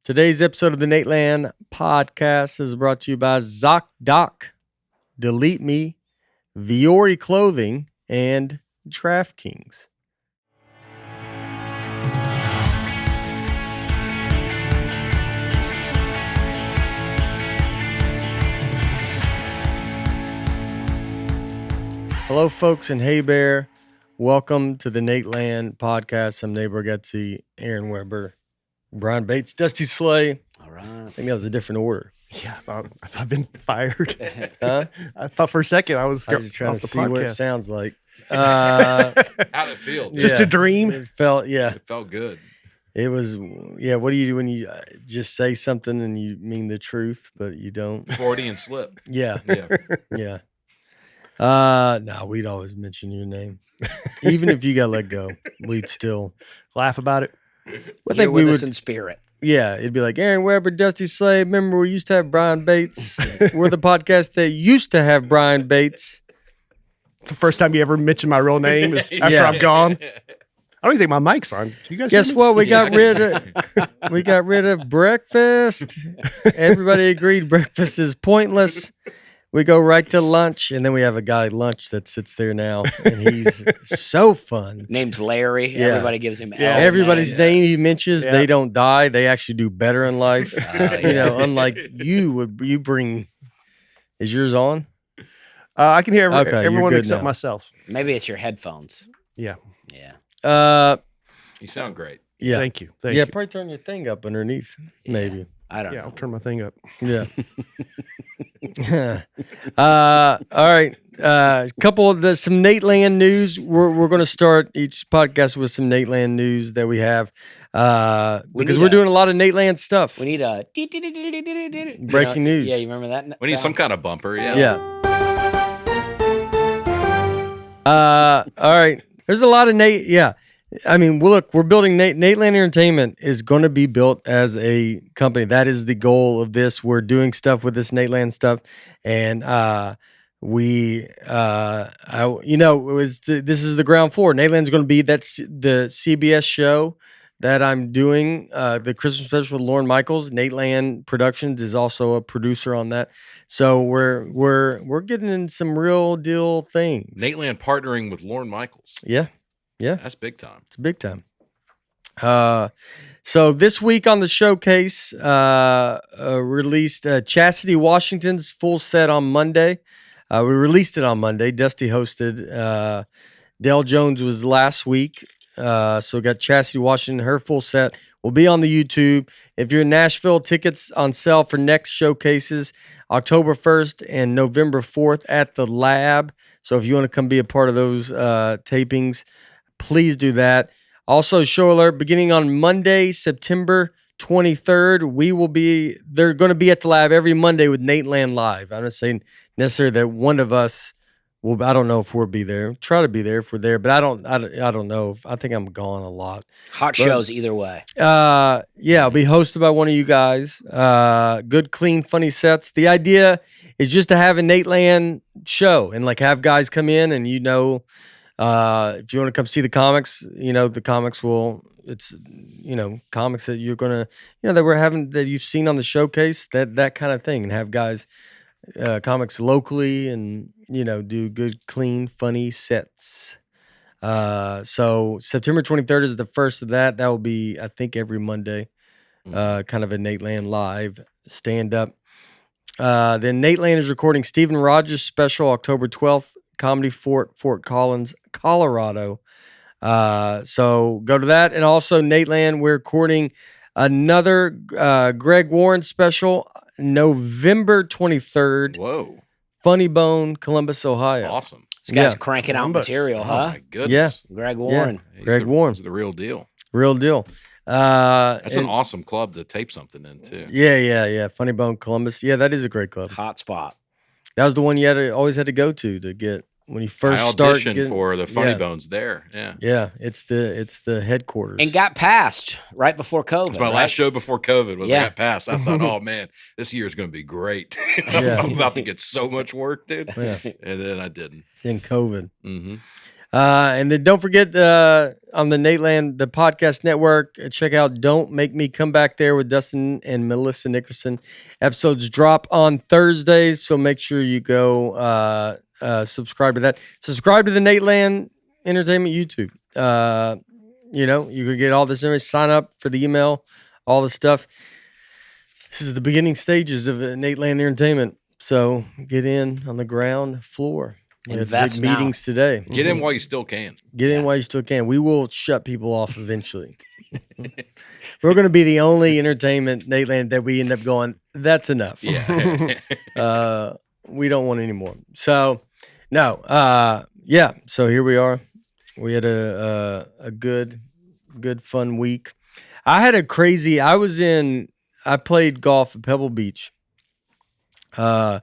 Today's episode of the Nateland podcast is brought to you by ZocDoc, Delete Me, Viore Clothing, and DraftKings. Hello, folks, and hey, Bear. Welcome to the Nateland podcast. I'm Nate Bargatze, Aaron Weber, Brian Bates, Dusty Slay. All right. I think that was a different order. Yeah, I've been fired. Huh? I thought for a second I was just trying off to the see what it podcast. sounds like. How'd it feel? Just a dream. It felt, It felt good. It was, what do you do when you just say something and you mean the truth, but you don't? Freudian slip. Yeah, Yeah. yeah. No, we'd always mention your name. Even if you got let go, we'd still Laugh about it. I think we would in spirit. Yeah, it'd be like Aaron Weber, Dusty Slay. Remember, we used to have Brian Bates. We're the podcast that used to have Brian Bates. It's the first time you ever mentioned my real name is after Yeah. I'm gone. I don't even think my mic's on. Do you guys Guess hear me? what? We got Yeah. rid of breakfast. Everybody agreed breakfast is pointless. We go right to lunch, and then we have a guy at lunch that sits there now, and he's so fun. Name's Larry. Yeah. Everybody gives him Yeah. Everybody's names. name he mentions, Yeah. they don't die. They actually do better in life. Yeah. You know, unlike you bring. Is yours on? I can hear Okay, you're everyone good except now. myself. Maybe it's your headphones. Yeah. Yeah. You sound great. Yeah. Thank you. Thank Yeah, you. probably turn your thing up underneath. Maybe. I don't Yeah, know. I'll turn my thing up. Yeah. All right. A couple of some Nateland news. We're going to start each podcast with some Nateland news that we have because need we're a- doing a lot of Nateland stuff. We need a Breaking news. Yeah, you remember that? We need some sound? kind of bumper. Yeah. Yeah. All right. There's a lot of Nate. Yeah. I mean, look, we're building Nateland Entertainment is going to be built as a company. That is the goal of this. We're doing stuff with this Nateland stuff, and this is the ground floor. Nateland's going to be the CBS show that I'm doing, the Christmas special with Lorne Michaels. Nateland Productions is also a producer on that. So we're getting in some real deal things. Nateland partnering with Lorne Michaels. Yeah. That's big time. It's big time. So this week on the showcase, released Chastity Washington's full set on Monday. We released it on Monday. Dusty hosted. Dale Jones was last week. So we got Chastity Washington. Her full set will be on the YouTube. If you're in Nashville, tickets on sale for next showcases, October 1st and November 4th at the Lab. So if you want to come be a part of those tapings, please do that. Also, show alert, beginning on Monday, September 23rd, they're going to be at the Lab every Monday with Nateland Live. I'm not saying necessarily that one of us will, I don't know if we'll be there. Try to be there if we're there, but I don't know. I think I'm gone a lot. Hot shows either way. Yeah, it'll be hosted by one of you guys. Good, clean, funny sets. The idea is just to have a Nateland show and like have guys come in and if you want to come see the comics, the comics it's comics that you're gonna, that we're having, that you've seen on the showcase, that kind of thing, and have guys, comics locally and, do good, clean, funny sets. So September 23rd is the first of that. That will be, I think, every Monday, kind of a Nateland Live stand up. Then Nateland is recording Stephen Rogers' special October 12th, Comedy Fort Collins, Colorado. So go to that. And also Nateland, we're recording another Greg Warren special November 23rd. Whoa. Funny Bone, Columbus, Ohio. Awesome. This guy's Yeah. cranking out Columbus. material, Oh, huh? my goodness. Greg Warren. Greg Warren. He's the real deal. Real deal. That's an and- awesome club to tape something in, too. Yeah. Funny Bone, Columbus. Yeah, that is a great club. Hot spot. That was the one you always had to go to get when you first I start. auditioned for the Funny yeah. Bones there. Yeah. Yeah, it's the headquarters. And got passed right before COVID. It's my right? last show before COVID was Yeah. I got passed. I thought, oh man, this year is going to be great. Yeah. I'm about to get so much work, dude. Yeah. And then I didn't. in COVID. Mm-hmm. And then don't forget on the Nateland, the podcast network, check out Don't Make Me Come Back There with Dustin and Melissa Nickerson. Episodes drop on Thursdays, so make sure you go subscribe to that. Subscribe to the Nateland Entertainment YouTube. You can get all this information. Sign up for the email, all the stuff. This is the beginning stages of Nateland Entertainment. So get in on the ground floor. We have Invest big now. meetings today. Get in while you still can. Get in while you still can. We will shut people off eventually. We're going to be the only entertainment, Nateland, that we end up going, that's enough. Yeah. We don't want any more. So, no. So here we are. We had a good, fun week. I had a crazy, I played golf at Pebble Beach. The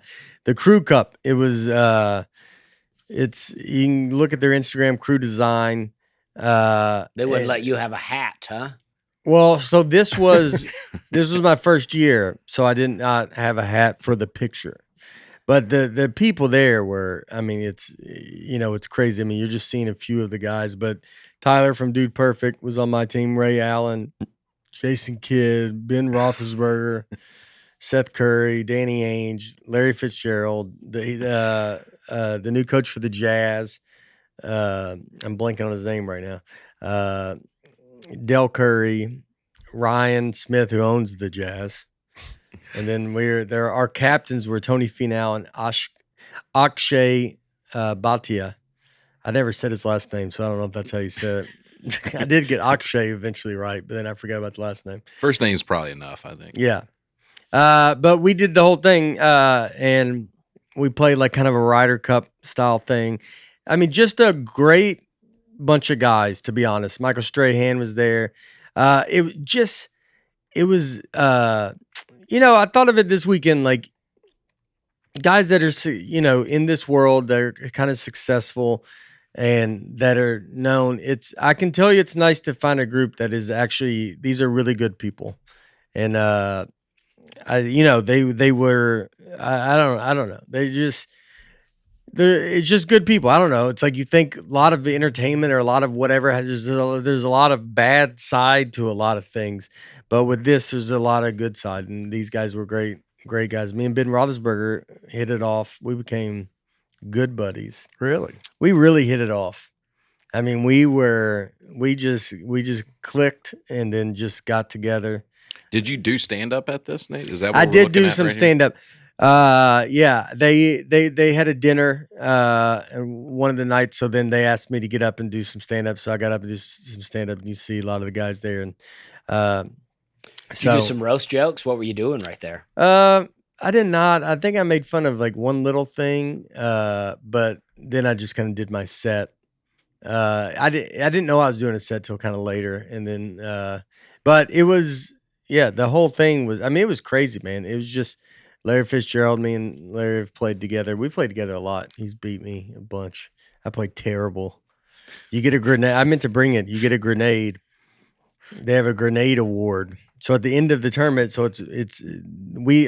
Crew Cup. It was, you can look at their Instagram, Crew Design. They wouldn't let you have a hat, huh? Well, so this was my first year, so I did not have a hat for the picture. But the people there were, I mean, it's crazy. I mean, you're just seeing a few of the guys, but Tyler from Dude Perfect was on my team, Ray Allen, Jason Kidd, Ben Roethlisberger, Seth Curry, Danny Ainge, Larry Fitzgerald, the new coach for the Jazz. I'm blanking on his name right now. Del Curry, Ryan Smith, who owns the Jazz. And then our captains were Tony Finau and Akshay Bhatia. I never said his last name, so I don't know if that's how you said it. I did get Akshay eventually right, but then I forgot about the last name. First name's probably enough, I think. Yeah. But we did the whole thing, and we played like kind of a Ryder Cup style thing. I mean, just a great bunch of guys, to be honest. Michael Strahan was there. It was I thought of it this weekend, like guys that are, in this world that are kind of successful and that are known. I can tell you it's nice to find a group that is actually, these are really good people. And, they were, I don't know. It's just good people. I don't know. It's like you think a lot of entertainment or a lot of whatever, there's a lot of bad side to a lot of things. But with this, there's a lot of good side. And these guys were great guys. Me and Ben Roethlisberger hit it off. We became good buddies. Really? We really hit it off. I mean, we just clicked and then just got together. Did you do stand up at this, Nate? Is that what I we're did looking do at some right here? stand up. Yeah, they had a dinner one of the nights, so then they asked me to get up and do some stand up. So I got up and do some stand up, and you see a lot of the guys there. And Did you do some roast jokes? What were you doing right there? I did not. I think I made fun of like one little thing, but then I just kind of did my set. I didn't know I was doing a set till kind of later, and then but it was the whole thing was. I mean, it was crazy, man. It was just. Larry Fitzgerald, me and Larry have played together. We played together a lot. He's beat me a bunch. I played terrible. You get a grenade. I meant to bring it. You get a grenade. They have a grenade award. So at the end of the tournament, so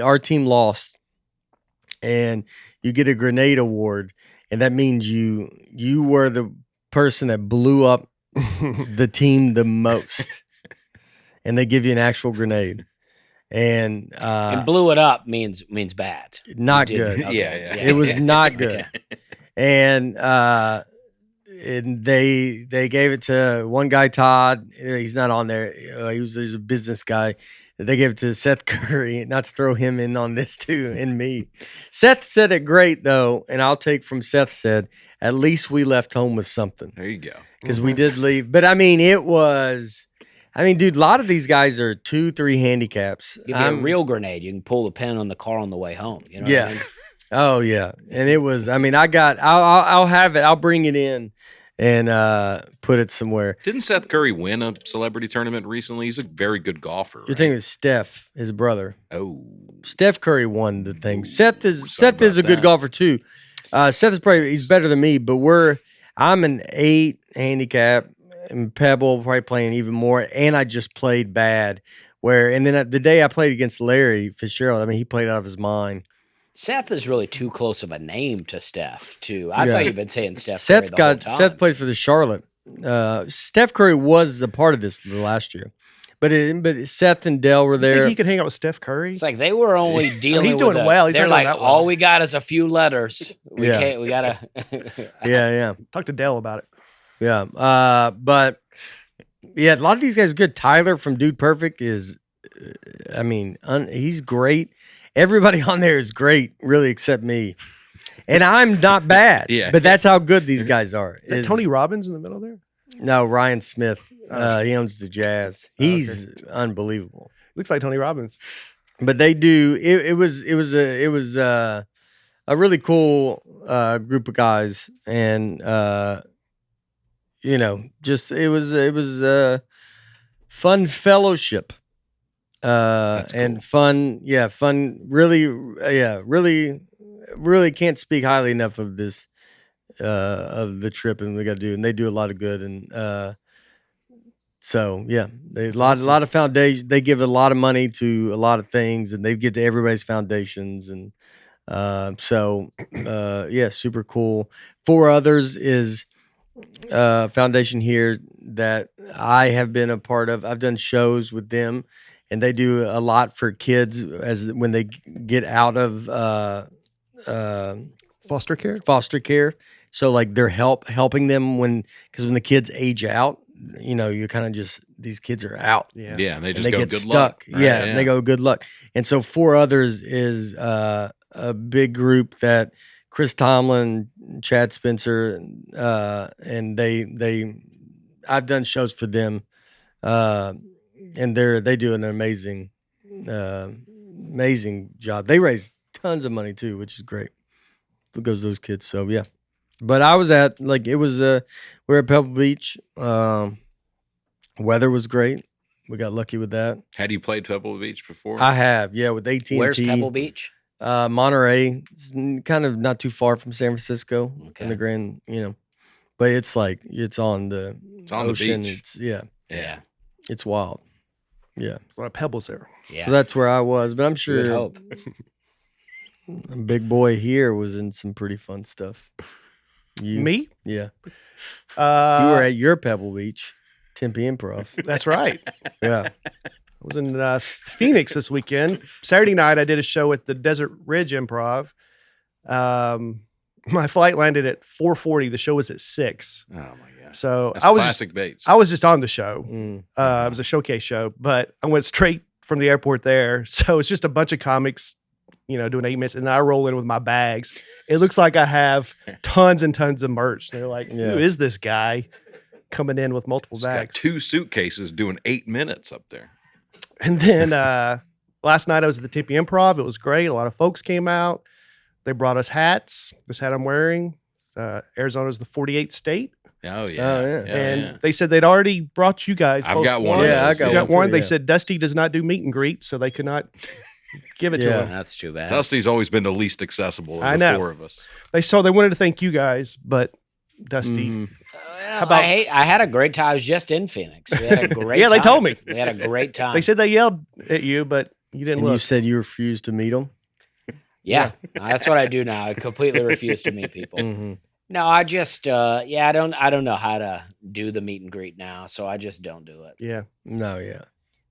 our team lost, and you get a grenade award, and that means you were the person that blew up the team the most, and they give you an actual grenade. And blew it up means bad. Not You did- good. okay, Yeah. It was not good. Okay. And they gave it to one guy, Todd. He's not on there. He's a business guy. They gave it to Seth Curry, not to throw him in on this too, and me. Seth said it great though, and I'll take from Seth said, at least we left home with something. There you go. Because we did leave. But I mean, dude, a lot of these guys are 2-3 handicaps. Give you a real grenade. You can pull the pin on the car on the way home. You know what I mean? Oh yeah. And it was, I'll have it. I'll bring it in and put it somewhere. Didn't Seth Curry win a celebrity tournament recently? He's a very good golfer. You're Right? thinking of Steph, his brother. Oh. Steph Curry won the thing. Ooh, Seth is sorry a about good that. golfer too. Seth is he's better than me, but I'm an 8 handicap. And Pebble probably playing even more, and I just played bad. And then the day I played against Larry Fitzgerald, I mean, he played out of his mind. Seth is really too close of a name to Steph, too. I thought you'd been saying Steph Curry Seth the whole time. Seth played for the Charlotte. Steph Curry was a part of this the last year, but Seth and Dell were You there. think he could hang out with Steph Curry? It's like they were only dealing he's doing with well. He's they're not doing like, that well. all we got is a few letters. We Yeah. can't, we gotta. Yeah. Talk to Dell about it. Yeah. But yeah, a lot of these guys are good. Tyler from Dude Perfect is, he's great. Everybody on there is great, really, except me. And I'm not bad. Yeah. But that's how good these guys are. Is that Tony Robbins in the middle there? No, Ryan Smith. He owns the Jazz. He's unbelievable. Looks like Tony Robbins. But they do. It was a really cool group of guys, and it was a fun fellowship, and fun. Yeah, fun. Really can't speak highly enough of this of the trip, and we got to do, and they do a lot of good, and so yeah, a lot of foundation. They give a lot of money to a lot of things, and they get to everybody's foundations, and super cool. 4 Others is a foundation here that I have been a part of. I've done shows with them, and they do a lot for kids when they get out of Foster care? Foster care. So like they're helping them because when the kids age out, you kind of just, these kids are out. Yeah. Yeah, and they just They go get good stuck. luck. Right? Yeah, and they go good luck. And so 4 Others is a big group that Chris Tomlin, Chad Spencer, and I've done shows for them, and they do an amazing job. They raise tons of money too, which is great. It goes to those kids. So yeah. But I was at we're at Pebble Beach. Weather was great. We got lucky with that. Had you played Pebble Beach before? I have, yeah, with AT&T. Where's Pebble Beach? Monterey. It's kind of not too far from San Francisco in the grand, but it's like it's on the ocean. The beach. Yeah. It's wild. Yeah. There's a lot of pebbles there. Yeah. So that's where I was, but I'm You sure would hope. Big Boy here was in some pretty fun stuff. Me? Yeah. You were at your Pebble Beach, Tempe Improv. That's right. Yeah. I was in Phoenix this weekend. Saturday night, I did a show at the Desert Ridge Improv. My flight landed at 4:40. The show was at 6. Oh my god! So That's I was classic Bates. I was just on the show. Mm. It was a showcase show, but I went straight from the airport there. So it's just a bunch of comics, doing 8 minutes, and then I roll in with my bags. It looks like I have tons and tons of merch. They're like, "Who is this guy coming in with multiple He's got bags?" 2 suitcases doing 8 minutes up there. And then last night I was at the Tempe Improv. It was great. A lot of folks came out. They brought us hats. This hat I'm wearing, Arizona's the 48th state. Oh yeah, Oh, yeah. And they said they'd already brought you guys. I've both got one. Yeah, I You got got one one. too, They yeah. said Dusty does not do meet and greet, so they could not give it to Yeah. him. That's too bad. Dusty's always been the least accessible of I the know. 4 of us. They wanted to thank you guys, but Dusty. Mhm. Well, about- I had a great time. I was just in Phoenix. We had a great Yeah, they time. told me. We had a great time. They said they yelled at you, but you didn't And you look. said you refused to meet them? yeah, that's what I do now. I completely refuse to meet people. Mm-hmm. No, I just I don't know how to do the meet and greet now, so I just don't do it. Yeah. No, yeah.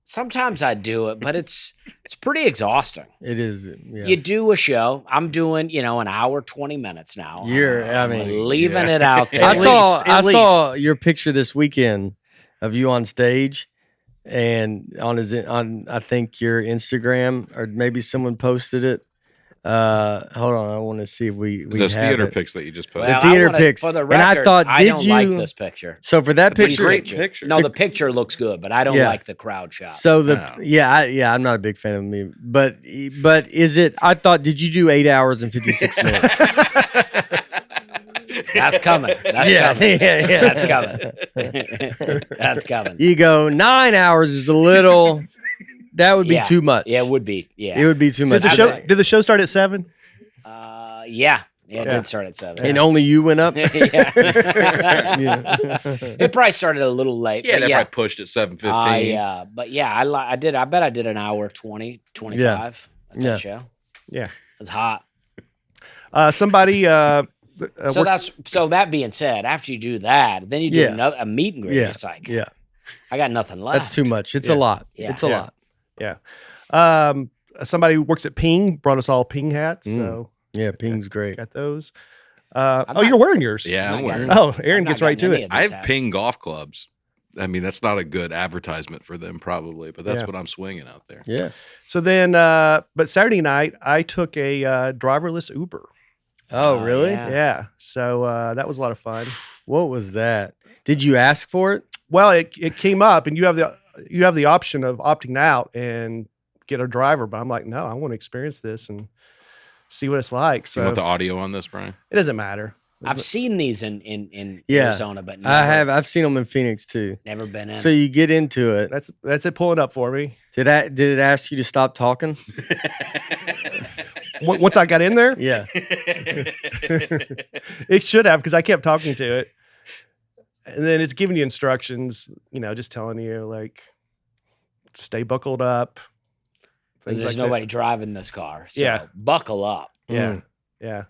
Sometimes I do it, but it's pretty exhausting. It is. Yeah. You do a show. I'm doing, an hour 20 minutes now. I'm leaving it out there. I saw At saw your picture this weekend of you on stage, and on I think your Instagram, or maybe someone posted it. Hold on, I want to see if we Those have theater it. pics that you just posted. The Well, theater I wanna- pics. For the And record, I thought, I did don't like you- this picture. So for that It's a picture, great picture. No, the picture looks good, but I don't Yeah. like the crowd shot. so the No. I'm not a big fan of me, but is it? I thought, did you do 8 hours and 56 minutes? that's coming. That's Yeah, coming. yeah. That's coming. That's coming. You go 9 hours is a little. That would be too much. Yeah, it would be. Yeah. It would be too much. Did the show start at 7? Yeah, it Yeah. did start at 7. And only you went up. Yeah. It probably started a little late. Yeah, but they yeah. probably pushed at 7:15. But yeah, I did. I bet I did an hour 20, 25 at Yeah. that show. Yeah. It's hot. Somebody. So works- that being said, after you do that, then you do Yeah. a meet and greet. Yeah. It's like, Yeah. I got nothing left. That's too much. It's Yeah. a lot. Yeah. It's a Yeah. lot. Yeah. Somebody who works at Ping brought us all Ping hats. Mm. So Yeah. Ping's great. got those. not- You're wearing yours. Yeah, I'm I'm not wearing. getting- Oh, Aaron I'm not gets right getting to any it. of I these have hats. Ping golf clubs. I mean, that's not a good advertisement for them, probably, but that's Yeah. what I'm swinging out there. Yeah. So then, but Saturday night, I took a driverless Uber. Oh, really? yeah. Yeah. So that was a lot of fun. What was that? Did you ask for it? Well, it came up, and you have the option of opting out and get a driver. But I'm like, no, I want to experience this and see what it's like. You So want the audio on this, Brian? it doesn't matter. I've seen these in Yeah. Arizona, but I've seen them in Phoenix too. never been in. So you get into it. That's it pulling up for me. Did it ask you to stop talking? Once I got in there, Yeah. it should have, because I kept talking to it. And then it's giving you instructions, just telling you like, stay buckled up. Because things there's like that. nobody driving this car. So Yeah. buckle up. Yeah. Mm. Yeah.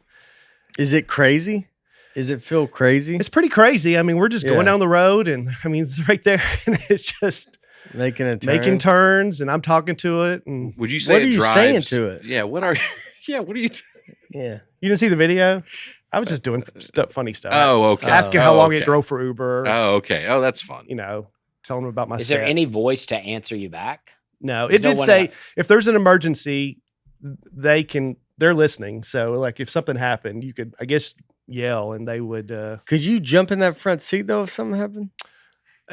Is it crazy? Does it feel crazy? It's pretty crazy. I mean, we're just Yeah. going down the road, and I mean, it's right there, and it's just Making a turn? making turns, and I'm talking to it. And Would you say What it are you drives? saying to it? Yeah. What are? Yeah. What are you? Yeah. you didn't see the video? I was just doing funny stuff. Oh, okay. Asking how long okay. it drove for Uber. Oh, okay. Oh, that's fun. Telling them about my Is there set. any voice to answer you back? No, There's it no did one say that- if there's an emergency, they're listening. So like if something happened, you could, I guess, yell and they would, Could you jump in that front seat though if something happened?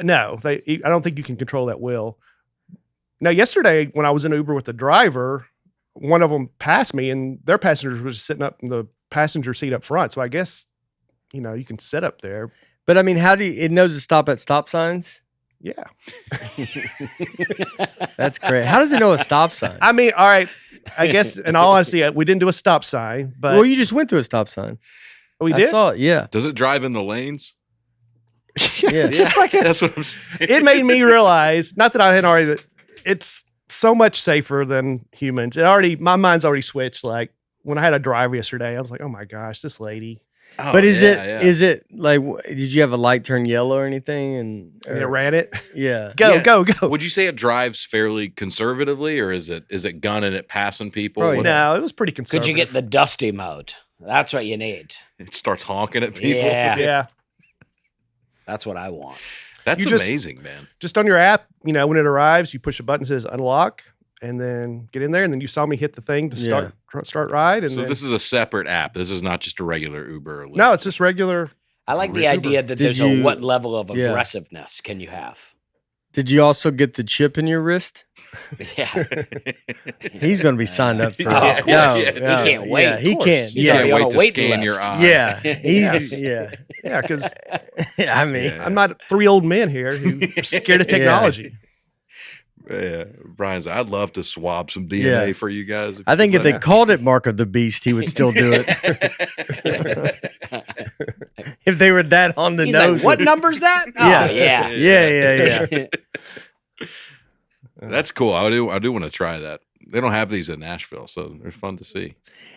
no, I don't think you can control that wheel. Now, yesterday when I was in Uber with the driver, one of them passed me and their passengers was sitting up in the passenger seat up front. So I guess, you can sit up there. But I mean, how do it knows to stop at stop signs? Yeah. That's great. How does it know a stop sign? I mean, all right. I guess in all honesty, we didn't do a stop sign, but Well, you just went through a stop sign. we I did. saw it. Yeah. Does it drive in the lanes? Yeah. It's just like That's what I'm saying. it made me realize, not that I had already, that it's so much safer than humans. My mind's already switched. Like when I had a driver yesterday, I was like, oh my gosh, this lady. Oh, But is yeah. it like did you have a light turn yellow or anything? And It ran it. yeah. Go, Yeah. go, go. Would you say it drives fairly conservatively, or is it gunning it passing people? Probably What- No, it was pretty Could conservative. you get the dusty mode? That's what you need. It starts honking at people. Yeah. Yeah. That's what I want. That's You just- amazing, man. Just on your app, when it arrives, you push a button that says unlock and then get in there. And then you saw me hit the thing to start ride. And So then, this is a separate app. This is not just a regular Uber or Lyft. no, it's just regular. I like the Uber. idea that Did there's you- what level of Yeah. aggressiveness can you have? Did you also get the chip in your wrist? Yeah. He's going to be signed up for Oh, it. of course. He can't wait, Yeah, of he course. can't. He's Yeah. already Can't on wait a to wait scan list. your eye. Yeah. He's yeah. Yeah, because I mean, Yeah. I'm not 3 old men here who are scared of technology. Yeah, Brian's. I'd love to swab some DNA Yeah. for you guys. I think if you they let called it Mark of the Beast, he would still do it. If they were that on the He's nose. like, what number's that? Oh, Yeah. yeah. Yeah. me. That's cool. I do want to try that. They don't have these in Nashville, so they're fun to see.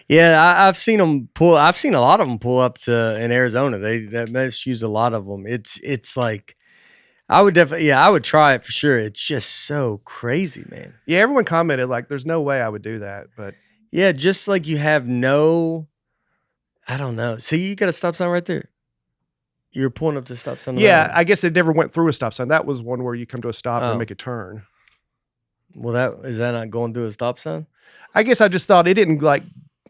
Yeah, I've seen them pull. I've seen a lot of them pull up to in Arizona. They use a lot of them. It's like I would definitely. Yeah, I would try it for sure. It's just so crazy, man. Yeah, everyone commented like, "There's no way I would do that," but Yeah, just like you have no. I don't know. See, you got a stop sign right there. You're pulling up to stop sign. on the yeah, right. I guess it never went through a stop sign. That was one where you come to a stop Oh. and make a turn. Well, that not going through a stop sign. I guess I just thought it didn't like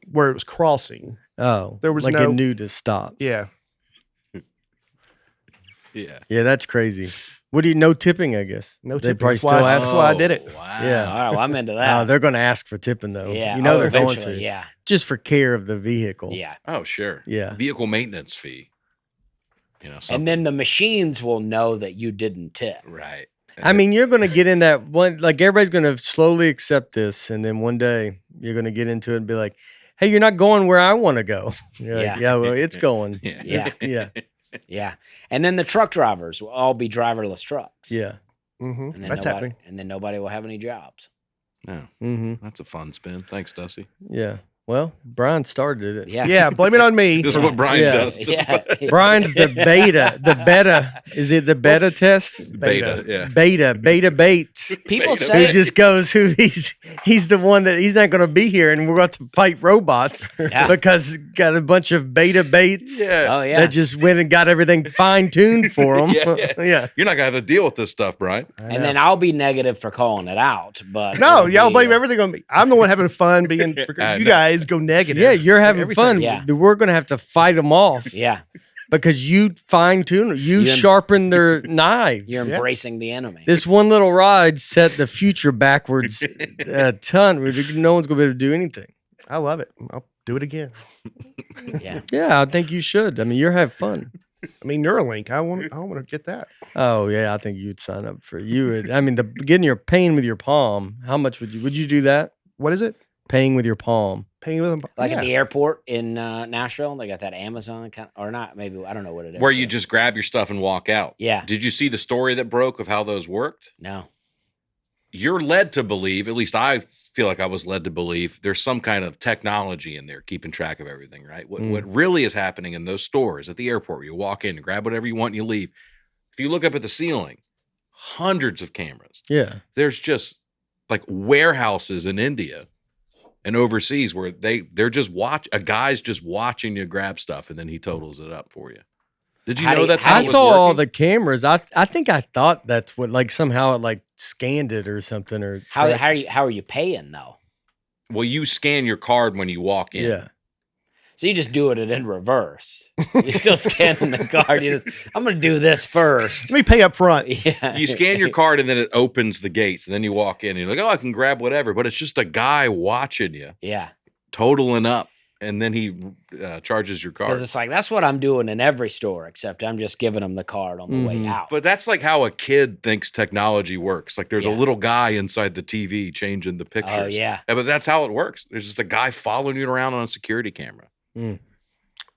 where it was crossing. Oh, There was like no- it knew to stop. Yeah, Yeah. Yeah, that's crazy. What do you? No tipping, I guess. no They tipping. probably That's why, still ask. that's why I did it. Oh, Wow. Yeah. All right, well, I'm into Oh, that. they're going to ask for tipping though. Yeah. You know oh, they're going eventually, to. Yeah. Just for care of the vehicle. Yeah. Oh, sure. Yeah. Vehicle maintenance fee. And something. then the machines will know that you didn't tip. Right. I mean, you're going to get in that one. Like everybody's going to slowly accept this, and then one day you're going to get into it and be like, "Hey, you're not going where I want to go." You're like, Yeah. yeah, well, it's going. Yeah. Yeah. Yeah, Yeah. And then the truck drivers will all be driverless trucks. yeah. Hmm. And then That's nobody, happening. And then nobody will have any jobs. Yeah. Mm-hmm. That's a fun spin. Thanks, Dusty. Yeah. Well, Brian started it. Yeah. Yeah, blame it on me. This is what Brian Yeah. does. To Yeah. Brian's the beta. Is it the beta test? beta. Yeah. Beta Bates. People Beta. say Who just goes who he's the one that he's not going to be here, and we're going to fight robots Yeah. because got a bunch of beta Bates Yeah. Oh yeah. that just went and got everything fine tuned for them. Yeah. You're not gonna have to deal with this stuff, Brian. And then I'll be negative for calling it out. But No, it'll y'all be, blame everything on me. I'm the one having fun being. I You know. guys go negative. Yeah, you're having Everything. fun. Yeah. We're going to have to fight them off Yeah. because you fine tune, you You em- sharpen their knives. You're Yeah. embracing the enemy. This one little ride set the future backwards a ton. No one's going to be able to do anything. I love it. I'll do it again. Yeah. Yeah, I think you should. I mean, you're have fun. I mean, Neuralink. I want to get that. Oh yeah, I think you'd sign up for you. Would, I mean, the getting your pain with your palm. How much would you do that? What is it? Paying with your palm. Paying with them. Like yeah. at the airport in Nashville, they got that Amazon kind or not, maybe I don't know what it is. Where you but- just grab your stuff and walk out. Yeah. Did you see the story that broke of how those worked? No. You're led to believe, at least I feel like I was led to believe, there's some kind of technology in there keeping track of everything, right? What really is happening in those stores at the airport, where you walk in, you grab whatever you want, and you leave. If you look up at the ceiling, hundreds of cameras. Yeah. There's just like warehouses in India and overseas where they're just a guy's just watching you grab stuff, and then he totals it up for you. Did you How do know you- that's how how I it do was saw all working? the cameras. I think I thought that's what like somehow it like scanned it or something or How tracked how are you paying though? Well, you scan your card when you walk it. in. Yeah. So you just do it in reverse. You're still scanning the card. I'm gonna do this first. Let me pay up front. Yeah. You scan your card and then it opens the gates, and then you walk in and you're like, oh, I can grab whatever. But it's just a guy watching you, Yeah. totaling up, and then he charges your Because card. it's like that's what I'm doing in every store, except I'm just giving them the card on the way Mhm. out. But that's like how a kid thinks technology works. Like there's a Yeah. little guy inside the TV changing the pictures. Oh yeah. Yeah, but that's how it works. There's just a guy following you around on a security camera.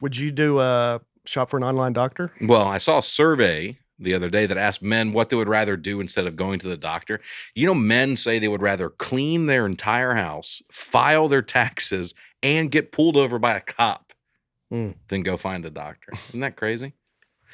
Would you do shop for an online doctor? Well, I saw a survey the other day that asked men what they would rather do instead of going to the doctor. You know, men say they would rather clean their entire house, file their taxes, and get pulled over by a cop Mm. than go find a doctor. Isn't that crazy? I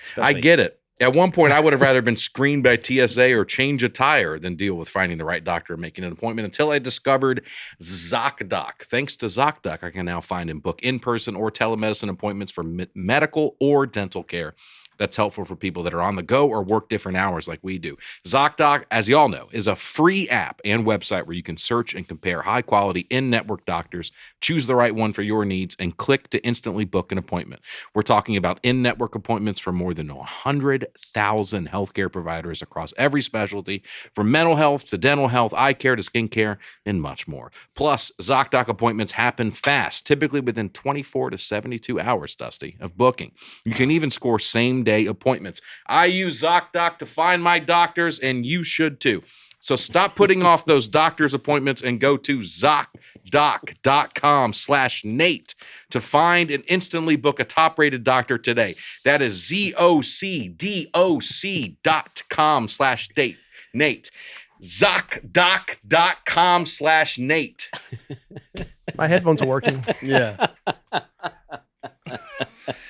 Especially- get it. At one point, I would have rather been screened by TSA or change a tire than deal with finding the right doctor and making an appointment until I discovered ZocDoc. Thanks to ZocDoc, I can now find and book in-person or telemedicine appointments for medical or dental care. That's helpful for people that are on the go or work different hours like we do. ZocDoc, as y'all know, is a free app and website where you can search and compare high-quality in-network doctors, choose the right one for your needs, and click to instantly book an appointment. We're talking about in-network appointments for more than 100,000 healthcare providers across every specialty, from mental health to dental health, eye care to skin care, and much more. Plus, ZocDoc appointments happen fast, typically within 24 to 72 hours, Dusty, of booking. You can even score same-day appointments. I use ZocDoc to find my doctors, and you should too. So stop putting off those doctor's appointments and go to ZocDoc.com/Nate to find and instantly book a top-rated doctor today. That is ZocDoc.com/Nate. Nate. ZocDoc.com/Nate. My headphones are working. Yeah.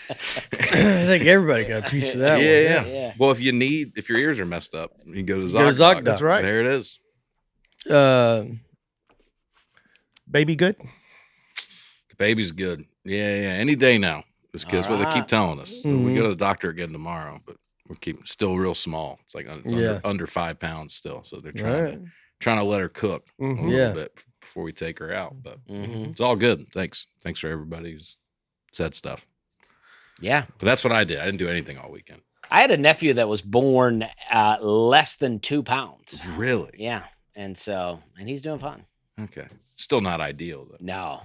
I think everybody got a piece of that one. Yeah. Yeah. Well, if your ears are messed up, you can go to Go to ZocDoc. ZocDoc. That's right. There it is. Baby good? The baby's good. Yeah. Any day now. This kid's what they keep Alright. telling us. Mhm. We go to the doctor again tomorrow, but we're keeping still real small. It's like it's Yeah. under 5 pounds still. So they're Right. trying to let her cook a Mhm. little Yeah. bit before we take her out. But Mhm. it's all good. Thanks for everybody who's said stuff. Yeah. But that's what I did. I didn't do anything all weekend. I had a nephew that was born less than 2 pounds. Really? Yeah. And he's doing fine. Okay. Still not ideal though. No.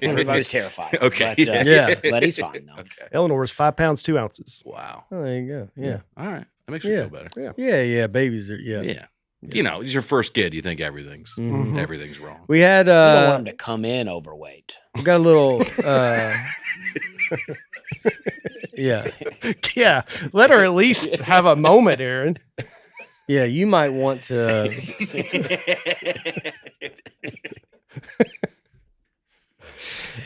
Everybody's terrified. Okay, But, yeah. But he's fine though. Okay. Eleanor is 5 pounds 2 ounces. Wow. Oh, there you go. Yeah. All right. That makes me Yeah. feel better. Yeah. Babies are, yeah. Yeah. You know, it's your first kid. You think everything's Mhm. everything's wrong. We had, You don't want him to come in overweight. we got a little, yeah. Yeah, let her at least have a moment, Aaron. Yeah. You might want to,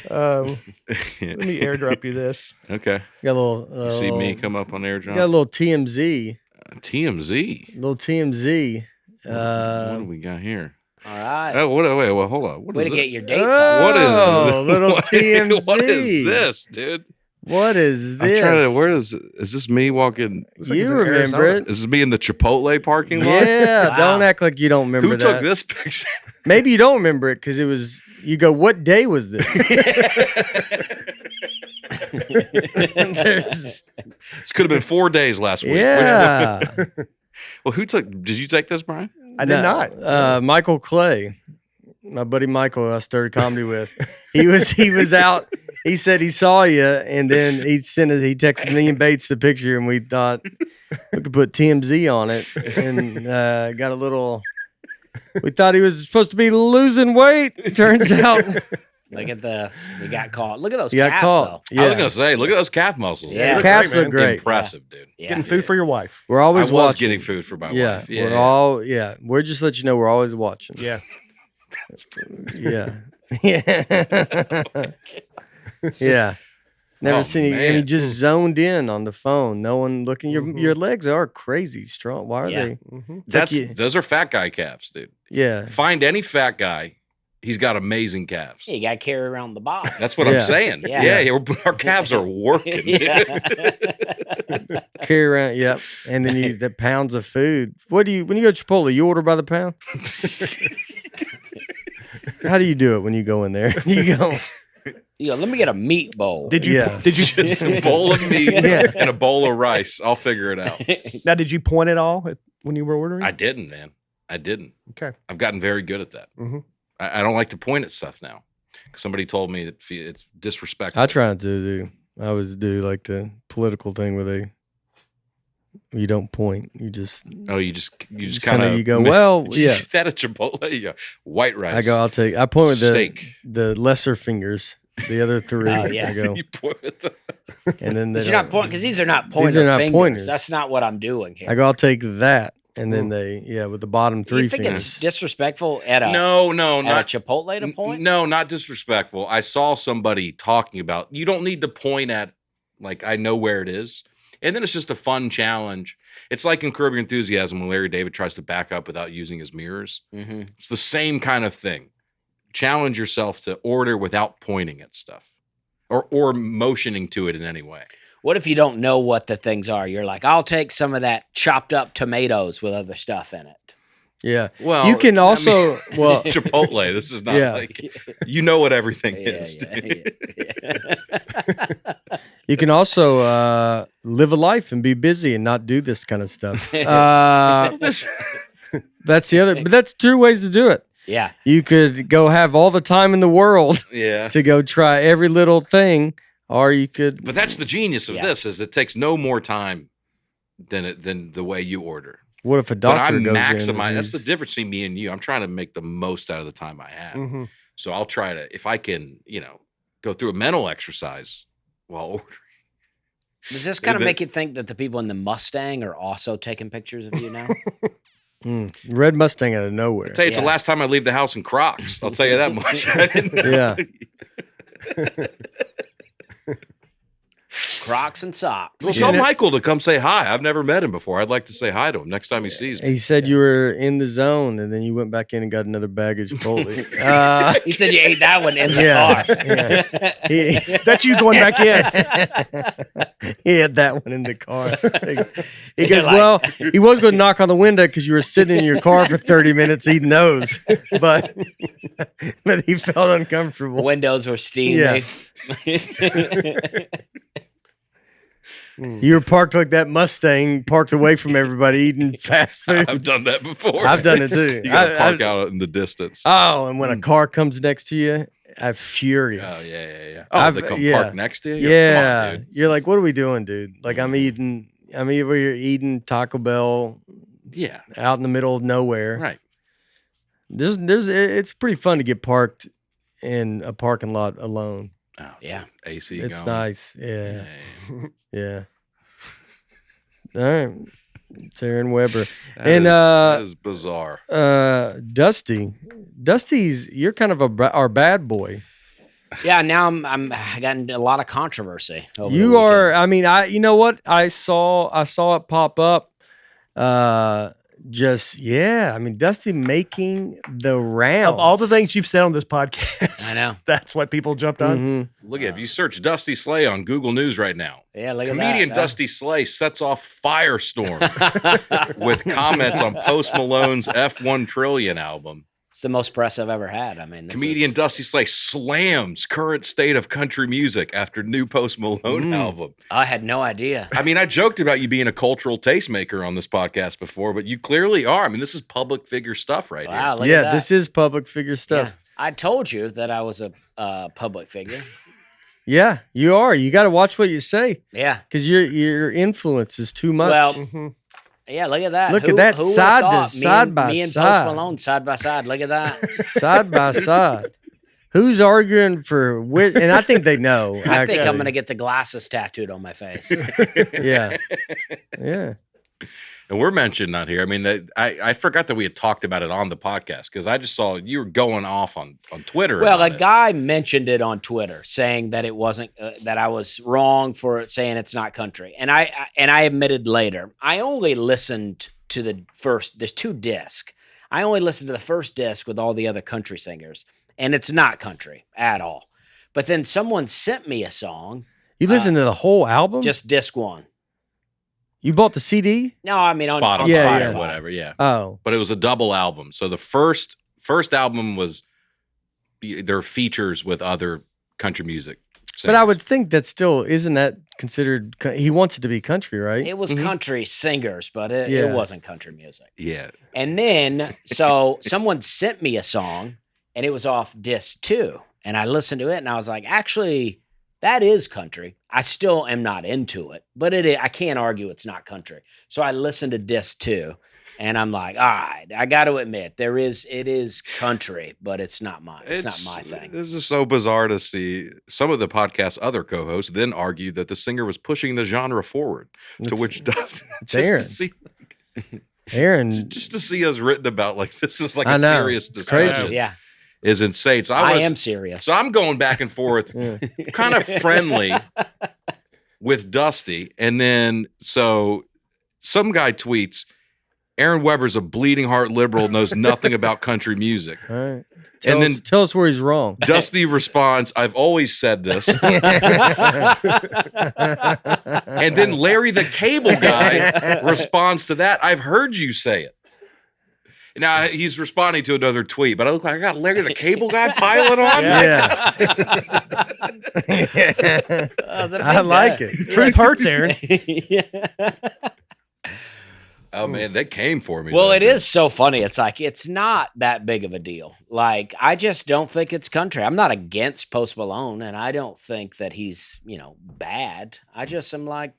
Let me airdrop you this. Okay. Got a little. You see me come up on airdrop? Got a little TMZ. TMZ. Little TMZ. What do we got here? All right. Oh, wait, well, hold on. What Way is to it? get your dates on. What is Oh, little TMZ. What is this, dude? What is this? I'm trying to. Where is this? Me walking? Looks like You it's in remember Arizona. it? This is me in the Chipotle parking lot. Yeah, Wow. don't act like you don't remember Who that. took this picture? Maybe you don't remember it because it was. You go, what day was this? There's- This could have been 4 days last week. Which yeah. one? Well, who took? Did you take this, Brian? I did not. Michael Clay, my buddy Michael, I started comedy with. He was out. He said he saw you, and then he texted me and Bates the picture, and we thought we could put TMZ on it, and got a little. We thought he was supposed to be losing weight. Turns out Look at this. You got caught. Look at those he got calves, caught. though. I was gonna say, look at those calf muscles. Yeah. Look Calves great, look man. great. Impressive, dude. Yeah. Getting food for your wife. We're I always was watching. getting food for my Yeah, wife. we're all. Yeah, we're just let you know we're always watching. Yeah. Yeah. Yeah. Yeah. Never Oh, seen you. And he man. just zoned in on the phone. No one looking. Your legs are crazy strong. Why are Yeah. they? Mhm. It's like Those are fat guy calves, dude. yeah. Find any fat guy, he's got amazing calves. Yeah, you got to carry around the box. That's what Yeah. I'm saying. Yeah. Our calves are working. Yeah. Carry around. Yep. And then the pounds of food. What do you when you go to Chipotle? You order by the pound. How do you do it when you go in there? You go. You go, let me get a meat bowl. Did you? Yeah. Did you? Just a bowl of meat Yeah. and a bowl of rice. I'll figure it out. Now, did you point at all when you were ordering? I didn't, man. I didn't. Okay. I've gotten very good at that. Mhm. I don't like to point at stuff now. Somebody told me that it's disrespectful. I try not to do. I always do like the political thing where you don't point. You just Oh, you just just kind of you go, well, You yeah. get that at Chipotle. You go, white rice. I go. I point with steak. the lesser fingers. The other three. Oh, yeah. I go. You point with the And then they But you're not don't- pointing because these are not pointer not fingers. pointers. That's not what I'm doing here. I go, I'll take that. And then with the bottom three you think fingers. it's disrespectful at a no, at not a Chipotle to point? No, not disrespectful. I saw somebody talking about you don't need to point at like I know where it is. And then it's just a fun challenge. It's like in Curb Your Enthusiasm when Larry David tries to back up without using his mirrors. Mm-hmm. It's the same kind of thing. Challenge yourself to order without pointing at stuff or motioning to it in any way. What if you don't know what the things are? You're like, I'll take some of that chopped up tomatoes with other stuff in it. Yeah. Well, You can also well Chipotle. This is not Yeah. like you know what everything Yeah, is. you can also live a life and be busy and not do this kind of stuff. That's the other but that's two ways to do it. Yeah. You could go have all the time in the world Yeah. to go try every little thing, or you could But that's the genius of Yeah. this is it takes no more time than the way you order. what if a But doctor I'm goes maximizing. in? That's the difference between me and you. I'm trying to make the most out of the time I have. Mhm. So I'll try to, if I can, go through a mental exercise while ordering. Does this kind of The- make you think that the people in the Mustang are also taking pictures of you now? Red Mustang out of nowhere. I'll tell you, it's the Yeah. last time I leave the house in Crocs. I'll tell you that much. I didn't know. Yeah. Crocs and socks. Well, tell Michael to come say hi. I've never met him before. I'd like to say hi to him next time he sees me. He said you were in the zone, and then you went back in and got another baggage Chipotle. He said you ate that one in the Yeah, car. he, That's you going back in. he had that one in the car. He You're goes, like- well, he was going to knock on the window because you were sitting in your car for 30 minutes eating those, but he felt uncomfortable. Windows were steamy. Yeah. You were parked like that Mustang, parked away from everybody eating fast food. I've done that before. I've done it too. You got to park I- out in the distance. Oh, and when a car comes next to you, I'm furious. Oh, yeah. Oh, I've- they come yeah. park next to you? Yeah, Come on, dude. you're like, what are we doing, dude? Like, I'm either you're eating Taco Bell Yeah, out in the middle of nowhere. right. It's pretty fun to get parked in a parking lot alone. Oh, Yeah. dude. AC It's going. nice. Yeah, Yeah. yeah. All right, Taryn Weber That and that is bizarre. Dusty's. You're kind of our bad boy. Yeah, now I got into a lot of controversy. Over the You weekend. are. I mean, you know what? I saw it pop up. I mean, Dusty making the rounds Of all the things you've said on this podcast, I know. that's what people jumped on. Mhm. Look at if you search Dusty Slay on Google News right now. Yeah, look Comedian at that. Dusty Slay sets off firestorm with comments on Post Malone's F1 Trillion album. It's the most press I've ever had. I mean, Comedian Dusty Slay slams current state of country music after new Post Malone album. I had no idea. I mean, I joked about you being a cultural tastemaker on this podcast before, but you clearly are. I mean, this is public figure stuff right Wow, look at Yeah, that. this is public figure stuff. Yeah. I told you that I was a public figure. Yeah, you are. You got to watch what you say Yeah. because your influence is too much. Well, Mhm. yeah, look at that. Look at that, who would've side to thought? side by me and side. Post Malone side by side. Look at that. Side by side. Who's arguing for which? And I think they know. I think actually. I'm going to get the glasses tattooed on my face. Yeah, yeah. And we're mentioned on here. I mean, I forgot that we had talked about it on the podcast because I just saw you were going off on Twitter. Well, a about it. guy mentioned it on Twitter, saying that it wasn't that I was wrong for saying it's not country, and I admitted later I only listened to the first. There's 2 discs. I only listened to the first disc with all the other country singers, and it's not country at all. But then someone sent me a song, You listen to the whole album? just disc 1. You bought the CD? No, I mean on Spotify, Yeah, Spotify. or whatever. Yeah. Oh, But it was a double album. So the first album was their features with other country music. but I singers. would think that still isn't that considered? He wants it to be country, right? It was country singers, but it Yeah. wasn't country music. Yeah. And then, so someone sent me a song and it was off disc 2. And I listened to it and I was like, actually, that is country. I still am not into it, but I can't argue it's not country. So I listened to disc 2 and I'm like, all right, I got to admit it is country, but it's not mine. It's not my thing. This is so bizarre to see. Some of the podcast's other co-hosts then argued that the singer was pushing the genre forward, to It's- which does Aaron. Aaron, just to see us written about like this was like I a know. serious It's crazy. discussion Yeah, is insane. So I am serious. So I'm going back and forth, yeah. kind of friendly with Dusty, and then so some guy tweets, Aaron Weber's a bleeding heart liberal, knows nothing about country music. All right. And Tell us where he's wrong. Dusty responds, I've always said this. And then Larry the Cable Guy responds to that, I've heard you say it. Now he's responding to another tweet, but I look like I got Larry the Cable Guy piling on. Yeah. I like it. Truth hurts, Aaron. Oh man, they came for me. Well, though. it is so funny. It's like, it's not that big of a deal. Like, I just don't think it's country. I'm not against Post Malone, and I don't think that he's, bad. I just am like,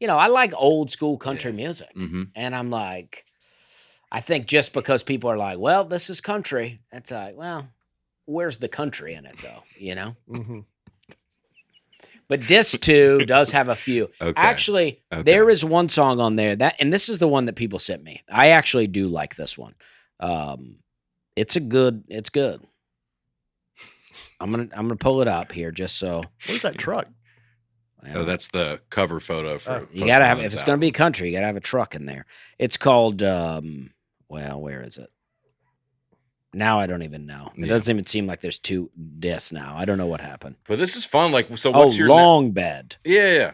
I like old school country music. Mhm. And I'm like, I think just because people are like, well, this is country, it's like, well, where's the country in it, though? Mhm. But disc 2 does have a few. Okay. Actually, there is one song on there and this is the one that people sent me. I actually do like this one. It's good. I'm gonna pull it up here just so. What is that truck? Oh, that's the cover photo for. You gotta have, if it's gonna be country, you gotta have a truck in there. It's called where is it? Now I don't even know. It Yeah. doesn't even seem like there's 2 discs now. I don't know what happened. But this is fun. Like, so what's your Long Bed. Yeah.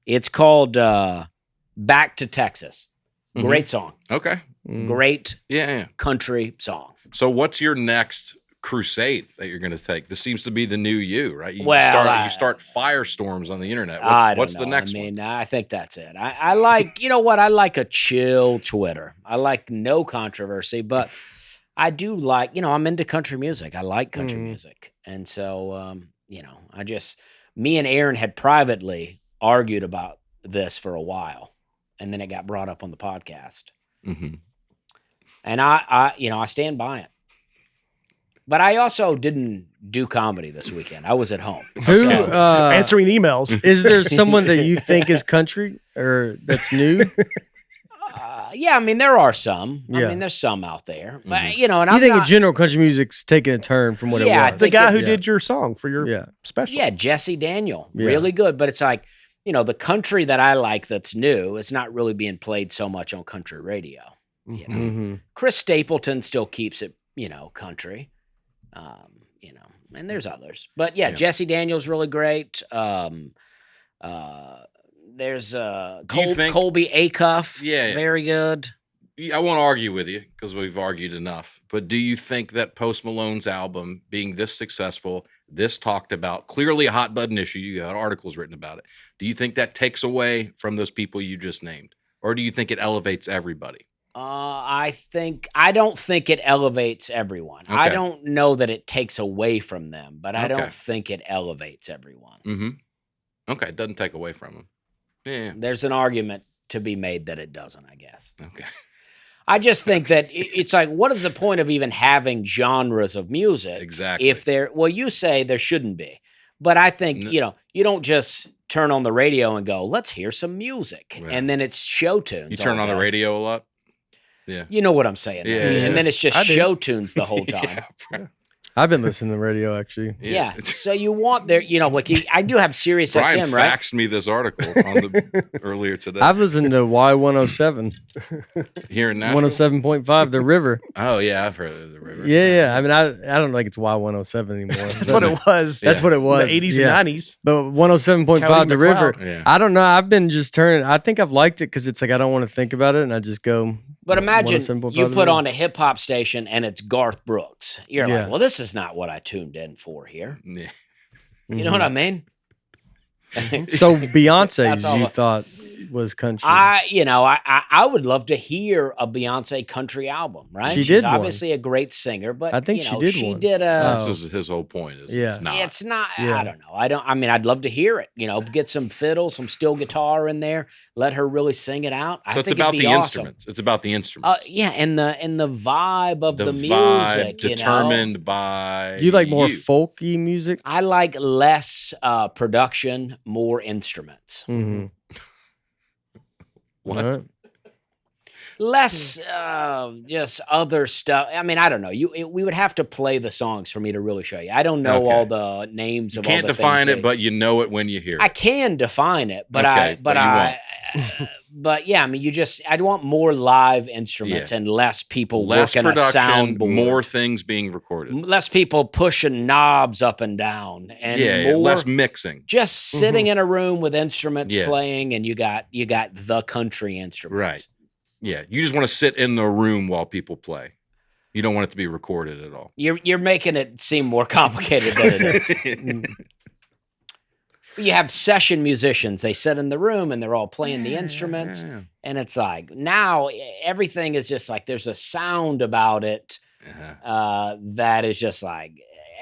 It's called Back to Texas. Mhm. Great song. Okay. Mm. Great Yeah. country song. So what's your next crusade that you're going to take? This seems to be the new you, right? You Well, you start firestorms on the internet. I don't What's the know. next I mean, one? I think that's it. I like, you know what? I like a chill Twitter. I like no controversy, but I do like, I'm into country music. I like country music. And so, me and Aaron had privately argued about this for a while. And then it got brought up on the podcast. Mm-hmm. And I stand by it. But I also didn't do comedy this weekend. I was at home. Who So, Answering emails. is there someone that you think is country or that's new? Yeah, I mean there are some. I Yeah. mean there's some out there, but Mhm. you know, and You I'm think in not, general country music's taking a turn from what Yeah, I it was? The think guy who it's- did your song for your Yeah. special. yeah, Jesse Daniel, Yeah. really good. But it's like, you know, the country that I like that's new is not really being played so much on country radio. You know, Mm-hmm. Chris Stapleton still keeps it, you know, country. You know, and there's others, but yeah, Yeah. Jesse Daniel's really great. There's Do you think- Colby Acuff, Yeah. very good. I won't argue with you because we've argued enough. But do you think that Post Malone's album being this successful, this talked about, clearly a hot button issue, you got articles written about it. Do you think that takes away from those people you just named? Or do you think it elevates everybody? I don't think it elevates everyone. I Okay. don't know that it takes away from them, but I Okay. don't think it elevates everyone. Mm-hmm. Okay, it doesn't take away from them. Yeah. There's an argument to be made that it doesn't, I guess. Okay. I just think that it's like, what is the point of even having genres of music Exactly. if you say there shouldn't be, but I think, No. you know, you don't just turn on the radio and go, let's hear some music. Right. And then it's show tunes. You turn all on the day. radio a lot? Yeah. You know what I'm saying. Yeah, and yeah. then it's just I do. show tunes the whole time. Yeah. I've been listening to the radio actually. Yeah. So you want there, you know, like I do have Sirius Brian XM, right? faxed me this article on the earlier today. I've listened to Y107, Here in Nashville. 107.5, The River. Oh yeah, I've heard of the river. Yeah. I mean, I don't think it's Y107 anymore. That's what it was. That's what it was. In the 80s yeah. and 90s. But 107.5, Kelly The River. McLeod. Yeah. I don't know. I've been just turning. I think I've liked it because it's like I don't want to think about it, and I just go. But imagine 107.5 you The put River. on a hip hop station and it's Garth Brooks. You're Yeah. like, well, this is not what I tuned in for here. Yeah. You know what I mean? So Beyonce's That's all you I- thought was country. I would love to hear a Beyonce country album, right? She She's did one. obviously a great singer, but I think you she know, did she one. did a. Oh. This is his whole point. Is Yeah. it's not. It's not. Yeah. I don't know. I mean, I'd love to hear it. You know, get some fiddle, some steel guitar in there. Let her really sing it out. I So it's think about it'd be the awesome. instruments. It's about the instruments. Yeah, and the vibe of the, vibe music, you know? determined by. Do you like more you. folky music? I like less production, more instruments. Mm-hmm. What? Less just other stuff. I mean, I don't know. We would have to play the songs for me to really show you. I don't know Okay. all the names You of can't all the define things it, but you know it when you hear I it. can define it, but Okay, but but yeah, I mean, I'd want more live instruments and less people Less working a production, soundboard. more things being recorded. Less people pushing knobs up and down, and Yeah, more less mixing. just sitting in a room with instruments Yeah. playing, and you got the country instruments. Right. Yeah, you just want to sit in the room while people play. You don't want it to be recorded at all. You're making it seem more complicated than it is. You have session musicians. They sit in the room and they're all playing the instruments. Yeah. And it's like now everything is just like there's a sound about it that is just like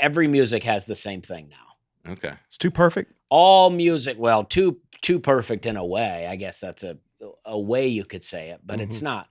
every music has the same thing now. Okay. It's too perfect. All music, well, too perfect in a way. I guess that's a way you could say it, but it's not,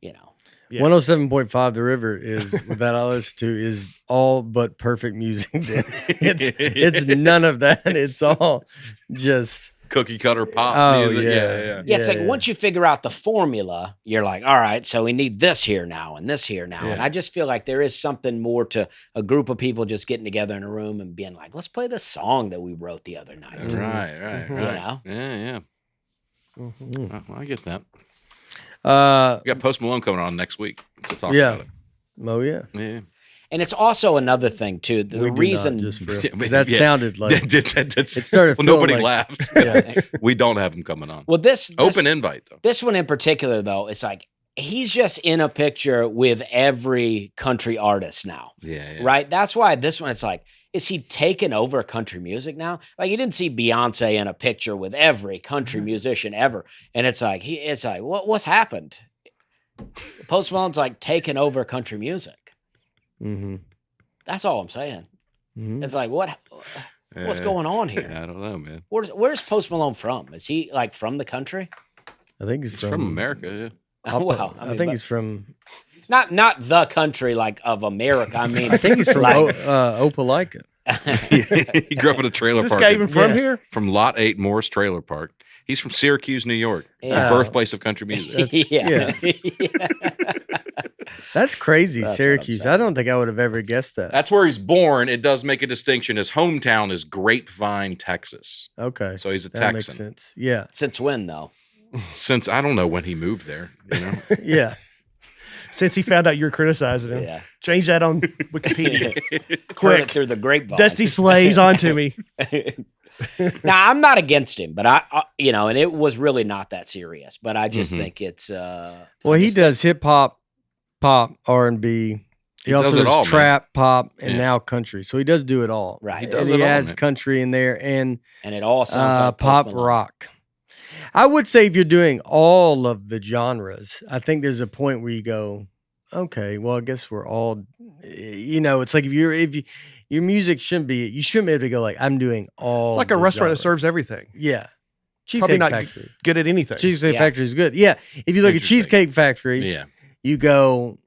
you know. Yeah. 107.5 The River is that I listen to is all but perfect music. it's none of that. It's all just Cookie cutter pop Oh, music. yeah. Yeah, it's like Yeah. once you figure out the formula, you're like, all right, so we need this here now and this here now. And Yeah. I just feel like there is something more to a group of people just getting together in a room and being like, let's play the song that we wrote the other night. Right, right, right. You know? Yeah. Mhm. Well, I get that. uh We got Post Malone coming on next week to talk Yeah. about it. oh yeah. Yeah. And it's also another thing, too. The We do not, reason just for, Yeah, 'cause that yeah. sounded like It started Well, feeling nobody like- laughed. yeah. We don't have him coming on. well, this Open invite though. This one in particular, though, it's like he's just in a picture with every country artist now. Yeah. Right? That's why this one, it's like, is he taking over country music now? Like you didn't see Beyonce in a picture with every country musician ever. And it's like, what's happened? Post Malone's like taking over country music. Mm-hmm. That's all I'm saying. Mm-hmm. It's like, what's Yeah. going on here? I don't know, man. Where's Post Malone from? Is he like from the country? I think he's He's from America. Yeah. Well, I mean, think but- he's from. not the country like of America. I mean, I think he's from like, Opelika. He grew up in a trailer Is this park guy in- even from Yeah. here? from Lot 8 Morris Trailer Park. He's from Syracuse, New York, Yeah. the birthplace of country music. yeah. That's crazy, That's what I'm Syracuse. I saying. don't think I would have ever guessed that. That's where he's born. It does make a distinction. His hometown is Grapevine, Texas. Okay. So he's a That makes Texan. sense. Yeah. Since when though? Since I don't know when he moved there. You know, Yeah. Since he found out you were criticizing him. Yeah. Change that on Wikipedia. Heard it Quick. through the grapevine. Dusty Slays onto me. Now I'm not against him, but I and it was really not that serious. But I just Mhm. think it's Well, he does hip hop, pop, R&B. He also does it does all, man. trap, pop, and Yeah. now country. So he does do it all. right, He And does he it all, has man. country in there and and it all sounds like Post pop Malone. rock. I would say if you're doing all of the genres, I think there's a point where you go, okay, well, I guess we're all, it's like if your music shouldn't be able to go like, I'm doing all. It's like a the restaurant that genres. serves everything. Yeah. Probably Cheesecake not Factory. good at anything. Cheesecake Yeah. Factory is good. Yeah. If you look at Interesting. Cheesecake Factory, yeah. you go,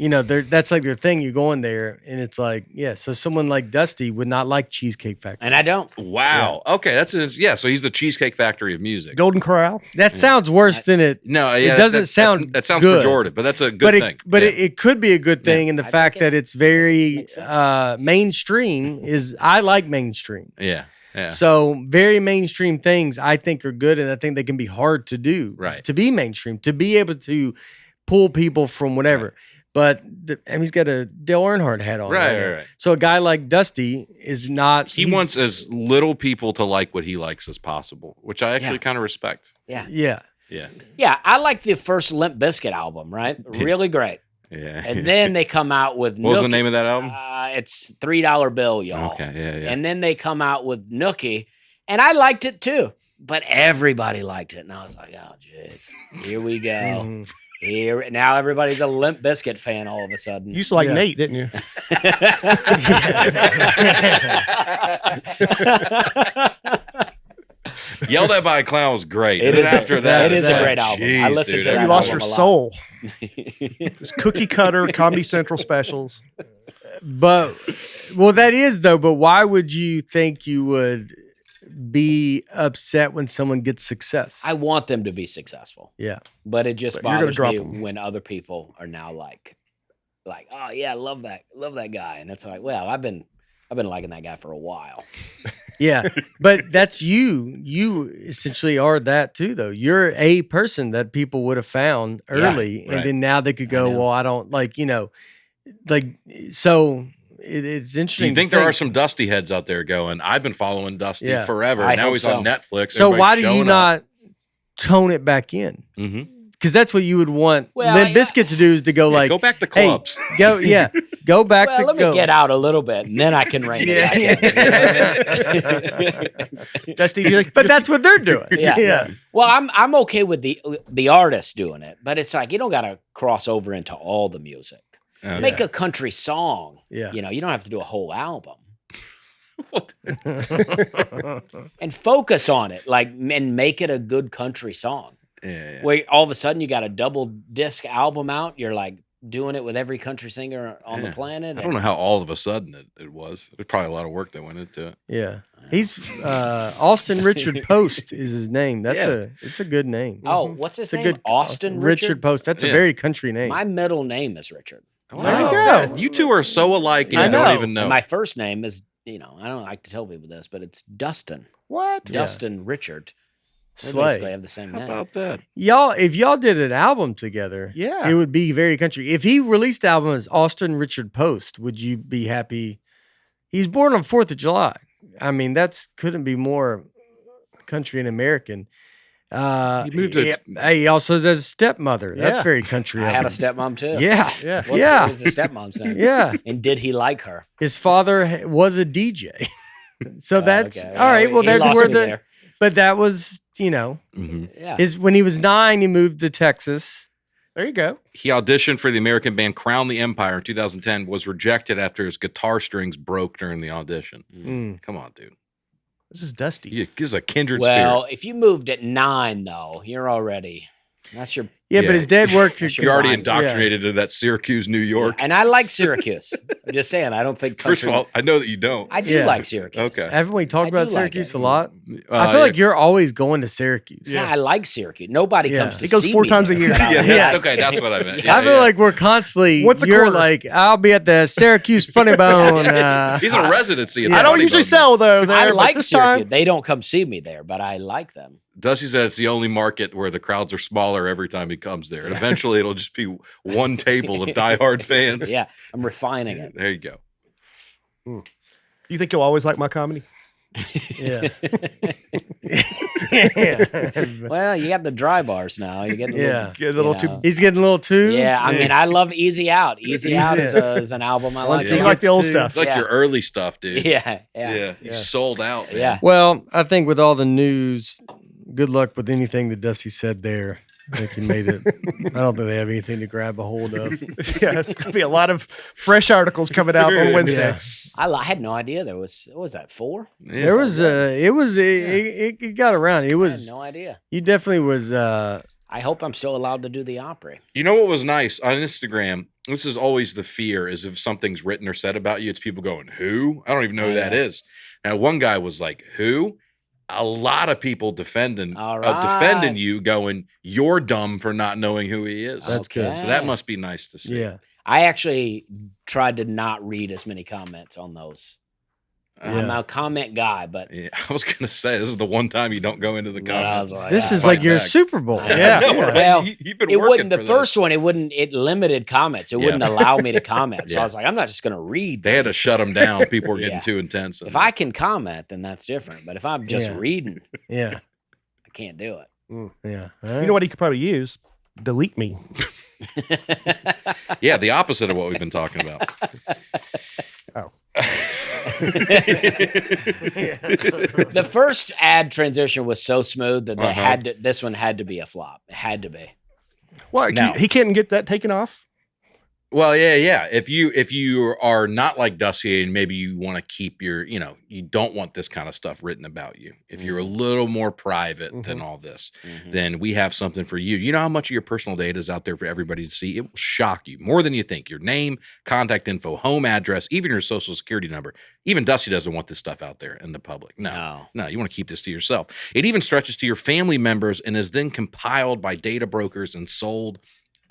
that's like their thing. You go in there and it's like, yeah. So someone like Dusty would not like Cheesecake Factory. And I don't. Wow. Okay, so he's the Cheesecake Factory of music. Golden Corral. That sounds worse than it. No, yeah, doesn't sound that sounds good. pejorative, but that's a good But thing. it could be a good thing in the I fact think it that it's very makes sense. mainstream. I like mainstream. yeah. Yeah. So very mainstream things I think are good, and I think they can be hard to do. Right. To be mainstream, to be able to pull people from whatever. But he's got a Dale Earnhardt hat on. now. Right. So a guy like Dusty is not. He he's- wants as little people to like what he likes as possible, which I actually Yeah. kind of respect. Yeah. Yeah. Yeah. Yeah, I like the first Limp Bizkit album, right? Really great. Yeah. And then they come out with what was the Nookie. name of that album? It's $3 Bill, y'all. Okay. Yeah. And then they come out with Nookie, and I liked it too. But everybody liked it, and I was like, "Oh, jeez, here we go. Mhm. Here now, everybody's a Limp Bizkit fan all of a sudden." You used to like Yeah. Nate, didn't you? Yelled at by a Clown was great. It And is then after a- that, it is a it's great like, album. I geez, listened dude, to that You lost your album a lot. soul. It's cookie cutter Comedy Central specials. But that is though. But why would you think you would be upset when someone gets success? I want them to be successful, Yeah. but it just But you're gonna bothers drop me 'em. when other people are now like, "Oh yeah, I love that guy," and it's like, well, I've been liking that guy for a while. Yeah. But that's you. You essentially are that too, though. You're a person that people would have found early, and right. then now they could go, know. well, I don't so it's Do interesting. you think to there are some Dusty heads out there going, I've been following Dusty Yeah. forever. I Now hope he's so. on Netflix. So why do you not tone it back in? Mm-hmm. Because that's what you would want Well, Limp yeah. Bizkit to do is to go like, go back to hey, clubs. go back Well, to let go. me get out a little bit, and then I can rein it back. Dusty, do you think, But that's what they're doing. Yeah. Well, I'm okay with the artist doing it, but it's like you don't got to cross over into all the music. Okay. Make a country song. Yeah. You don't have to do a whole album. And focus on it, and make it a good country song. Yeah. Where all of a sudden you got a double disc album out, you're like doing it with every country singer on the Yeah. planet. I don't know how all of a sudden it was. There's probably a lot of work that went into it. Yeah. He's Austin Richard Post is his name. Yeah. It's a good name. Oh, what's his It's a name? good Austin Richard Post. That's a Yeah. very country name. My middle name is Richard. There you Wow. go. You two are so alike and I you don't know. even know. And my first name is, I don't like to tell people this, but it's Dustin. What? Yeah. Dustin Richard. They Slay. basically have the same How name. about that? If y'all did an album together, Yeah. it would be very country. If he released the album as Austin Richard Post, would you be happy? He's born on 4th of July. I mean, couldn't be more country and American. He moved to- He also has a stepmother. That's Yeah. very country. I of had a him. stepmom too. Yeah. Yeah. What was his stepmom's name? Yeah. And did he like her? His father was a DJ. So that's Okay. all right. Well, he that's lost where me the, there. but that was, Mm-hmm. Yeah. when he was 9, he moved to Texas. There you go. He auditioned for the American band Crown the Empire in 2010, was rejected after his guitar strings broke during the audition. Mm. Come on, dude. This is Dusty. This is a kindred Well, spirit. if you moved at 9, though, that's your Yeah, but his dad worked. You're already indoctrinated into that Syracuse, New York. And I like Syracuse. I'm just saying, I don't think First of all, I know that you don't. I do like Syracuse. Okay. Haven't we talked I about do like Syracuse it. a lot? I feel like you're always going to Syracuse. Yeah, I like Syracuse. Nobody comes to He goes see 4 me times a there, year. but I like Yeah, it. okay, that's what I meant. I feel like we're constantly. Once a you're quarter. like, I'll be at the Syracuse Funny Bone. he's in a residency. At the I don't Funny usually Bone. sell there. I but like this Syracuse. time, They don't come see me there, but I like them. Dusty said it's the only market where the crowds are smaller every time he comes there. And eventually it'll just be one table of diehard fans. Yeah, I'm refining it. There you go. you think you'll always like my comedy? Yeah. Well, you got the dry bars now. You get Yeah. Get a little you too. know. He's getting a little too. Yeah, I mean, I love Easy Out. Easy Out is, Yeah. is an album I Once like. You he a lot. like the old gets to- It's stuff. like Yeah. your early stuff, dude. Yeah. You sold out, man. Yeah. Well, I think with all the news, good luck with anything that Dusty said there. I think he made it. I don't think they have anything to grab a hold of. Yeah, it's gonna be a lot of fresh articles coming out on Wednesday. Yeah. I had no idea there was, what was that, 4? Yeah. There was it got around. It I had was no idea. you definitely was I hope I'm still allowed to do the Opry. You know what was nice on Instagram? This is always the fear is if something's written or said about you, it's people going, who? I don't even know who that is. Now, one guy was like, who? A lot of people defending All right. defending you, going, you're dumb for not knowing who he is. That's good. So that must be nice to see. yeah. I actually tried to not read as many comments on those. I'm Yeah. a comment guy, but Yeah, I was gonna say this is the one time you don't go into the but I was comments. like, This ah. is like Fight your back. Super Bowl. Yeah. I know, right? Well, You've been it working wouldn't. The for this. first one, it limited comments. It Yeah. wouldn't allow me to comment. So Yeah. I was like, I'm not just going to read. They had to these. shut them down. People were getting Yeah. too intense. If I can comment, then that's different. But if I'm just Yeah. reading, Yeah. I can't do Yeah. You know what he could probably use? Delete me. it. yeah, the opposite of what we've been talking about. Oh. The first ad transition was so smooth that they Uh-huh. had to. This one had to be a flop. It had to be. Well, Now- he can't get that taken off. Well, yeah. If you are not like Dusty and maybe you want to keep your, you don't want this kind of stuff written about you. If you're a little more private than all this, then we have something for you. You know how much of your personal data is out there for everybody to see? It will shock you more than you think. Your name, contact info, home address, even your social security number. Even Dusty doesn't want this stuff out there in the public. No, you want to keep this to yourself. It even stretches to your family members and is then compiled by data brokers and sold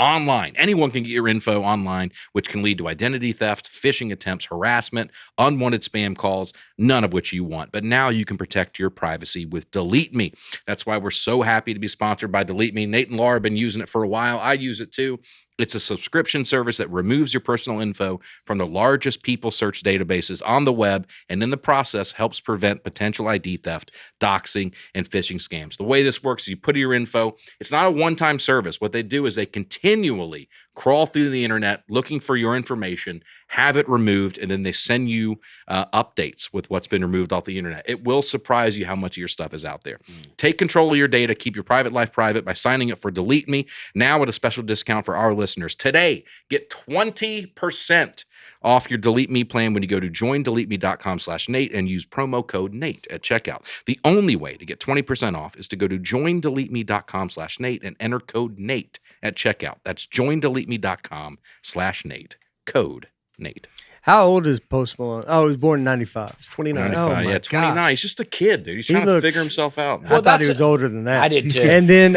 online. Anyone can get your info online, which can lead to identity theft, phishing attempts, harassment, unwanted spam calls, none of which you want. But now you can protect your privacy with Delete Me. That's why we're so happy to be sponsored by Delete Me. Nate and Laura have been using it for a while. I use it too. It's a subscription service that removes your personal info from the largest people search databases on the web, and in the process helps prevent potential ID theft, doxing, and phishing scams. The way this works is you put in your info. It's not a one-time service. What they do is they continually crawl through the internet looking for your information, have it removed, and then they send you updates with what's been removed off the internet. It will surprise you how much of your stuff is out there. Take control of your data. Keep your private life private by signing up for Delete Me now at a special discount for our listeners. Today, get 20% off your Delete Me plan when you go to joindeleteme.com/Nate and use promo code Nate at checkout. The only way to get 20% off is to go to joindeleteme.com/Nate and enter code Nate at checkout. That's joindeleteme.com/Nate. Code Nate. How old is Post Malone? Oh, he was born in 95. It's 29. 95. my Yeah, 29. gosh. He's just a kid, dude. He's He trying to looks- figure himself out. I thought that's he was older than that. I did too. And then,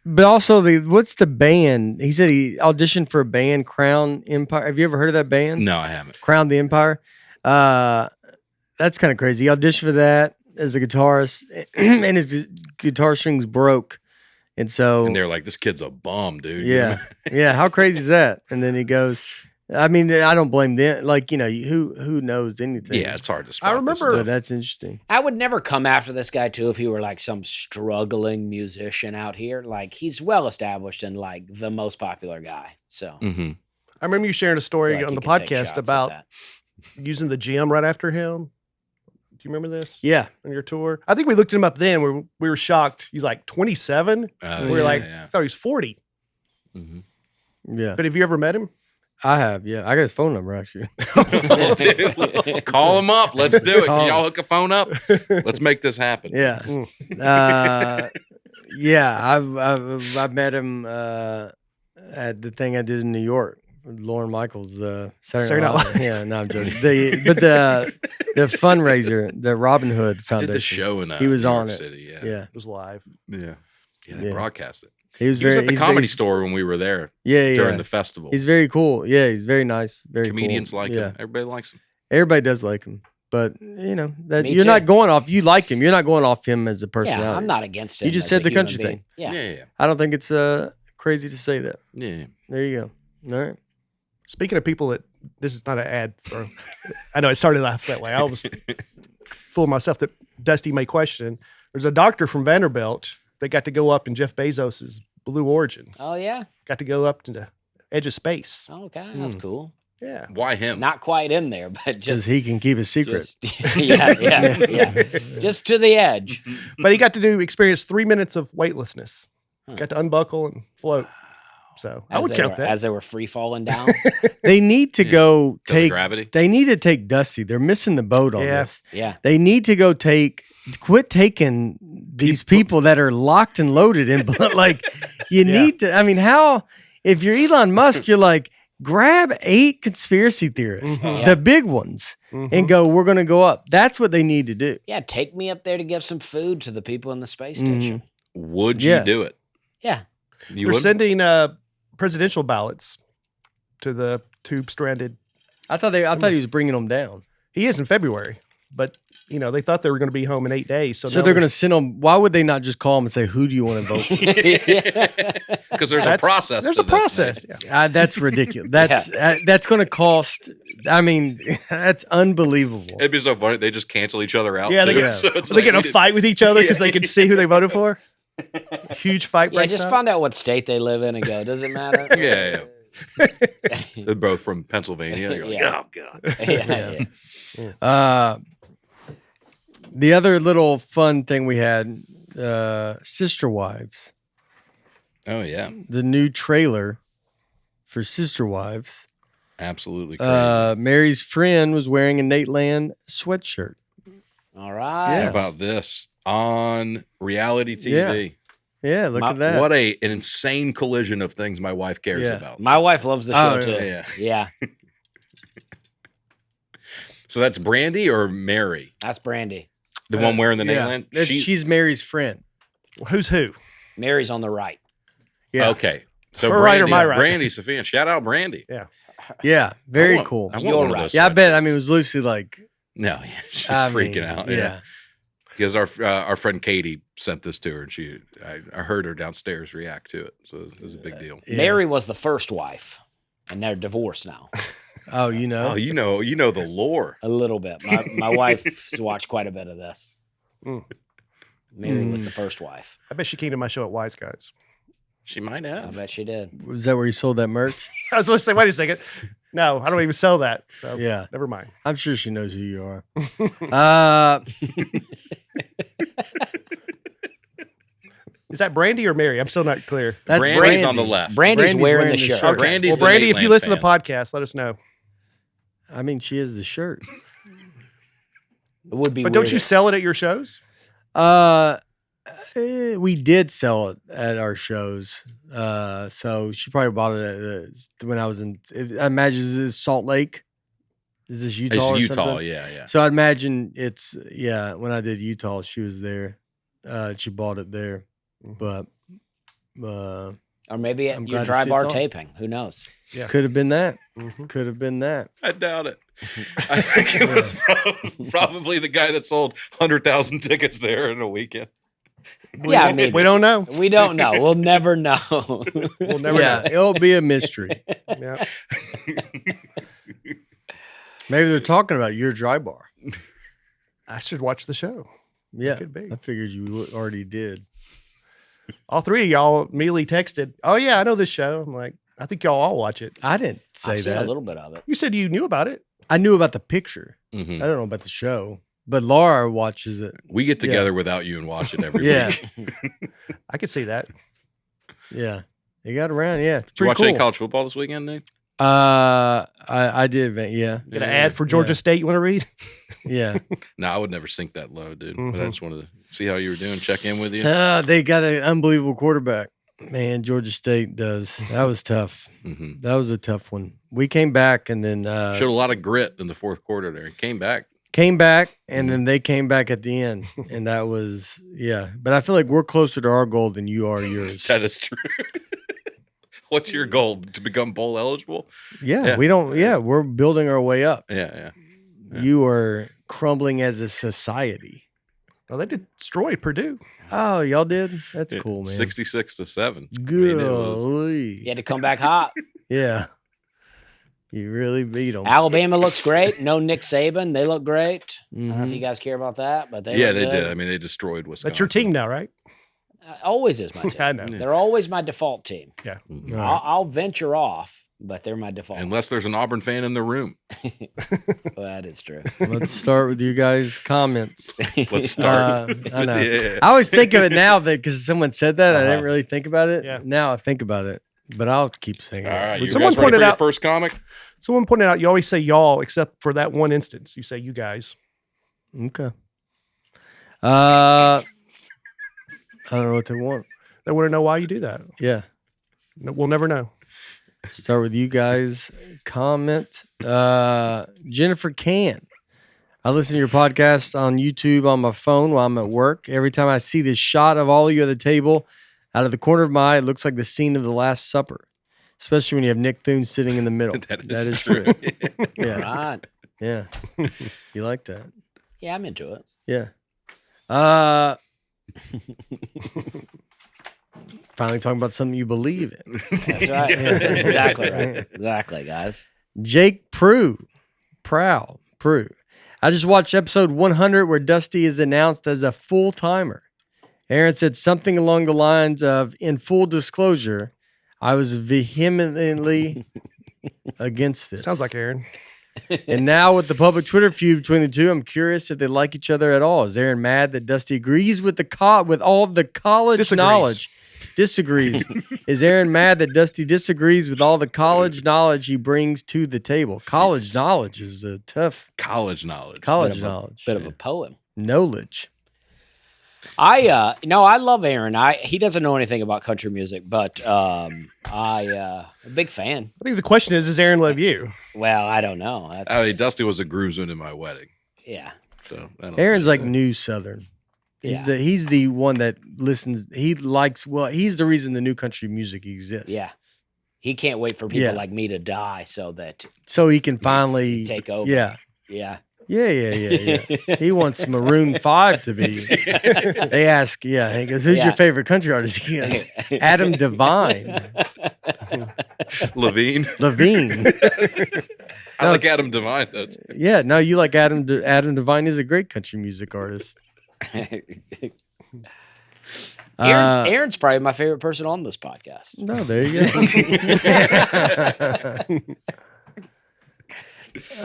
but also what's the band? He said he auditioned for a band, Crown Empire. Have you ever heard of that band? No, I haven't. Crown the Empire. That's kind of crazy. He auditioned for that as a guitarist, and his guitar strings broke, and so And they're like, this kid's a bum, dude. yeah, yeah. How crazy is that? And then he goes. I mean, I don't blame them. Like, who knows anything? Yeah, it's hard to spot. I this remember- stuff. So that's interesting. I would never come after this guy too if he were like some struggling musician out here. Like he's well established and like the most popular guy. So Mhm. I remember you sharing a I story feel like on he the can take podcast shots at about that. using the gym right after him. Do you remember this? Yeah, On your tour? I think we looked him up then. We were shocked. He's like 27. We were yeah, like, yeah. I thought he was 40. Mhm. yeah. But have you ever met him? I have. Yeah, I got his phone number actually. Dude, call him up. Let's do it. Call Can him. y'all hook a phone up? Let's make this happen. Yeah. Mm. Yeah, I've met him at the thing I did in New York with Lauren Michaels, the Saturday Night Live. Yeah, no, I'm joking. The fundraiser, the Robin Hood I Foundation. did the show in He was New on York it. City. Yeah. Yeah, It was live. Yeah. They Yeah. broadcast it. he was He was very. at the he's Comedy very, Store when we were there Yeah, during yeah. the festival. He's very cool. Yeah, he's very nice. Very Comedians cool. like yeah. him. Everybody likes him. Everybody does like him, but that Me you're too. not going off. You like him. You're not going off him as a personality. Yeah, I'm not against it. You just said the country thing. Yeah. Yeah. I don't think it's crazy to say that. Yeah. There you go. All right. Speaking of people that this is not an ad for, I know it started off that way. I was fooling myself that Dusty may question. There's a doctor from Vanderbilt that got to go up in Jeff Bezos's Blue Origin. Oh yeah. Got to go up to the edge of space. Okay, that's cool. Yeah. Why him? Not quite in there, but Because just he can keep a secret. yeah. Just to the edge. But he got to experience 3 minutes of weightlessness. Huh. Got to unbuckle and float. So I would count that. As they were free falling down. They need to go Because of take. gravity. They need to take Dusty. They're missing the boat on Yeah. this. Yeah. They need to go quit taking these people that are locked and loaded in. Like, you Yeah. need to. I mean, how? If you're Elon Musk, you're like, grab 8 conspiracy theorists, Mhm. Yeah. the big ones, Mhm. and go. We're going to go up. That's what they need to do. Yeah, take me up there to give some food to the people in the space Mhm. station. Would you Yeah. do it? Yeah. You They're would? sending presidential ballots to the tube stranded. I thought he was bringing them down. He is in February, but they thought they were going to be home in 8 days. So, So now they're going to send them. Why would they not just call them and say, "Who do you want to vote for?" Because there's a That's- process. There's to a this, Nate. process. Yeah. That's ridiculous. That's going to cost. I mean, that's unbelievable. It'd be so funny. They just cancel each other out. Yeah, they too. get- So it's They like, get in a we did- fight with each other because they can see who they voted for. Huge fight Yeah, breaks just out. find out what state they live in and go, does it matter? Yeah. They're both from Pennsylvania. You're like, Yeah. oh god. Yeah. The other little fun thing we had, Sister Wives, Oh yeah. the new trailer for Sister Wives. Absolutely crazy. Mary's friend was wearing a Nateland sweatshirt. All right. How about this on reality TV? Yeah, look at that. What an insane collision of things my wife cares Yeah. about. My wife loves the show Oh, too. yeah. Yeah. So that's Brandy or Mary, That's Brandy. the one wearing the Yeah. Nateland. She's Mary's friend. Who's who? Mary's on the right. Yeah. Okay. So Her Brandy, right or my right? Brandy Sophia. Shout out Brandy. Yeah. Very I want- cool. I want You're one of right. those Yeah, I bet. I sweatshirts. mean, it was Lucy like, No, yeah, she's I freaking mean, out. Yeah. Yeah. Because our friend Katie sent this to her, and I heard her downstairs react to it, so it was a big deal. Yeah. Mary was the first wife, and they're divorced now. Oh, you know. Oh, you know the lore. A little bit. My wife's watched quite a bit of this. Mm. Mary was the first wife. I bet she came to my show at Wise Guys. She might I have. bet she did. Was that where you sold that merch? I was going to say, wait a second. No, I don't even sell that. So Yeah. never mind. I'm sure she knows who you are. Uh, Is that Brandy or Mary? I'm still not clear. that's Brandy's Brandy. on the left. Brandy's wearing the shirt. Okay. Brandy's well, the Brandy, if you Nateland listen to the fan. podcast, let us know. I mean, she is the shirt. It would be But don't weird you if- sell it at your shows? We did sell it at our shows. So she probably bought it when I was in. I imagine this is Salt Lake. Is this Utah? It's or Utah, something? yeah. So I'd imagine it's when I did Utah, she was there. She bought it there, but Or maybe I'm at your glad to dry see bar it's on. taping. Who knows? Yeah. could have been that. Mhm. Could have been that. I doubt it. I think it was probably the guy that sold 100,000 tickets there in a weekend. Yeah, maybe. We don't know. We don't know. We'll never know. We'll never Yeah, it'll be a mystery. know. Yeah. Maybe they're talking about your dry bar. I should watch the show. Yeah, could be. I figured you already did. All three of y'all immediately texted, "Oh yeah, I know this show." I'm like, I think y'all all watch it. I didn't say I've seen that. a little bit of it. You said you knew about it. I knew about the picture. Mhm. I don't know about the show, but Laura watches it. We get together without you and watch it every Yeah. week. I could see that. Yeah, they got around. Yeah, it's Did you pretty watch cool. any college football this weekend, Nick? I did, yeah, Got an ad for Georgia State you want to read? yeah. No, I would never sink that low, dude. But I Mhm. just wanted to see how you were doing, check in with you. They got an unbelievable quarterback. Man, Georgia State does. That was tough. Mm-hmm. That was a tough one. We came back and then Showed a lot of grit in the fourth quarter there. Came back. and then they came back at the end, and that was But I feel like we're closer to our goal than you are yours. That is true. What's your goal? To become bowl eligible? Yeah, we don't. Yeah, we're building our way up. Yeah. You are crumbling as a society. Well, they destroyed Purdue. Oh, y'all did? That's cool, man. 66-7. Golly. You had to come back hot. Yeah. You really beat them. Alabama looks great. No Nick Saban. They look great. I don't know if Mhm. you guys care about that, but they Yeah, look they good. did. I mean, they destroyed Wisconsin. That's your team now, right? Always is my team. I know. They're always my default team. Mhm. All right. I'll venture off, but they're my default. Unless there's an Auburn fan in the room. Well, that is true. Let's start with you guys' comments. Let's start. I know. Yeah. I always think of it now that because someone said that, I didn't really think about it. Yeah. Now I think about it, but I'll keep saying All it. right, you Someone guys ready pointed for your out- first comic? Someone pointed out you always say y'all, except for that one instance. You say you guys. Okay. I don't know what they want. They want to know why you do that. Yeah. No, we'll never know. Start with you guys. Comment. Jennifer Can. I listen to your podcast on YouTube on my phone while I'm at work. Every time I see this shot of all of you at the table, out of the corner of my eye, it looks like the scene of the Last Supper. Especially when you have Nick Thune sitting in the middle. That is true. All Yeah. right. Yeah. You like that? Yeah, I'm into it. Yeah. Finally talking about something you believe in. That's right. Exactly right. Exactly, guys. Jake Prue. I just watched episode 100 where Dusty is announced as a full-timer. Aaron said something along the lines of, in full disclosure, I was vehemently against this. Sounds like Aaron. And now with the public Twitter feud between the two, I'm curious if they like each other at all. Is Aaron mad that Dusty agrees with with all the college Disagrees. knowledge? Disagrees. Is Aaron mad that Dusty disagrees with all the college knowledge he brings to the table? College knowledge is a tough College knowledge. college knowledge. Bit of a poem. Knowledge. I love Aaron. He doesn't know anything about country music, but I'm a big fan. I think the question is, does Aaron love you? Well, I don't know. That's, I mean, Dusty was a groomsman in my wedding. yeah. So I don't Aaron's see like that. new Southern. Yeah. He's the one that listens. He's the reason the new country music exists. Yeah. He can't wait for people Yeah. like me to die so that So he can finally take over. Yeah. Yeah. Yeah. He wants Maroon 5 to be. They ask, he goes, who's your Yeah. favorite country artist? He goes, Adam Devine. Levine. Levine. I like Adam Devine though. Too. Yeah, no, you like Adam. Adam Devine is a great country music artist. Aaron's probably my favorite person on this podcast. No, there you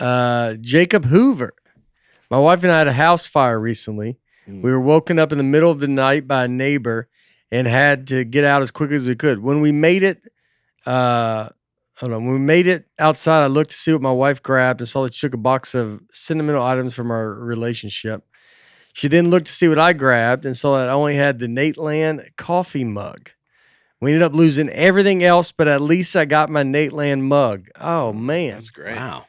go. Jacob Hoover. My wife and I had a house fire recently. We were woken up in the middle of the night by a neighbor and had to get out as quickly as we could. When we made it, when we made it outside, I looked to see what my wife grabbed and saw that she took a box of sentimental items from our relationship. She then looked to see what I grabbed and saw that I only had the Nateland coffee mug. We ended up losing everything else, but at least I got my Nateland mug. Oh, man. That's great. Wow.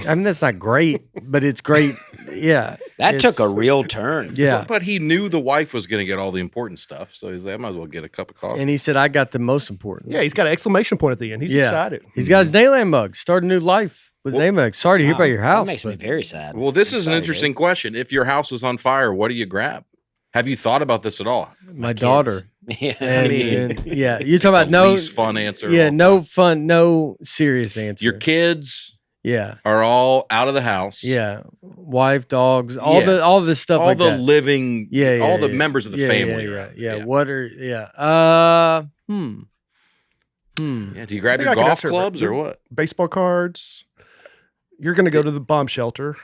I mean, that's not great, but it's great. Yeah. That took a It's- real turn. Yeah. But he knew the wife was going to get all the important stuff, so he's like, I might as well get a cup of coffee. And he said, I got the most important. Yeah, he's got an exclamation point at the end. He's Yeah. excited. He's got his Nayland mug. Start a new life with Well, Nayland mug. Sorry to hear Wow. about your house. That makes me but- very sad. Well, this I'm is an sorry, interesting dude. question. If your house is on fire, what do you grab? Have you thought about this at all? My daughter. Yeah. And yeah, you're talking about The no least fun answer. of Yeah, all no time. fun, no serious answer. Your kids Yeah. are all out of the house. Yeah. Wife, dogs, all Yeah. the stuff all like the that. living, Yeah, all yeah, the members of the Yeah, family. Yeah. are out. Yeah. What are yeah. Yeah, do you grab I think your I can golf answer that. clubs or what? Baseball cards. You're going to go to the bomb shelter.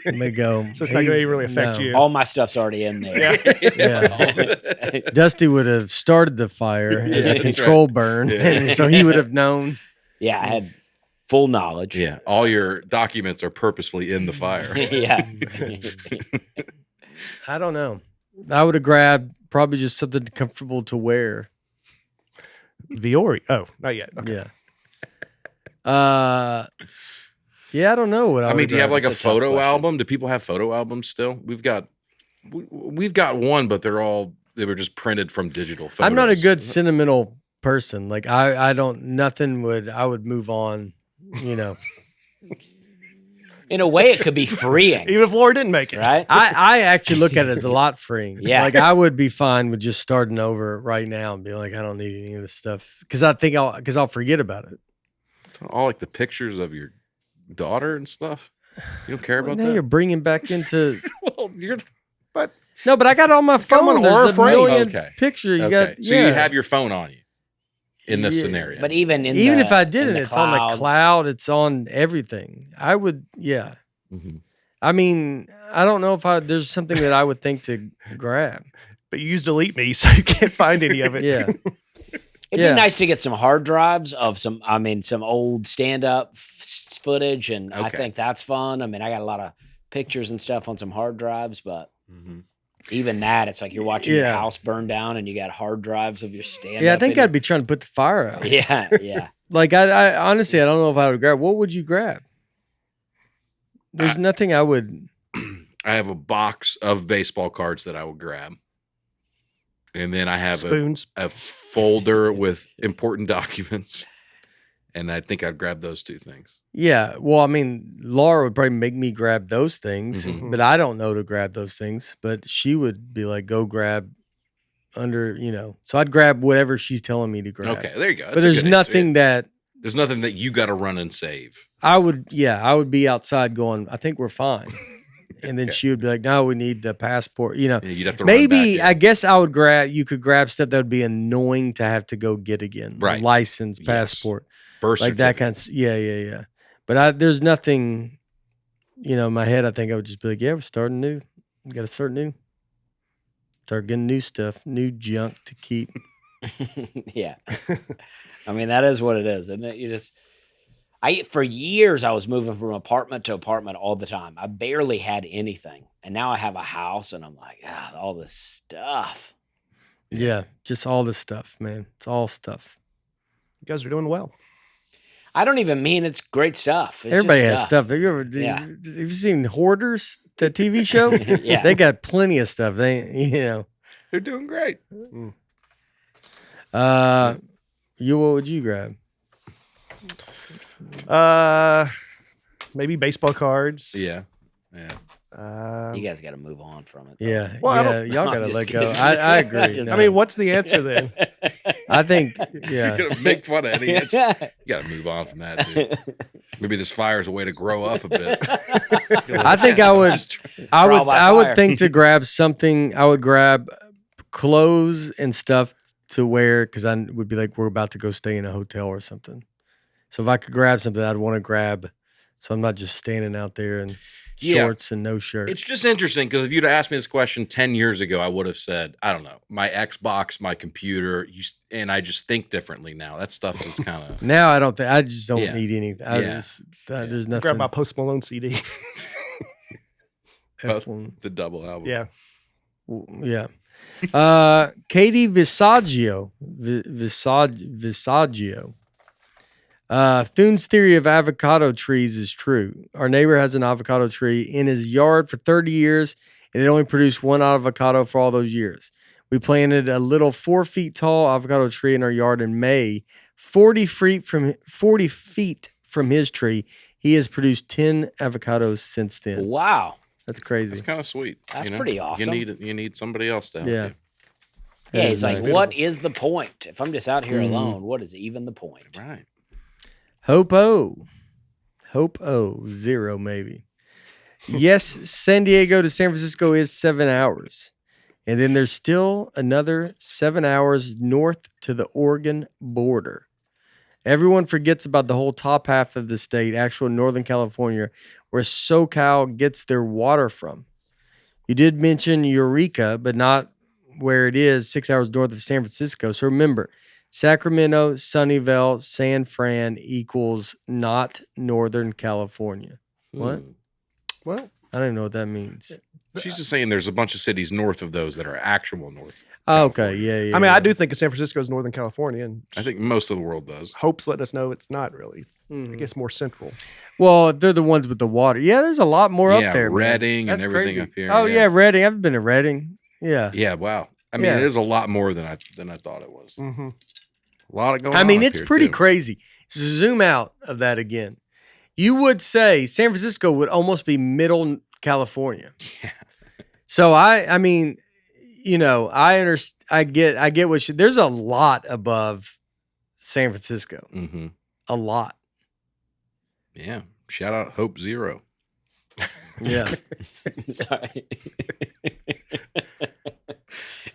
May go. So it's not going to really affect no. you. All my stuff's already in there. Yeah. Dusty would have started the fire as a That's control right. burn, Yeah. and so he would have known. Yeah, I had full knowledge. Yeah, all your documents are purposefully in the fire. Yeah. I don't know. I would have grabbed probably just something comfortable to wear. Viore. Oh, not yet. Okay. Yeah. Yeah, I don't know what I I mean, would do you have grab. like a It's a tough photo question. album? Do people have photo albums still? We've got one, but they were just printed from digital photos. I'm not a good sentimental person. Like I would move on, you know. In a way, it could be freeing, Even if Laura didn't make it. right? I actually look at it as a lot freeing. Yeah. Like I would be fine with just starting over right now and be like, I don't need any of this stuff because I'll forget about it. all like the pictures of your daughter and stuff. You don't care Well, about now you're that? bringing back into Well, you're no, but I got it on my got 'em on phone. There's aura a frames. million Okay. picture. You okay. got So you have your phone on you in this Yeah. scenario. But even if I did in it, the it's on the cloud. It's on everything. I would, yeah. Mhm. I mean, I don't know if there's something that I would think to grab. But you used Delete Me, so you can't find any of it. Yeah. It'd Yeah. be nice to get some hard drives of some old stand-up footage, and I Okay. think that's fun. I mean, I got a lot of pictures and stuff on some hard drives, but Mhm. even that, it's like you're watching your Yeah. house burn down, and you got hard drives of your stand-up. Yeah, I think in I'd be trying to put the fire out. it. Yeah, yeah. Like I honestly, I don't know if I would grab. What would you grab? There's nothing I would. I have a box of baseball cards that I would grab. And then I have Spoons. a folder with important documents. And I think I'd grab those two things. Yeah, well, I mean, Laura would probably make me grab those things, Mhm. but I don't know to grab those things. But she would be like, "Go grab under," you know. So I'd grab whatever she's telling me to grab. Okay, there you go. but That's a there's good answer. nothing that There's nothing that you got to run and save. I would. Yeah, I would be outside going, "I think we're fine," and then Okay. she would be like, "No, we need the passport." You know. Yeah, you'd have to run Maybe back I in. guess I would grab. You could grab stuff that would be annoying to have to go get again. Right. License, Yes. passport, Birth like that certificate. kind of. Yeah. But there's nothing. You know, in my head, I think I would just be like, "Yeah, we're starting new. We got to start new. Start getting new stuff, new junk to keep." Yeah. I mean, that is what it is. And you just, for years, I was moving from apartment to apartment all the time. I barely had anything. And now I have a house and I'm like, all this stuff. Yeah, just all this stuff, man. It's all stuff. You guys are doing well. I don't even mean it's great stuff. It's Everybody just has stuff. Have you ever? Yeah. Have you seen Hoarders, the TV show? Yeah. They got plenty of stuff. They. They're doing great. What would you grab? Maybe baseball cards. Yeah. Yeah. You guys got to move on from it. Yeah, Well, I yeah. don't- Y'all I'm gotta just let go. kidding. I agree. Just- No. I mean, what's the answer then? I think, You're yeah. gonna make fun of any answer. You got to move on from that too. Maybe this fire is a way to grow up a bit. I think I would. Trial by I would fire. think to grab something. I would grab clothes and stuff to wear because I would be like, we're about to go stay in a hotel or something. So if I could grab something, I'd want to grab. So I'm not just standing out there in Yeah. shorts and no shirt. It's just interesting because if you'd asked me this question 10 years ago, I would have said, I don't know, my Xbox, my computer, and I just think differently now. That stuff is kind of. Now I don't think. I just don't Yeah. need anything. Yeah. There's nothing. Grab my Post Malone CD. F1. the double album. Yeah. Yeah. Katie Visaggio. Visaggio. Thune's theory of avocado trees is true. Our neighbor has an avocado tree in his yard for 30 years, and it only produced one avocado for all those years. We planted a little 4 feet tall avocado tree in our yard in May. 40 feet from his tree, he has produced 10 avocados since then. Wow. That's crazy. That's kind of sweet. That's pretty awesome. You need somebody else to help Yeah. you. Yeah, That he's is like, nice. what is the point? If I'm just out here Mhm. alone, what is even the point? Right. Hope O 0 maybe. Yes, San Diego to San Francisco is 7 hours. And then there's still another 7 hours north to the Oregon border. Everyone forgets about the whole top half of the state, actual Northern California, where SoCal gets their water from. You did mention Eureka, but not where it is, 6 hours north of San Francisco. So remember, Sacramento, Sunnyvale, San Fran equals not Northern California. What? Well, I don't even know what that means. She's just saying there's a bunch of cities north of those that are actual north. Oh, okay, California. yeah. I mean, yeah. I do think of San Francisco as Northern California, and I think most of the world does. Hope's letting us know it's not really. It's, I Mhm. guess, more central. Well, they're the ones with the water. Yeah, there's a lot more Yeah, up there. man. Redding and That's everything crazy. up here, Oh yeah. yeah, Redding. I've been to Redding. Yeah. Yeah, wow. I mean, Yeah. it is a lot more than I thought it was. Mm-hmm. A lot of going I on. mean, up it's here, pretty too. crazy. Zoom out of that again. You would say San Francisco would almost be middle California. Yeah. So I mean, I understand. I get what there's a lot above San Francisco. Mm-hmm. A lot. Yeah. Shout out Hope Zero. Yeah. Sorry.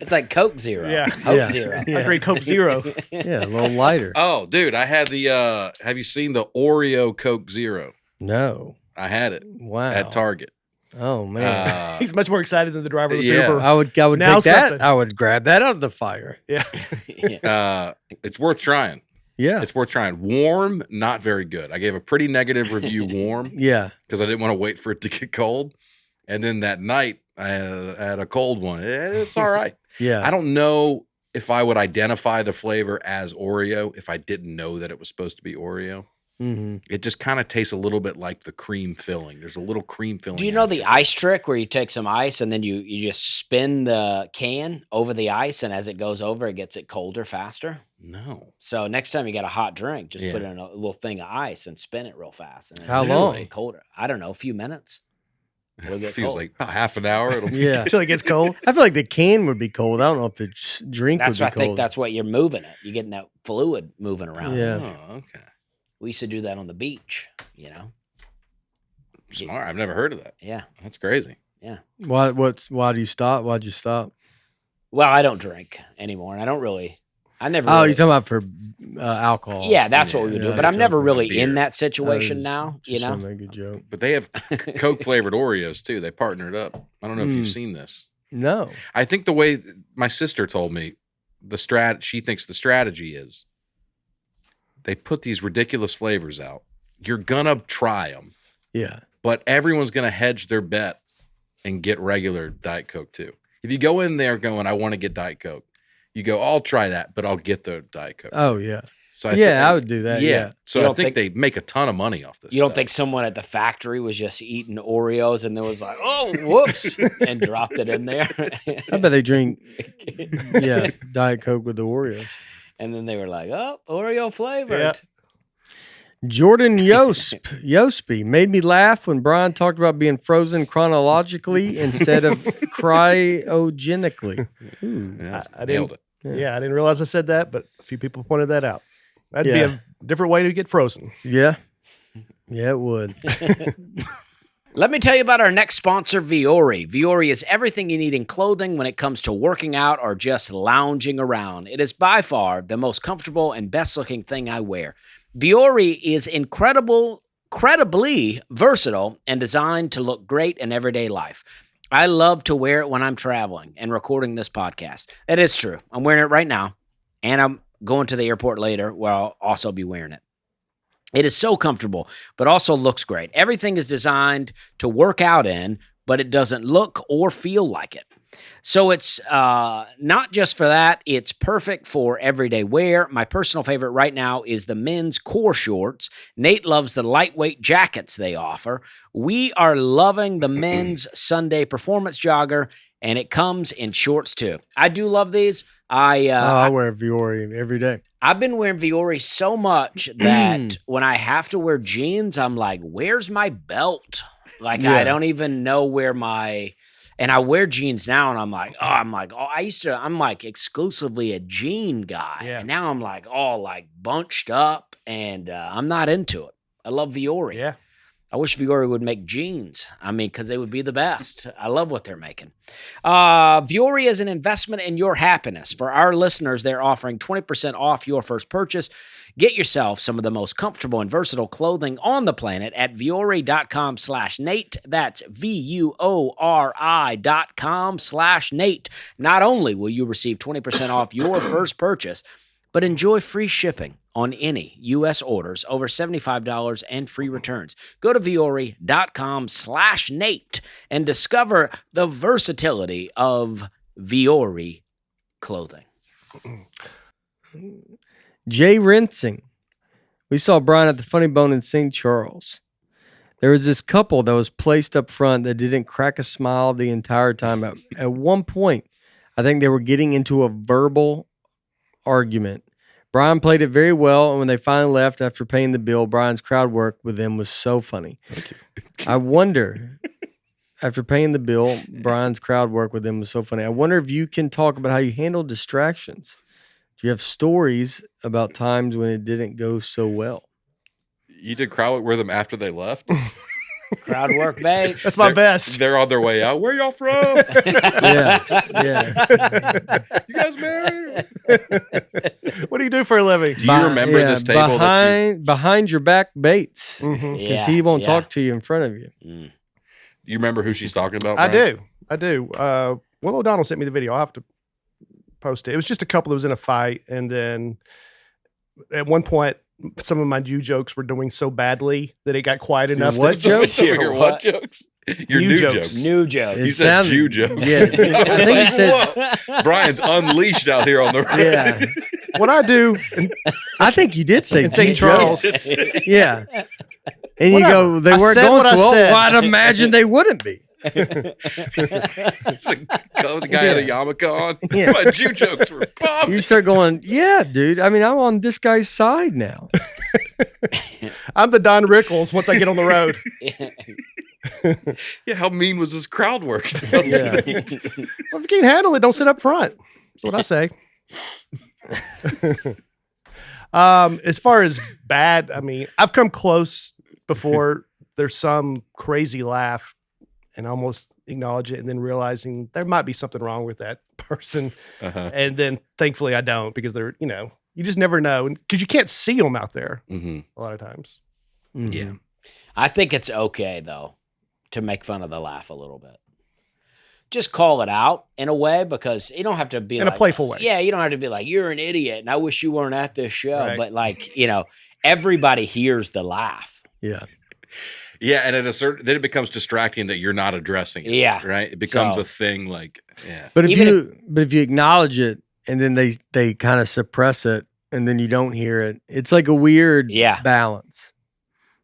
It's like Coke Zero. Yeah. Coke Yeah. Zero. Yeah. I agree. Coke Zero. Yeah, a little lighter. Oh, dude, I had the have you seen the Oreo Coke Zero? No. I had it Wow. at Target. Oh man. He's much more excited than the driver of the Yeah. Uber. I would Now take that. something. I would grab that out of the fire. Yeah. It's worth trying. Yeah. It's worth trying. Warm, not very good. I gave a pretty negative review warm Yeah. because I didn't want to wait for it to get cold. And then that night, I had a cold one. It's all right. Yeah. I don't know if I would identify the flavor as Oreo if I didn't know that it was supposed to be Oreo. Mm-hmm. It just kind of tastes a little bit like the cream filling. There's a little cream filling. Do you know the after. ice trick where you take some ice and then you just spin the can over the ice, and as it goes over, it gets it colder faster? No. So next time you got a hot drink, just put Yeah. in a little thing of ice and spin it real fast. And then How it'll long? get colder. I don't know, a few minutes. It'll It get feels cold. like about half an hour. It'll be Yeah. Until it gets cold. I feel like the can would be cold. I don't know if the drink That's would I be cold. think that's what you're moving it. You're getting that fluid moving around. Yeah. Oh, okay. We used to do that on the beach, Smart. I've never heard of that. Yeah. That's crazy. Why do you stop? Why'd you stop? Well, I don't drink anymore, and I never Oh, really. you're talking about for alcohol. Yeah, that's what we would Yeah, do. But I'm just never for really beer. in that I was situation now, just trying to make a joke. But they have Coke flavored Oreos too. They partnered up. I don't know if you've seen this. No. I think the way my sister told me she thinks the strategy is they put these ridiculous flavors out. You're gonna try them, Yeah. but everyone's gonna hedge their bet and get regular Diet Coke too. If you go in there going, I want to get Diet Coke, you go, I'll try that, but I'll get the Diet Coke. Oh yeah. So I would do that. Yeah. So You I don't think think- they make a ton of money off this. You don't stuff. think someone at the factory was just eating Oreos and there was like, oh, whoops, and dropped it in there? I bet they drink Diet Coke with the Oreos. And then they were like, oh, Oreo flavored. Yeah. Jordan Yospy made me laugh when Brian talked about being frozen chronologically instead of cryogenically. Ooh. Yeah, I nailed didn't- it. Yeah, I didn't realize I said that, but a few people pointed that out. That'd be Yeah. a different way to get frozen. Yeah. Yeah, it would. Let me tell you about our next sponsor, Viore. Viore is everything you need in clothing when it comes to working out or just lounging around. It is by far the most comfortable and best looking thing I wear. Viore is incredibly versatile and designed to look great in everyday life. I love to wear it when I'm traveling and recording this podcast. That is true. I'm wearing it right now, and I'm going to the airport later where I'll also be wearing it. It is so comfortable, but also looks great. Everything is designed to work out in, but it doesn't look or feel like it. So it's not just for that. It's perfect for everyday wear. My personal favorite right now is the men's core shorts. Nate loves the lightweight jackets they offer. We are loving the men's Sunday performance jogger, and it comes in shorts too. I do love these. I wear Viore every day. I've been wearing Viore so much that when I have to wear jeans, I'm like, where's my belt? Like, Yeah. I don't even know where and I wear jeans now, and I'm like exclusively a jean guy. Yeah. And now I'm like all like bunched up, and I'm not into it. I love Viore. Yeah. I wish Vuori would make jeans. I mean, because they would be the best. I love what they're making. Vuori is an investment in your happiness. For our listeners, they're offering 20% off your first purchase. Get yourself some of the most comfortable and versatile clothing on the planet at vuori.com/Nate. That's VUORI.com/Nate. Not only will you receive 20% off your first purchase, but enjoy free shipping on any U.S. orders over $75 and free returns. Go to vuori.com/Nate and discover the versatility of Vuori clothing. Jay Rinsing. We saw Brian at the Funny Bone in St. Charles. There was this couple that was placed up front that didn't crack a smile the entire time. At one point, I think they were getting into a verbal argument. Brian played it very well, and when they finally left after paying the bill, Brian's crowd work with them was so funny. Thank you. I wonder, after paying the bill, Brian's crowd work with them was so funny. I wonder if you can talk about how you handle distractions. Do you have stories about times when it didn't go so well? You did crowd work with them after they left? Crowd work, babe. That's my best. They're on their way out. Where y'all from? Yeah. You guys married? What do you do for a living? Do you remember this table? Behind your back Bates. Mhm. Because he won't talk to you in front of you. Mm. You remember who she's talking about? I Brian? do. Will O'Donnell sent me the video. I'll have to post it. It was just a couple that was in a fight, and then at one point, some of my Jew jokes were doing so badly that it got quiet enough. what jokes? Some of your what jokes? Your New new jokes. jokes. New joke. You said Jew jokes. Yeah. I think you said. Whoa, Brian's unleashed out here on the road. Yeah. What I do, I think you did say In St. Jew Charles. jokes. Yeah. And you Whatever. go, they I weren't said going what I so well. said. Well, I'd imagine they wouldn't be. It's like the guy had a yarmulke on. Yeah. My Jew jokes were popping. You start going, yeah, dude. I mean, I'm on this guy's side now. I'm the Don Rickles once I get on the road. Yeah, how mean was this crowd work? Yeah. Well, if you can't handle it, don't sit up front. That's what I say. As far as bad, I mean, I've come close before. There's some crazy laugh and almost acknowledge it and then realizing there might be something wrong with that person. Uh-huh. And then thankfully I don't, because they're, you just never know. Because you can't see them out there Mm-hmm. a lot of times. Mhm. Yeah. I think it's okay, though, to make fun of the laugh a little bit. Just call it out in a way, because you don't have to be In a playful way. Yeah, you don't have to be like, you're an idiot and I wish you weren't at this show. Right. But everybody hears the laugh. Yeah. Yeah, and at a certain, then it becomes distracting that you're not addressing it. Yeah. Right? It becomes So- a thing yeah. But Even if you acknowledge it and then they kind of suppress it and then you don't hear it, it's like a weird balance.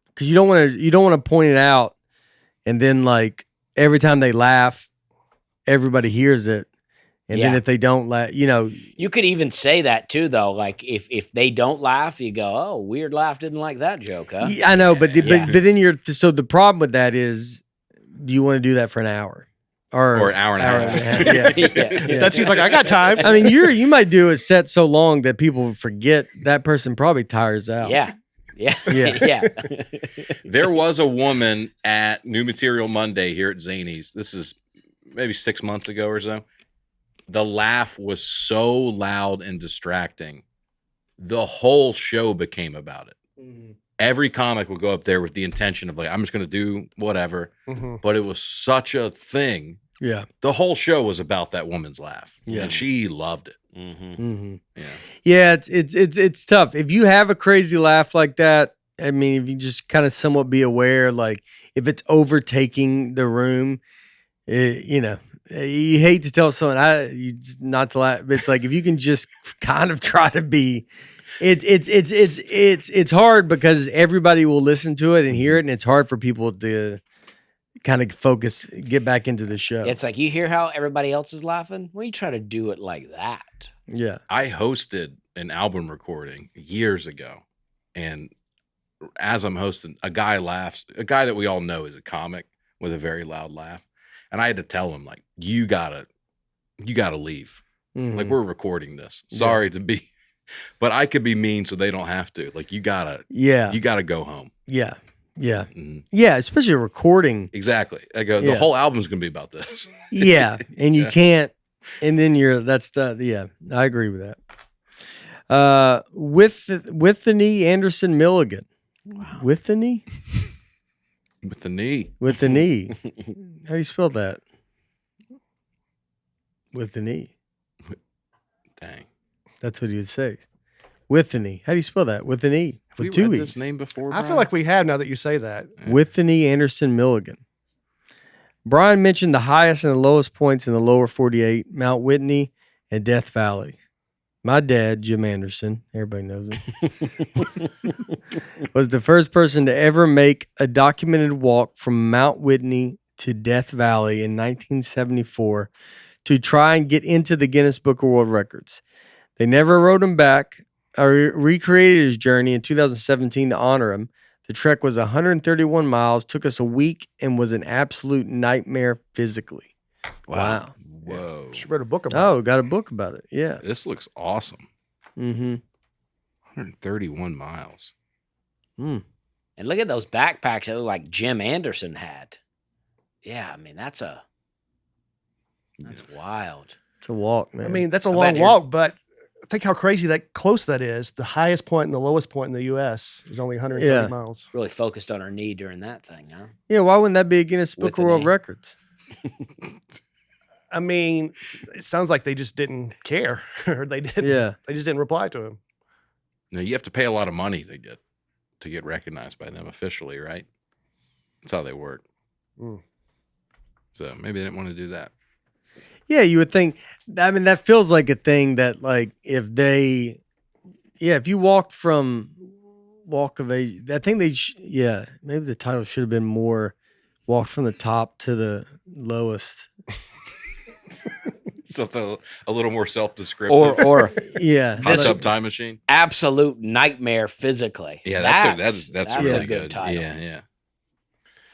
Because you don't want to point it out, and then like every time they laugh, everybody hears it, and then if they don't laugh, You could even say that too, though. Like if they don't laugh, you go, "Oh, weird laugh. Didn't like that joke, huh?" Yeah, I know, but Yeah. but then so the problem with that is, do you want to do that for an hour Or an hour and a half. Yeah. Yeah. That seems like I got time. I mean, you might do a set so long that people forget. That person probably tires out. Yeah. Yeah. Yeah. Yeah. There was a woman at New Material Monday here at Zany's. This is maybe 6 months ago or so. The laugh was so loud and distracting. The whole show became about it. Mhm. Every comic would go up there with the intention of like, I'm just going to do whatever. Mhm. But it was such a thing. Yeah. The whole show was about that woman's laugh. Yeah. And she loved it. Mhm. Mm-hmm. Yeah. Yeah, it's tough. If you have a crazy laugh like that, I mean, if you just kind of somewhat be aware, like if it's overtaking the room, you hate to tell someone not to laugh. But it's like if you can just kind of try to be, it's hard because everybody will listen to it and hear it, and it's hard for people to kind of focus, get back into the show. It's like you hear how everybody else is laughing. Well, you try to do it like that. Yeah. I hosted an album recording years ago, and as I'm hosting, a guy laughs. A guy that we all know is a comic with a very loud laugh, and I had to tell him like, you gotta leave. Mhm. Like we're recording this. Yeah. Sorry to be, but I could be mean so they don't have to. Like you gotta Yeah. go home. Yeah. Yeah. Mhm. Yeah, especially recording. Exactly. I go, the Yeah. whole album's going to be about this. Yeah, and you Yeah. can't, and then yeah, I agree with that. With the knee, Anderson Milligan. Wow. With the knee? With the knee. With the knee. How do you spell that? With the knee. Dang. That's what he would say. With the knee. How do you spell that? With the knee. Have we With two read E's. this name before, I feel Brian? like we have now that you say that. With the knee, Anderson Milligan. Brian mentioned the highest and the lowest points in the lower 48, Mount Whitney and Death Valley. My dad, Jim Anderson, everybody knows him, was the first person to ever make a documented walk from Mount Whitney to Death Valley in 1974 to try and get into the Guinness Book of World Records. They never wrote him back or recreated his journey in 2017 to honor him. The trek was 131 miles, took us a week, and was an absolute nightmare physically. Wow. Whoa. She wrote a book about Oh, got a book about it. Yeah. This looks awesome. Mm-hmm. 131 miles. Mm. And look at those backpacks that look like Jim Anderson had. Yeah, I mean that's wild. It's a walk, it. man. I mean, that's a I long bet you're- walk, but think how crazy that close that is. The highest point and the lowest point in the U.S. is only 130 Yeah. miles. Really focused on her knee during that thing, huh? yeah, why wouldn't that be a Guinness With Book the of World knee. Records? I mean, it sounds like they just didn't care, or they didn't. Yeah. They just didn't reply to him. Now you have to pay a lot of money to get recognized by them officially, right? That's how they work. Mm. So maybe they didn't want to do that. Yeah, you would think. I mean, that feels like a thing that, like, if you walked from Walk of Age, I think maybe the title should have been more walked from the top to the lowest. Something a little more self-descriptive. Or Yeah. Hot this- Tub Time Machine. absolute nightmare physically. Yeah, that's really a good good. title. Yeah.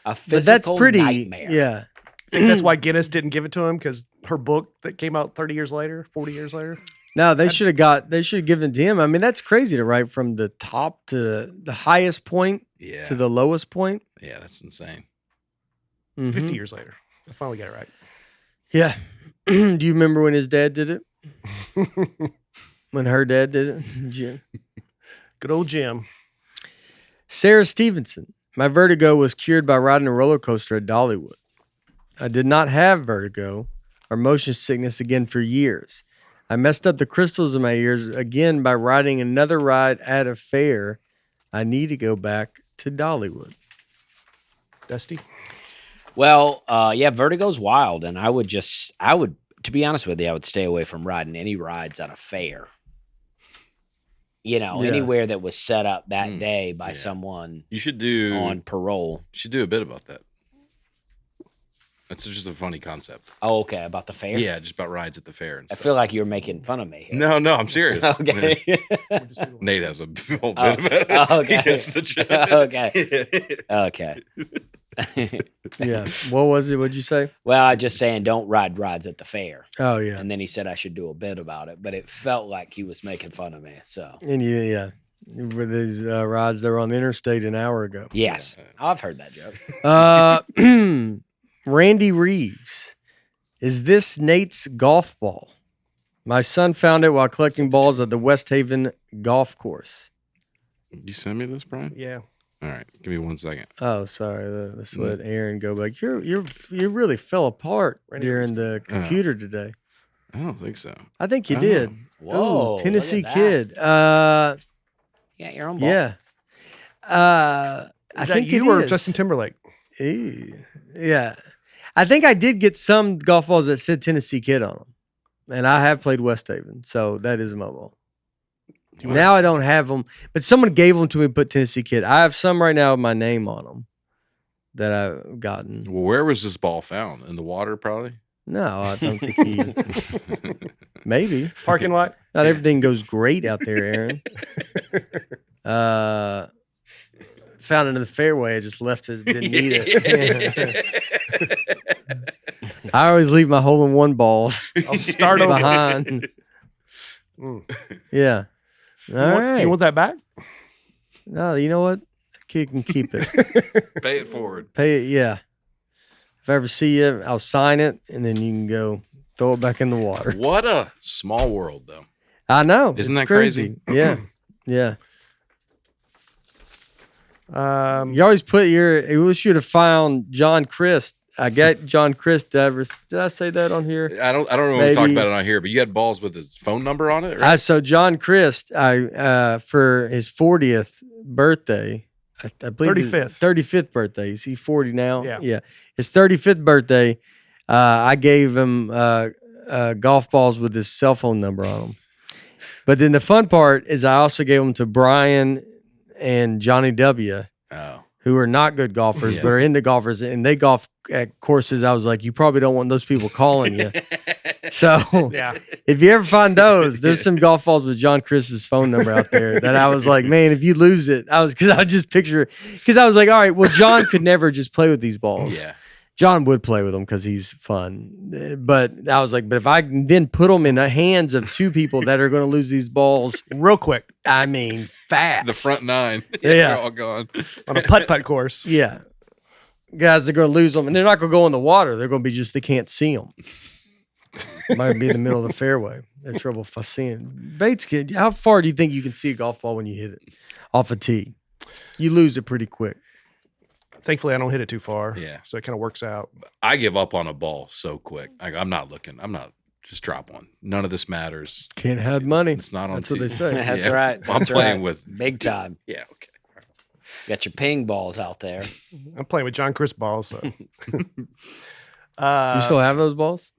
A But physical that's pretty. nightmare. Yeah. I think that's why Guinness didn't give it to him, because her book that came out 30 years later, 40 years later. No, they should have given it to him. I mean, that's crazy to write from the top to the highest point Yeah. to the lowest point. Yeah, that's insane. Mhm. 50 years later. I finally got it right. Yeah. Do you remember when his dad did it? When her dad did it? Jim. Good old Jim. Sarah Stevenson. My vertigo was cured by riding a roller coaster at Dollywood. I did not have vertigo or motion sickness again for years. I messed up the crystals in my ears again by riding another ride at a fair. I need to go back to Dollywood. Dusty. Well, yeah, vertigo's wild, and I would, to be honest with you, I would stay away from riding any rides at a fair. You know, Yeah. anywhere that was set up that Mm, day by yeah. someone You should do on parole. You should do a bit about that. That's just a funny concept. Oh, okay, about the fair. Yeah, just about rides at the fair and I stuff. feel like you're making fun of me. Here. No, I'm serious. Okay. Nate has a whole bit Oh, about it. okay. He gets the joke. Okay. Okay. Yeah. What was it? What'd you say? Well, I just saying don't ride rides at the fair. Oh, yeah. And then he said I should do a bit about it, but it felt like he was making fun of me. So And yeah. With these rides that were on the interstate an hour ago. yes, I've heard that joke. Randy Reeves. Is this Nate's golf ball? My son found it while collecting balls at the West Haven golf course. You send me this, Brian? Yeah. All right, give me 1 second. Oh, sorry. Let's let Aaron go back. You really fell apart Randy during the computer today. I don't think so. I think you Oh. did. Whoa, Ooh, Tennessee look at kid. Yeah, you're on ball. Yeah. I Is that think you it or is. Justin Timberlake? Yeah. I think I did get some golf balls that said Tennessee Kid on them. And I have played West Haven, so that is my ball. You Now I don't have them, but someone gave them to me and put Tennessee Kid. I have some right now with my name on them that I've gotten. Well, where was this ball found? In the water, probably? No, I don't think he. Maybe. Parking lot? Not everything goes great out there, Aaron. Found it in the fairway. I just left it. Didn't need it. I always leave my hole-in-one balls I'll start over. behind. Mm. Yeah. All Do you right. want that back? No, you know what? kid can keep it. Pay it forward. Pay it, yeah. If I ever see you, I'll sign it, and then you can go throw it back in the water. What a small world, though. I know. Isn't it's that crazy? Yeah. Yeah. Um, You always put I wish you'd have found John Christ. I got John Christ. Did I say that on here? I don't know when we talk Maybe. about it on here, but you had balls with his phone number on it, right? So John Christ, for his 40th birthday, I believe 35th birthday. Is he 40 now? Yeah. His 35th birthday, I gave him golf balls with his cell phone number on them. But then the fun part is I also gave them to Brian and Johnny W., who are not good golfers, but are into golfers, and they golf at courses. I was like, you probably don't want those people calling you. So if you ever find those, there's some golf balls with John Chris's phone number out there that I was like, man, if you lose it, I would just picture, because I was like, all right, well, John could never just play with these balls. Yeah. John would play with them because he's fun. But I was like, but if I can then put them in the hands of two people that are going to lose these balls real quick. I mean, fast. The front nine. Yeah. They're all gone. On a putt-putt course. Yeah. Guys are going to lose them, and they're not going to go in the water. They're going to be just, they can't see them. Might be in the middle of the fairway. They're trouble seeing. Bates, kid, how far do you think you can see a golf ball when you hit it off a tee? You lose it pretty quick. Thankfully, I don't hit it too far. Yeah. So it kind of works out. I give up on a ball so quick. I'm not looking. Just drop one. None of this matters. Can't have money. It's not on That's what they TV. say. That's Yeah. right. Well, I'm That's playing right. with Big time. Yeah, okay. Got your ping balls out there. I'm playing with John Chris balls. So. Do you still have those balls?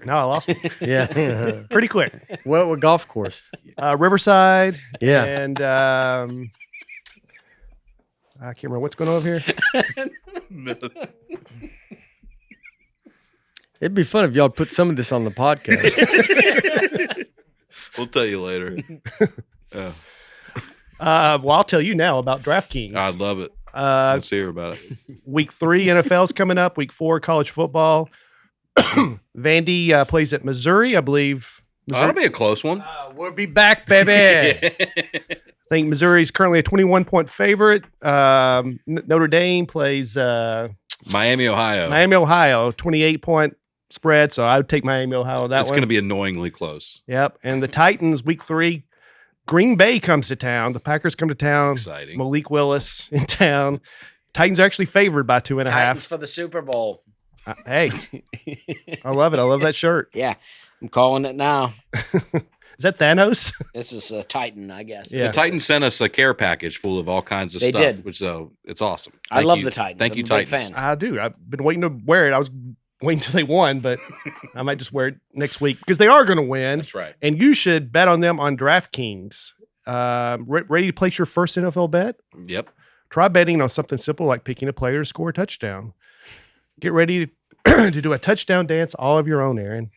No, I lost them Yeah. pretty quick. What golf course? Riverside. Yeah. And I can't remember what's going on over here. It'd be fun if y'all put some of this on the podcast. We'll tell you later. Well, I'll tell you now about DraftKings. I love it. Let's hear about it. Week 3 NFL's coming up. Week 4 college football. Vandy plays at Missouri, I believe. That'll be a close one. We'll be back, baby. I think Missouri's currently a 21-point favorite. Notre Dame plays Miami, Ohio. 28-point spread. So I would take Miami, Ohio. It's going to be annoyingly close. Yep. And the Titans, week 3, Green Bay comes to town. The Packers come to town. Exciting. Malik Willis in town. Titans are actually favored by 2.5. Titans for the Super Bowl. Hey, I love it. I love that shirt. Yeah, I'm calling it now. Is that Thanos? This is a Titan, I guess. Yeah. The Titans sent us a care package full of all kinds of They stuff, did. which it's awesome. I love you. the Titans. Thank I'm you, a big Titans. fan. I do. I've been waiting to wear it. I was waiting until they won, but I might just wear it next week because they are going to win. That's right. And you should bet on them on DraftKings. Ready to place your first NFL bet? Yep. Try betting on something simple like picking a player to score a touchdown. Get ready to do a touchdown dance all of your own, Aaron.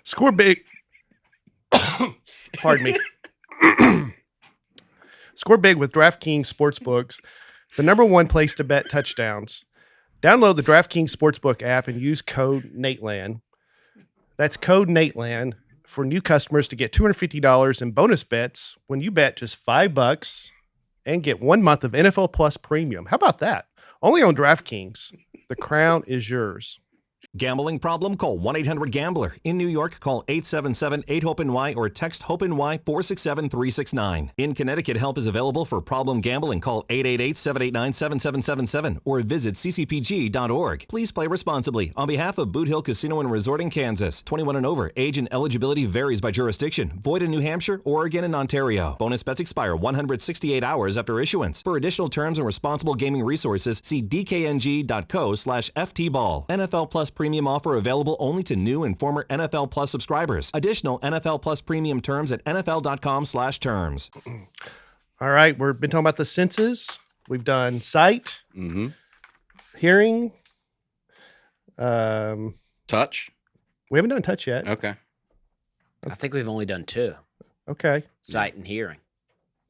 Score big. Pardon me. Score big with DraftKings Sportsbooks, the #1 place to bet touchdowns. Download the DraftKings Sportsbook app and use code Nateland. That's code Nateland for new customers to get $250 in bonus bets when you bet just $5 and get 1 month of NFL Plus Premium. How about that? Only on DraftKings. The crown is yours. Gambling problem? Call 1-800-GAMBLER. In New York, call 877-8-HOPE-NY or text HOPE-NY 467-369. In Connecticut, help is available for problem gambling. Call 888-789-7777 or visit ccpg.org. Please play responsibly. On behalf of Boot Hill Casino and Resort in Kansas, 21 and over. Age and eligibility varies by jurisdiction. Void in New Hampshire, Oregon, and Ontario. Bonus bets expire 168 hours after issuance. For additional terms and responsible gaming resources, see dkng.co/ftball. NFL Plus Premium offer available only to new and former NFL Plus subscribers. Additional NFL Plus Premium terms at nfl.com/terms. All right, we've been talking about the senses. We've done sight, hearing. Touch. We haven't done touch yet. Okay. I think we've only done 2, Okay. sight and hearing.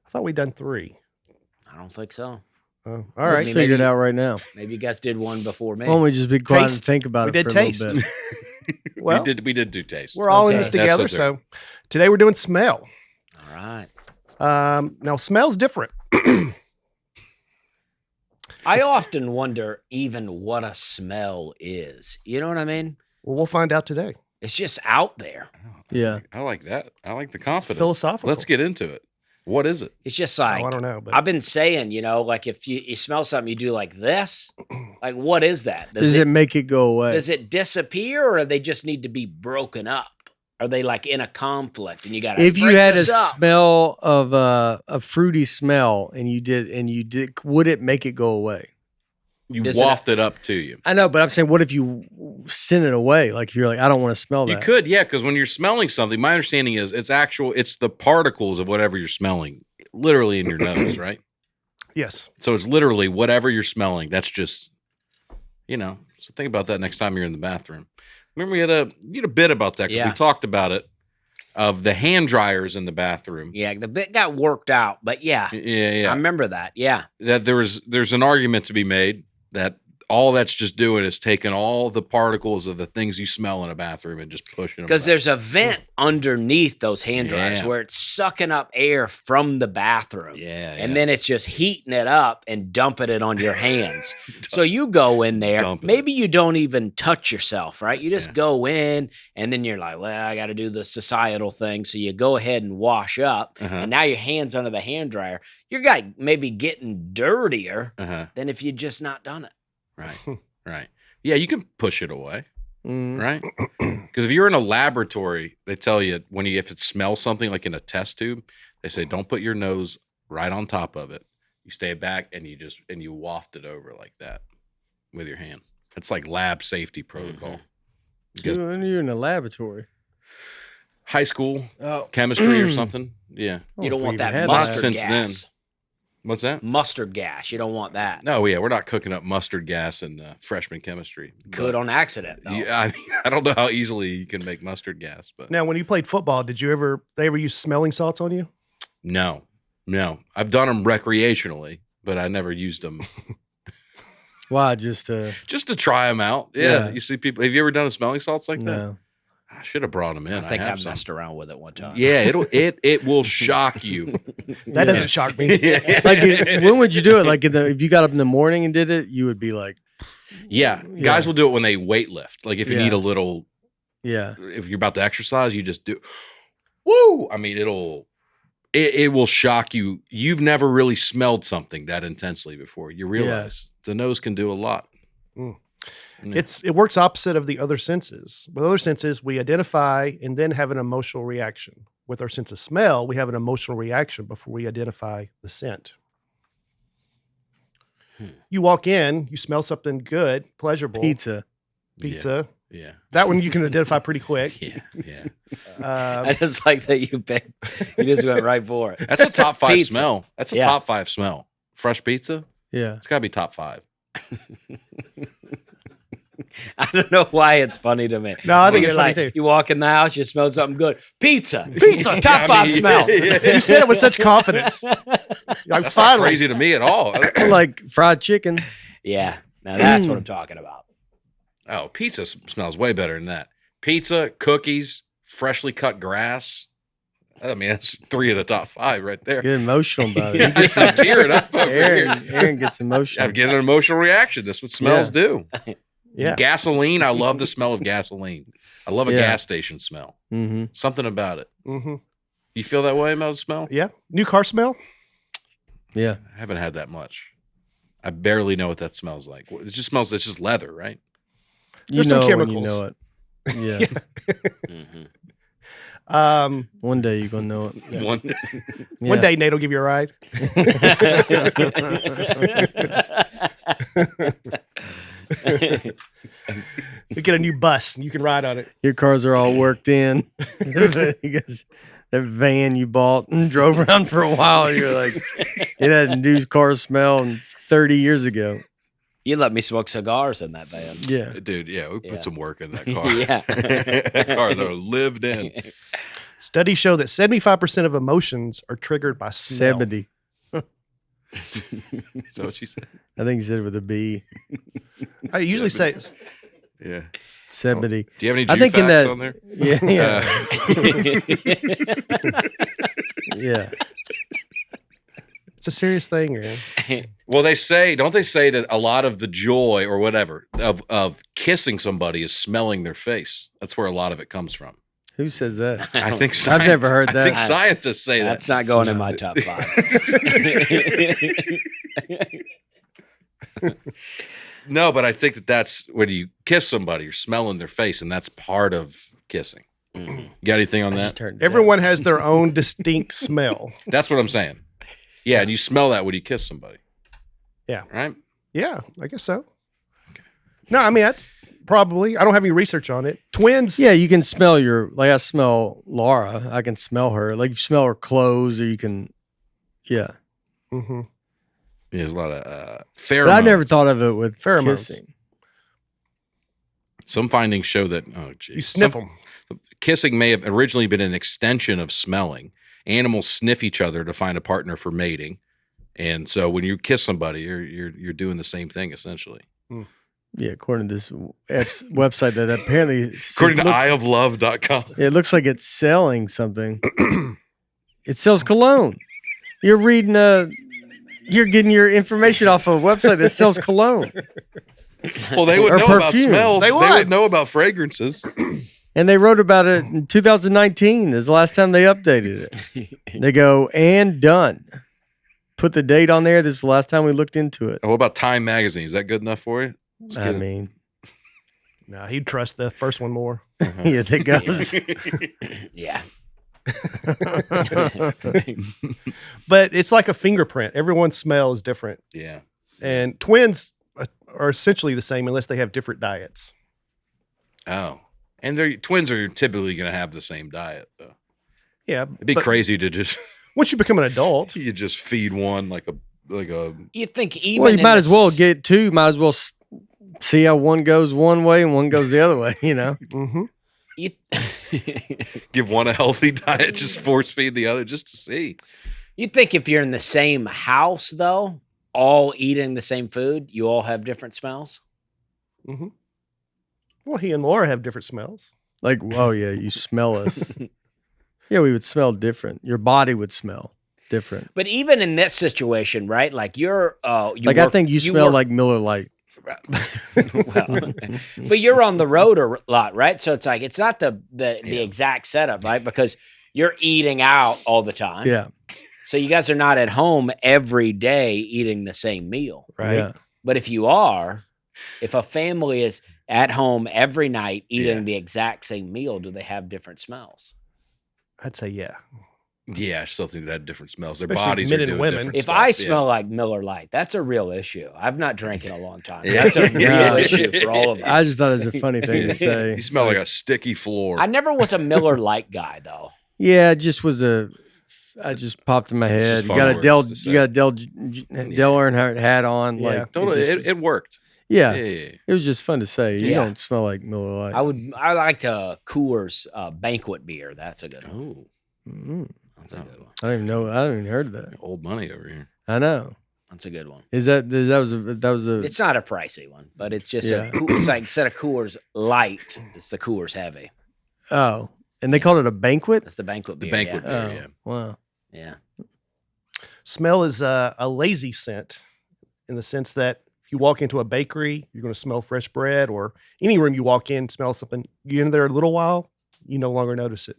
I thought we'd done 3. I don't think so. Oh, all Let's right. maybe- figure it out right now. Maybe you guys did one before me. Why don't we just be quiet Taste. and think about We it did for a taste. little bit? Well, we did do taste. We're all in this Okay. together. That's So today we're doing smell. All right. Now smells different. I often wonder even what a smell is. You know what I mean? Well, we'll find out today. It's just out there. Yeah. I like that. I like the It's confidence. philosophical. Let's get into it. What is it? It's just Oh, like, I don't know, but I've been saying, like if you smell something, you do like this. Like, what is that? Does it make it go away? Does it disappear, or they just need to be broken up? Are they like in a conflict and you got to If you had a up? smell of a fruity smell and you did, would it make it go away? You Does waft it up to you. I know, but I'm saying, what if you send it away? Like, if you're like, I don't want to smell that. You could, yeah, because when you're smelling something, my understanding is it's the particles of whatever you're smelling, literally in your nose, right? yes. So it's literally whatever you're smelling. That's just, so think about that next time you're in the bathroom. Remember we had a bit about that because Yeah. we talked about it, of the hand dryers in the bathroom. Yeah, the bit got worked out, but yeah, Yeah. I remember that. Yeah. That there's an argument to be made that all that's just doing is taking all the particles of the things you smell in a bathroom and just pushing them. Because back. there's a vent underneath those hand dryers Yeah. where it's sucking up air from the bathroom. Yeah, And then it's just heating it up and dumping it on your hands. So you go in there, Dumping maybe you don't even touch yourself, right? You just Yeah. go in and then you're like, well, I got to do the societal thing. So you go ahead and wash up. Uh-huh. And now your hand's under the hand dryer. You're maybe getting dirtier than if you'd just not done it. Right. Yeah, you can push it away, Mm. right? Because if you're in a laboratory, they tell you if it smells something like in a test tube, they say don't put your nose right on top of it. You stay back and you waft it over like that with your hand. It's like lab safety protocol. Because You're in a laboratory. high school Oh, chemistry or something. Yeah. You don't want that mustard. mustard Since gas. then. What's that? Mustard gas. You don't want that. No, yeah, we're not cooking up mustard gas in freshman chemistry. Could But- on accident, though. Yeah, I don't know how easily you can make mustard gas, but Now, when you played football, they ever use smelling salts on you? no. I've done them recreationally, but I never used them why? Just just to try them out. Yeah, Yeah. you see people. Have you ever done a smelling salts like that? no. I should have brought them in. I think I have some. messed around with it one time. Yeah, it will shock you. That doesn't shock me. Like, when would you do it? Like, if you got up in the morning and did it, you would be like, Yeah, guys will do it when they weight lift. Like if you Yeah. need a little, yeah, if you're about to exercise, you just do. Woo! I mean, it will shock you. You've never really smelled something that intensely before. You realize the nose can do a lot. Mm. Yeah. It works opposite of the other senses. With other senses, we identify and then have an emotional reaction. With our sense of smell, we have an emotional reaction before we identify the scent. You walk in, you smell something good, pleasurable. pizza. Pizza. Yeah. That one you can identify pretty quick. Yeah. I just like that you just went right for it. That's a top 5 Pizza. smell. That's a Yeah. top 5 smell. Fresh pizza. Yeah, It's got to be top 5. I don't know why it's funny to me. No, I think You're it's funny like, too. you walk in the house, you smell something good. Pizza. Pizza, Top 5 smell. You said it with such confidence. Like, That's not finally. crazy to me at all. like fried chicken. Yeah. Now that's what I'm talking about. Oh, pizza smells way better than that. Pizza, cookies, freshly cut grass. I mean, that's 3 of the top 5 right there. Get emotional about it. Yeah, I'm tearing up over Aaron, here. Aaron gets emotional. I'm getting an emotional reaction. That's what smells do. Yeah. Gasoline. I love the smell of gasoline. I love a Yeah. gas station smell. Mm-hmm. Something about it. Mm-hmm. You feel that way about the smell? Yeah. New car smell? Yeah. I haven't had that much. I barely know what that smells like. It just smells. It's just leather, right? You There's some know it when you chemicals. know it. Yeah. One day you're gonna know it. One. One Yeah. day Nate will give you a ride. We get a new bus and you can ride on it. Your cars are all worked in. That van you bought and drove around for a while. You're like, it had a new car smell 30 years ago. You let me smoke cigars in that van. Yeah. Dude, yeah, we Yeah. put some work in that car. Yeah. That cars are lived in. Studies show that 75% of emotions are triggered by smell. 70. Is that what you said? I think he said it with a B. I usually say Yeah. 70. Do you have any I Jew think in facts that- on there? Yeah. Yeah. Yeah. It's a serious thing, man. Well, don't they say that a lot of the joy or whatever of kissing somebody is smelling their face? That's where a lot of it comes from. Who says that? I think I've never heard that. I think scientists say that. That's not going in my top 5. No, but I think that's when you kiss somebody, you're smelling their face, and that's part of kissing. Mhm. You got anything on I that? just turned it Everyone has their own distinct smell. That's what I'm saying. Yeah, and you smell that when you kiss somebody. Yeah. Right? Yeah, I guess so. No, I mean, that's probably, I don't have any research on it. Twins. Yeah, you can smell like I smell Laura. I can smell her. Like you smell her clothes, or you can, yeah. Mm-hmm. Yeah, there's a lot of pheromones. But I never thought of it with Pheromones. kissing. Some findings show that, You sniff them. Kissing may have originally been an extension of smelling. Animals sniff each other to find a partner for mating. And so when you kiss somebody, you're doing the same thing essentially. Yeah, according to this website that apparently According to eyeoflove.com. it looks like it's selling something. It sells cologne. You're reading you're getting your information off of a website that sells cologne. Well, they would Or know about perfume. smells. They They would. would know about fragrances. And they wrote about it in 2019 is the last time they updated it. They go, and done. Put the date on there. This is the last time we looked into it. What about Time Magazine? Is that good enough for you? Let's I get it. mean, No, he'd trust the first one more. yeah, that goes. Yeah. But it's like a fingerprint. Everyone's smell is different. Yeah. And twins are essentially the same unless they have different diets. Oh. And twins are typically going to have the same diet, though. Yeah. It'd be but crazy to just once you become an adult, you just feed one like a You think even Well, you in might the as well s- get two. Might as well see how one goes one way and one goes the other way, you know? mm-hmm. you, give one a healthy diet, just force feed the other just to see. You'd think if you're in the same house, though, all eating the same food, you all have different smells. Mm-hmm. Well, he and Laura have different smells. Like, oh, yeah, you smell us. Yeah, we would smell different. Your body would smell different. But even in this situation, right? Like you're, I think you smell like Miller Lite. well, but you're on the road a lot, right? So it's like it's not the exact setup, right? Because you're eating out all the time. Yeah, So you guys are not at home every day eating the same meal, Right. yeah. but if you are, if a family is at home every night eating Yeah. the exact same meal, do they have different smells? I'd say yeah. Yeah, I still think that had different smells. Their Especially bodies men are and doing women. different If stuff. I Yeah. smell like Miller Lite, that's a real issue. I've not drank in a long time. Yeah. That's a real Yeah. issue for all of us. I just thought it was a funny thing to say. You smell like a sticky floor. I never was a Miller Lite guy though. Yeah, it just was I just popped in my It's head. just You fun got a words Dell, to say. you got a Dell Earnhardt hat on. Yeah. Like, Totally, it it worked. yeah, Yeah. it was just fun to say. You Yeah. don't smell like Miller Lite. I liked Coors banquet beer. That's a good one. Oh, Mm, That's a good one. I don't even know. I haven't even heard of that. old money over here. I know. That's a good one. That was a It's not a pricey one, but it's just Yeah. it's like instead of Coors Light, it's the Coors Heavy. oh, and they called it a banquet. That's the banquet The beer. banquet Yeah. beer. Oh, wow. Yeah. Smell is a lazy scent in the sense that if you walk into a bakery, you're going to smell fresh bread, or any room you walk in, smell something. You in there a little while, you no longer notice it.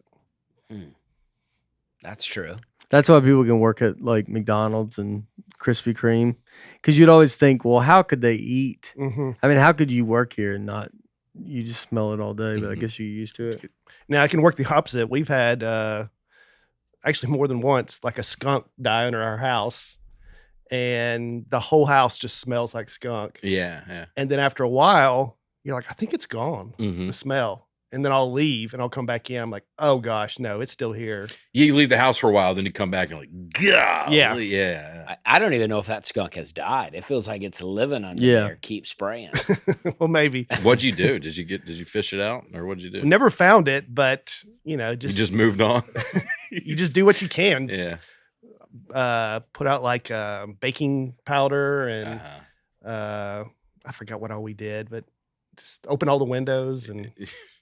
That's true. That's why people can work at like McDonald's and Krispy Kreme, because you'd always think, well, how could they eat? Mm-hmm. I mean, how could you work here and not? You just smell it all day, but I Mhm. guess you're used to it. Now I can work the opposite. We've had actually more than once, like a skunk die under our house, and the whole house just smells like skunk. Yeah, yeah. And then after a while, you're like, I think it's gone, Mm-hmm. the smell. And then I'll leave and I'll come back in. I'm like, oh gosh, no, it's still here. You leave the house for a while, then you come back and like, God, Yeah. yeah. I don't even know if that skunk has died. It feels like it's living under Yeah. there. Keep spraying. Well, maybe. What'd you do? Did you fish it out, or what'd you do? Never found it, but You just just moved on. you just do what you can. Yeah. Put out like baking powder and Uh-huh. I forgot what all we did, but just open all the windows and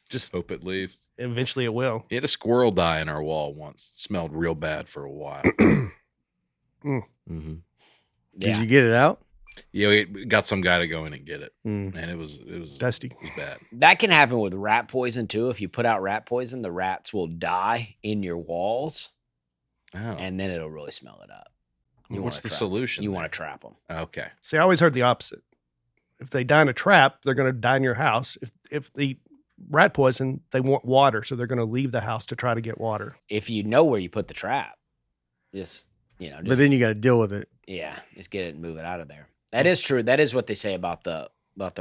Just hope it leaves. eventually it will. He had a squirrel die in our wall once. It smelled real bad for a while. Mm-hmm. Did you get it out? Yeah, we got some guy to go in and get it, Mm. and it was Dusty. It was bad. That can happen with rat poison too. If you put out rat poison, the rats will die in your walls, Oh, and then it'll really smell it up. You what's wanna the trap 'em. solution? You there? want to trap them. Okay. See, I always heard the opposite. If they die in a trap, they're going to die in your house. If they rat poison, they want water, so they're going to leave the house to try to get water. If you know where you put the trap, just But then you got to deal with it. just get it and move it out of there. That is true. That is what they say about the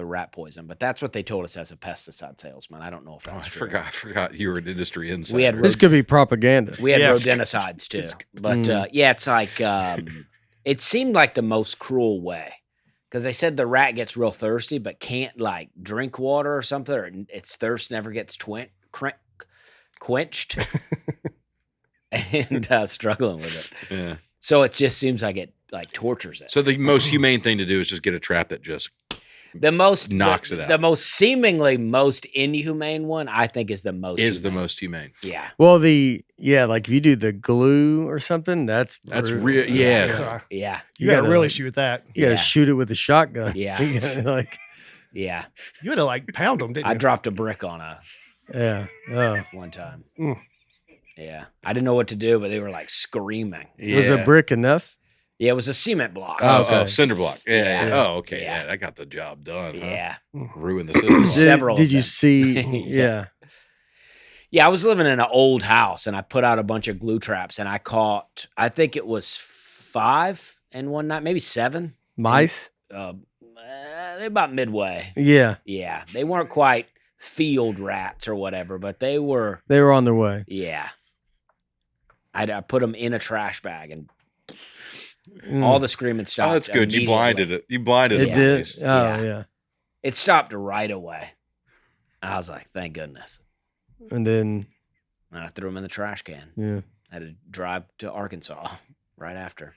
rat poison, but that's what they told us as a pesticide salesman. I don't know if Oh, I that's true. forgot you were an industry insider. We had This could be propaganda. We had Yes. rodenticides too, but it's like it seemed like the most cruel way because they said the rat gets real thirsty but can't like drink water or something, or its thirst never gets quenched, and struggling with it. Yeah. So it just seems like it like tortures it. So the most humane thing to do is just get a trap that just The most knocks it out. The most seemingly most inhumane one, I think, is the most. is the humane. most humane. Yeah. Well, like if you do the glue or something, that's brutal. real. Yeah. So Yeah. you got to really shoot that. You got to Yeah. shoot it with a shotgun. Yeah. You gotta, like, Yeah. You had to like pound them, didn't you? I dropped a brick on a yeah. Oh. one time. Mm. Yeah. I didn't know what to do, but they were like screaming. Was a brick enough? Yeah, it was a cement block. Oh, Oh, okay. cinder block. Yeah. Yeah. Oh, okay. Yeah. Yeah. That got the job done. Huh? Yeah. Ruined the cinder block. Did, Several did of you them. see? Yeah. Yeah. Yeah, I was living in an old house and I put out a bunch of glue traps and I caught, I think it was 5 in one night, maybe 7. Mice? They're about midway. Yeah. Yeah, they weren't quite field rats or whatever, but they were. They were on their way. Yeah, I put them in a trash bag, and Mm. all the screaming stopped. Oh, that's good. You immediately. blinded it. You blinded It it. did. at least. Oh, Yeah. yeah. It stopped right away. I was like, "Thank goodness!" And then, And I threw them in the trash can. yeah. I had to drive to Arkansas right after.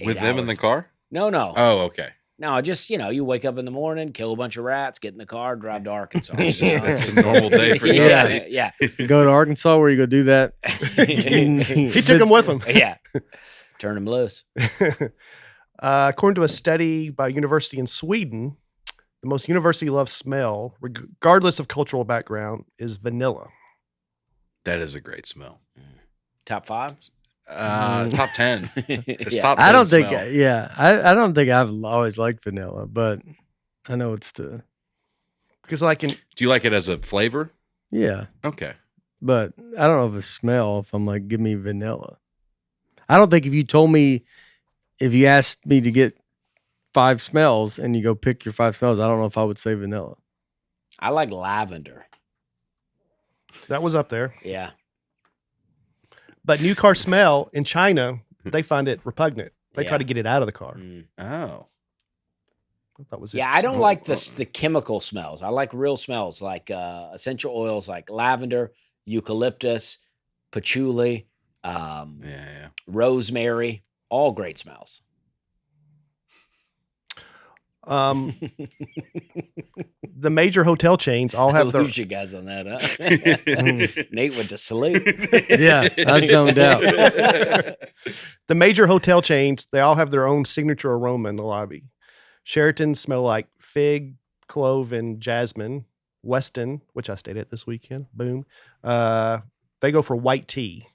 With 8 them in the hours. car? No. Oh, okay. No, just, you wake up in the morning, kill a bunch of rats, get in the car, drive to Arkansas. It's It's a normal day for Yeah. Dusty. Yeah. Go to Arkansas where you go do that. He took them with him. Yeah. Turn them loose. According to a study by a university in Sweden, the most university loved smell, regardless of cultural background, is vanilla. That is a great smell. Top 5? Top 10. It's Yeah. top 10 I don't think, smell. I don't think I've always liked vanilla, but I know it's Because like in Do you like it as a flavor? yeah. Okay. But I don't know if it's smell, if I'm like, give me vanilla. I don't think if you asked me to get 5 smells and you go pick your 5 smells, I don't know if I would say vanilla. I like lavender. that was up there, Yeah. but new car smell in China, they find it repugnant. They try Yeah. to get it out of the car. Mm. Oh. That was Yeah, I don't like the chemical smells. I like real smells like essential oils like lavender, eucalyptus, patchouli, Yeah. rosemary, all great smells. The major hotel chains all have I their lose you guys on that, huh? Nate went to sleep. Yeah, I was zoned out. the major hotel chains. They all have their own signature aroma in the lobby. Sheraton's smell like fig, clove, and jasmine. Weston, which I stayed at this weekend, boom. They go for white tea.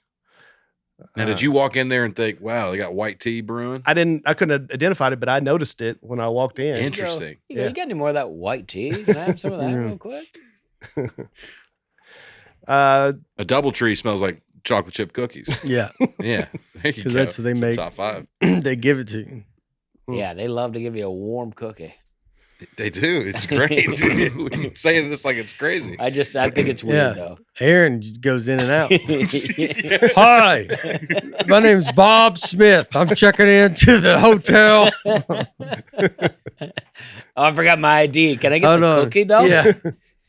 Now, did you walk in there and think, wow, they got white tea brewing? I couldn't identify it, but I noticed it when I walked in. Interesting. You, go, Yeah. you got any more of that white tea? Can I have some of that Yeah. real quick? Uh, A DoubleTree smells like chocolate chip cookies. Yeah, Yeah. There you 'Cause go. that's what they It's make. Top 5. they give it to you. Yeah, they love to give you a warm cookie. They do. It's great. We're saying this like it's crazy. I think it's weird though. Aaron just goes in and out. Hi, my name's Bob Smith. I'm checking into the hotel. Oh, I forgot my ID. Can I get Oh, the no. cookie though? Yeah.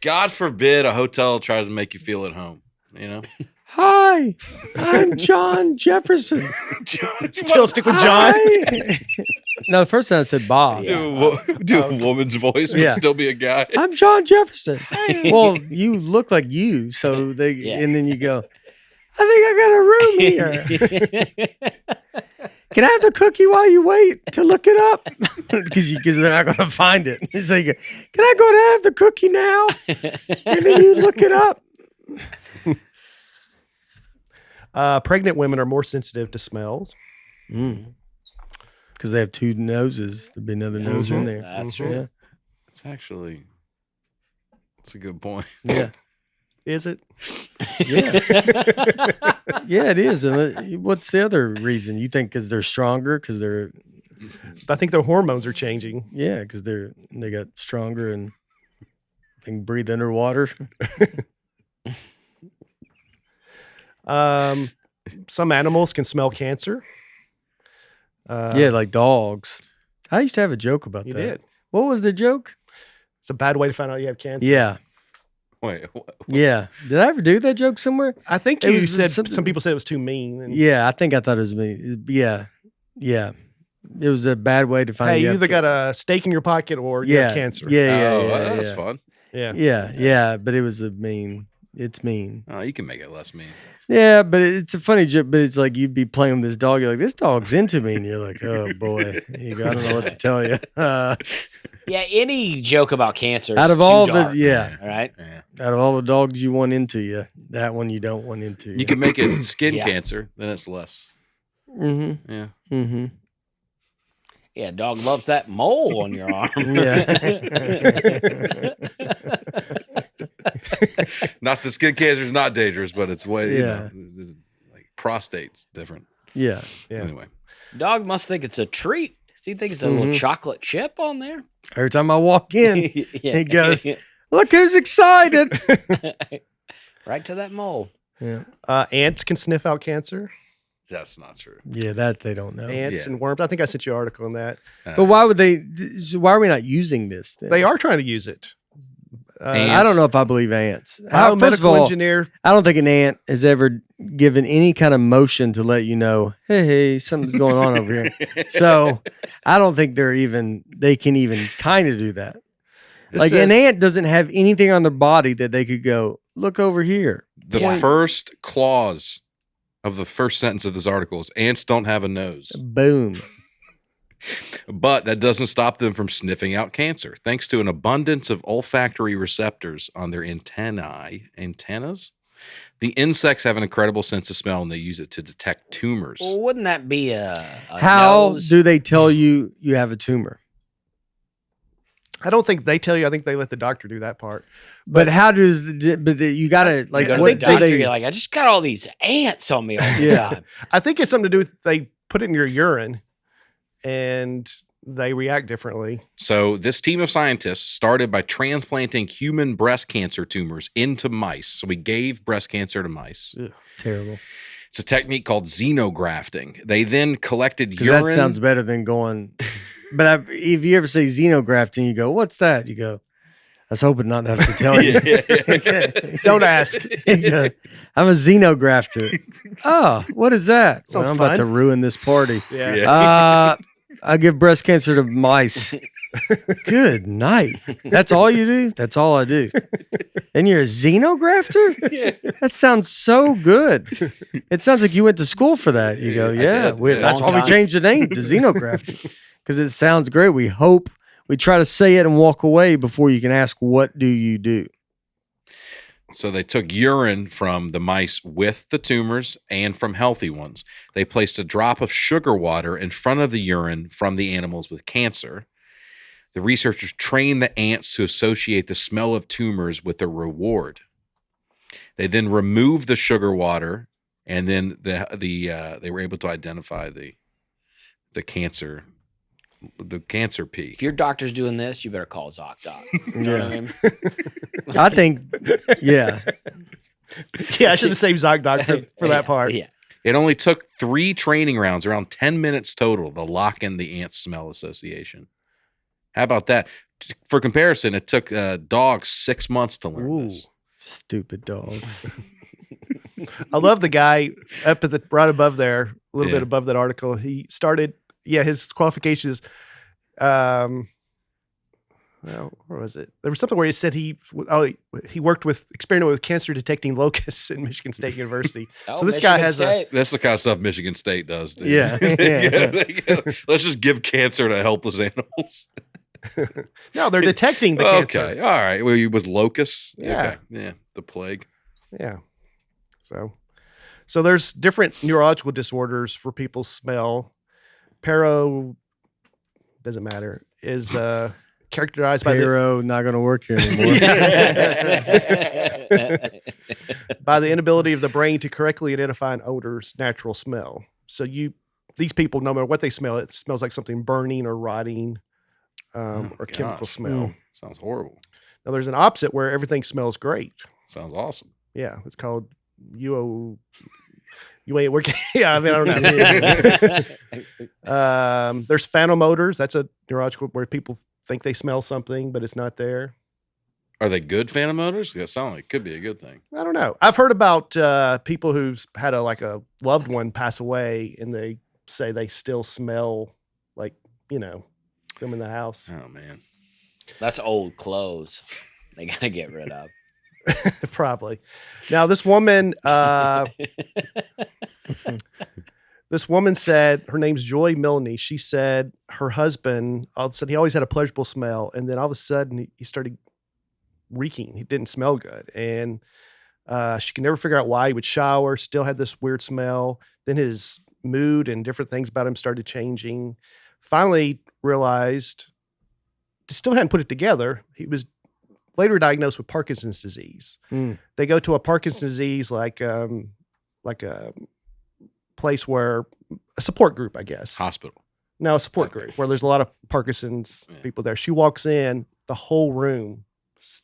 God forbid a hotel tries to make you feel at home. You know? Hi, I'm John Jefferson. still stick with John. Hi. No, the first time I said Bob. Yeah. Do a woman's voice, but Yeah. still be a guy. I'm John Jefferson. Well, you look like you, so they Yeah. and then you go, I think I got a room here. can I have the cookie while you wait to look it up? Because they're not going to find it. It's like, can I go to have the cookie now? And then you look it up. Pregnant women are more sensitive to smells. Because they have two noses. There'd be another nose in there. That's true. Yeah. That's a good point. Yeah. Is it? Yeah. Yeah, it is. And what's the other reason? You think because they're stronger? Because they're, I think their hormones are changing. yeah, because they got stronger and they can breathe underwater. Some animals can smell cancer. Yeah, like dogs. I used to have a joke about You that. did. What was the joke? It's a bad way to find out you have cancer. Yeah. Wait, Yeah. Did I ever do that joke somewhere? I think It you was said something- some people said it was too mean. And, Yeah, I think I thought it was me. Yeah. Yeah. It was a bad way to find hey, you have either ca- got a steak in your pocket or you yeah, have cancer. Yeah. that's yeah. fun. Yeah. Yeah. But it was it's mean. Oh, you can make it less mean. Yeah, but it's a funny joke. But it's like you'd be playing with this dog. You're like, this dog's into me, and you're like, oh boy, I don't know what to tell you. Yeah, any joke about cancer is Out of too all dark, the yeah, all right? Yeah. out of all the dogs you want into you, that one you don't want into you. You can make it skin Yeah. cancer, then it's less. Mm-hmm. Yeah. Mm-hmm. Yeah, dog loves that mole on your arm. Yeah. Not the skin cancer is not dangerous, but it's way, Yeah. like prostate's different. Yeah. Yeah. Anyway. Dog must think it's a treat. Does he think it's a little chocolate chip on there? Every time I walk in, Yeah. he goes, look who's excited. Right to that mole. Yeah. Ants can sniff out cancer. That's not true. Yeah, that they don't know. Ants Yeah. and worms. I think I sent you an article on that. But why would they? Why are we not using this? Then? They are trying to use it. I don't know if I believe ants. First of Biomedical all, engineer. I don't think an ant has ever given any kind of motion to let you know, hey, something's going on over here. So I don't think they can even kind of do that. It Like says- an ant doesn't have anything on their body that they could go, look over here. The Yeah. first clause of the first sentence of this article is ants don't have a nose. Boom. But that doesn't stop them from sniffing out cancer. Thanks to an abundance of olfactory receptors on their antennas, the insects have an incredible sense of smell and they use it to detect tumors. Well, wouldn't that be a How nose? do they tell you have a tumor? I don't think they tell you. I think they let the doctor do that part. But how does you gotta like You go to what the do doctor, they? you're like, I just got all these ants on me all the Yeah. time. I think it's something to do with they put it in your urine and they react differently. So this team of scientists started by transplanting human breast cancer tumors into mice. So we gave breast cancer to mice. It's terrible. It's a technique called xenografting. They then collected Because urine. that sounds better than going. But if you ever say xenografting, you go, "What's that?" You go, "I was hoping not to have to tell you." Don't ask. You go, I'm a xenografter. Oh, what is that? Sounds I'm about fun. to ruin this party. Yeah. Yeah. I give breast cancer to mice. Good night. That's all you do? That's all I do. And you're a xenografter? Yeah. That sounds so good. It sounds like you went to school for that. You go, I yeah. did. That's Long why we time. changed the name to xenograft. Because it sounds great. We try to say it and walk away before you can ask, what do you do? So they took urine from the mice with the tumors and from healthy ones. They placed a drop of sugar water in front of the urine from the animals with cancer. The researchers trained the ants to associate the smell of tumors with a reward. They then removed the sugar water, and then they were able to identify the cancer pee. If your doctor's doing this, you better call ZocDoc. You know what I mean? I think, yeah. Yeah, I should have saved ZocDoc for that part. Yeah. It only took 3 training rounds, around 10 minutes total, to lock in the ant smell association. How about that? For comparison, it took dogs 6 months to learn Ooh, this. stupid dog. I love the guy up at the right above there, a little Yeah. bit above that article. He started, his qualifications. Well, where was it? There was something where he said he experimented with cancer detecting locusts in Michigan State University. Oh, So this guy Michigan has State. That's the kind of stuff Michigan State does. Dude. Yeah. Let's just give cancer to helpless animals. No, they're detecting the cancer. Okay. All right. Well, he was locusts. Yeah. Okay. Yeah. The plague. Yeah. So there's different neurological disorders for people's smell. Paro doesn't matter. Is characterized by Pyro not going to work here anymore. by the inability of the brain to correctly identify an odor's natural smell. So these people, no matter what they smell, it smells like something burning or rotting or chemical gosh. smell. Sounds horrible. Now there's an opposite where everything smells great. Sounds awesome. Yeah, it's called you ain't working. Yeah, I mean, I don't know. There's phantom odors. That's a neurological where people think they smell something, but it's not there. Are they good phantom odors? That sound like it could be a good thing. I don't know. I've heard about people who've had a loved one pass away, and they say they still smell like them in the house. Oh man. That's old clothes. They gotta get rid of. Probably. Now this woman said her name's Joy Milne. She said her husband all of a sudden he always had a pleasurable smell, and then all of a sudden he started reeking. He didn't smell good, and she could never figure out why. He would shower, still had this weird smell. Then his mood and different things about him started changing. Finally realized, still hadn't put it together. He was later diagnosed with Parkinson's disease. They go to a Parkinson's disease like a place where a support group, I guess. Hospital. No, a support group where there's a lot of Parkinson's people there. She walks in, the whole room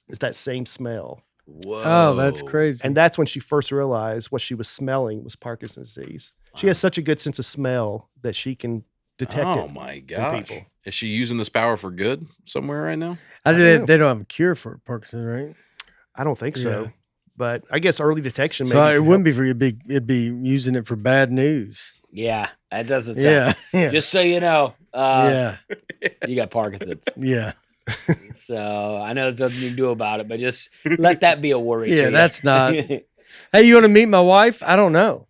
is that same smell. Whoa. Oh, that's crazy. And that's when she first realized what she was smelling was Parkinson's disease. She has such a good sense of smell that she can detect it. Oh my in gosh. people. Is she using this power for good somewhere right now? They don't have a cure for Parkinson's, right? I don't think so. Yeah. But I guess early detection maybe. So it can wouldn't be for it'd be using it for bad news. Yeah, that doesn't sound. Yeah. Just so you know, Yeah. you got Parkinson's. Yeah. So I know there's nothing you can do about it, but just let that be a worry. Yeah, to you. that's not. Hey, you want to meet my wife? I don't know.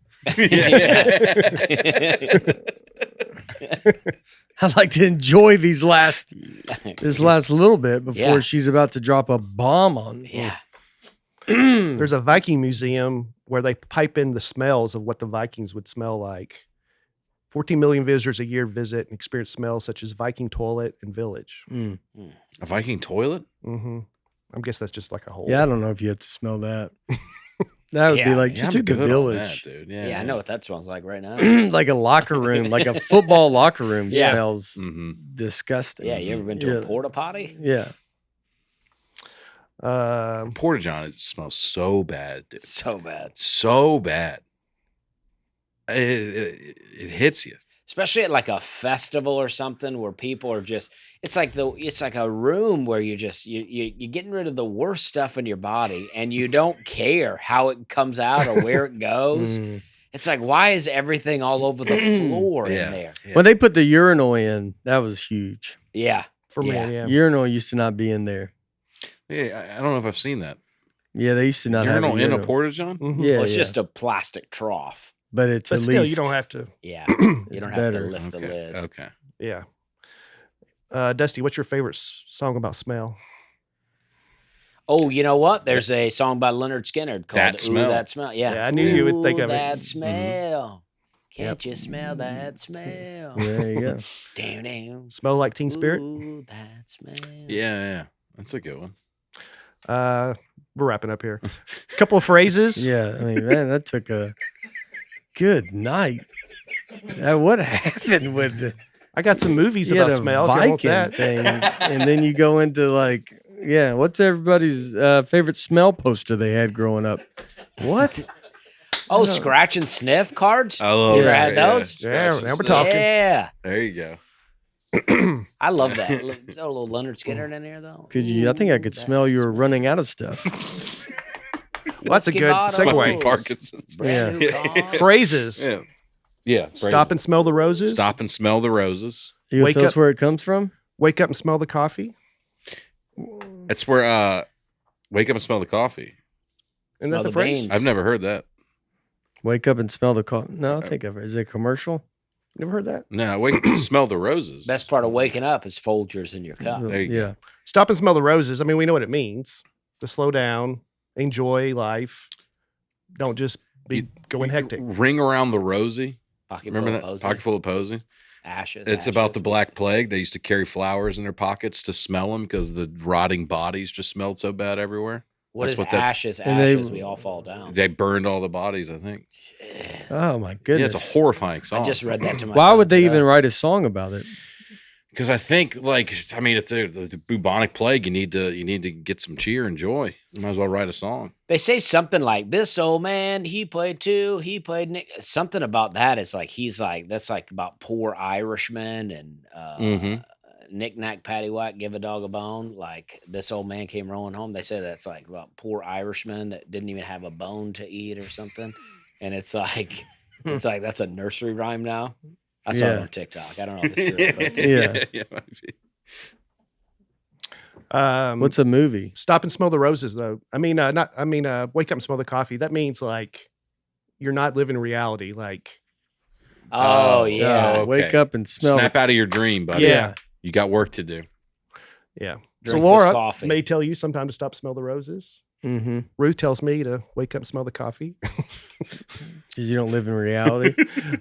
I'd like to enjoy this last little bit before Yeah. she's about to drop a bomb on me. Yeah. There's a Viking museum where they pipe in the smells of what the Vikings would smell like. 14 million visitors a year visit and experience smells such as Viking toilet and village. Mm. A Viking toilet? Mm-hmm. I guess that's just like a whole. Yeah, I don't know if you have to smell that. That would be Yeah. like, Yeah, just I'm do the good on village. that, dude. Yeah, I know what that smells like right now. Like a locker room, like a football locker room Yeah. smells Mm-hmm. disgusting. Yeah, you ever been to a Yeah. porta potty? Yeah. Porta John, it smells so bad, dude. So bad. So bad. It hits you. Especially at like a festival or something where people are just it's like a room where you're getting rid of the worst stuff in your body and you don't care how it comes out or where it goes. Mm. It's like, why is everything all over the floor Yeah. in there? When they put the urinal in, that was huge. Yeah. For me, Yeah. yeah. Urinal used to not be in there. Yeah, I don't know if I've seen that. Yeah, they used to not Urinal have in a urinal. Porta John? Mhm. Yeah, Well, it's yeah. just a plastic trough. But it's But at still, least you don't have to. Yeah. You It's don't have to better. lift the lid. Okay. Yeah. Dusty, what's your favorite song about smell? Oh, you know what? There's a song by Leonard Skinner called That Ooh, Smell. That Smell. Yeah. Yeah, I knew you would think Ooh, of it. that smell. Can't Yep. you smell that smell? There you go. Damn, damn. Smell like Teen Spirit? Ooh, that smell. Yeah. That's a good one. We're wrapping up here. A couple of phrases. Yeah, I mean, man, that took a good night. What happened with the I got some movies you had about a smell. If you want Viking that. thing, and then you go into like, yeah, what's everybody's favorite smell poster they had growing up? What? Oh, scratch and sniff cards? I love You ever that. had those? Yeah, Scratch now and we're sniff. talking. Yeah. There you go. I love that. Is there a little Leonard Skinner in there, though? Could you? I think I could Ooh, smell you that were running out of stuff. Well, that's a good Whiskey segue. bottles, Parkinson's. brand new Yeah. cars. Phrases. Yeah. Yeah. Stop and smell the roses. Stop and smell the roses. You Wake tell us up. where it comes from? Wake up and smell the coffee. It's where wake up and smell the coffee. Isn't that Smell the the phrase? beans. I've never heard that. Wake up and smell the coffee. No, I think of it. Is it a commercial? Never heard that? No, wake up and smell the roses. Best part of waking up is Folgers in your cup. There you yeah. go. Stop and smell the roses. I mean, we know what it means. To slow down, enjoy life. Don't just be going hectic. Ring around the rosy. Pocket Remember full that? of posy. Pocket full of posy. Ashes. It's about ashes. the Black Plague. They used to carry flowers in their pockets to smell them because the rotting bodies just smelled so bad everywhere. What That's is what that- ashes? And they- Ashes. We all fall down. They burned all the bodies, I think. Yes. Oh my Yeah, goodness. it's a horrifying song. I just read that to my Why son would they today. even write a song about it? Because I think, if the bubonic plague, you need to get some cheer and joy. You might as well write a song. They say something like, "This old man, he played too. He played Nick." Something about that. It's like that's like about poor Irishmen and Mhm. knick knack paddywhack, give a dog a bone. Like this old man came rolling home. They say that's like about poor Irishmen that didn't even have a bone to eat or something. And it's like that's a nursery rhyme now. I saw it Yeah. on TikTok. I don't know if it's true. But Yeah. What's What's a movie? stop and smell the roses though? Wake up and smell the coffee. That means like you're not living reality. Like oh Oh, yeah. okay. Wake up and smell. Snap out of your dream, buddy. Yeah. You got work to do. yeah. Drink so this Laura coffee. may tell you sometime to stop smell the roses. Mm-hmm. Ruth tells me to wake up and smell the coffee. Because you don't live in reality.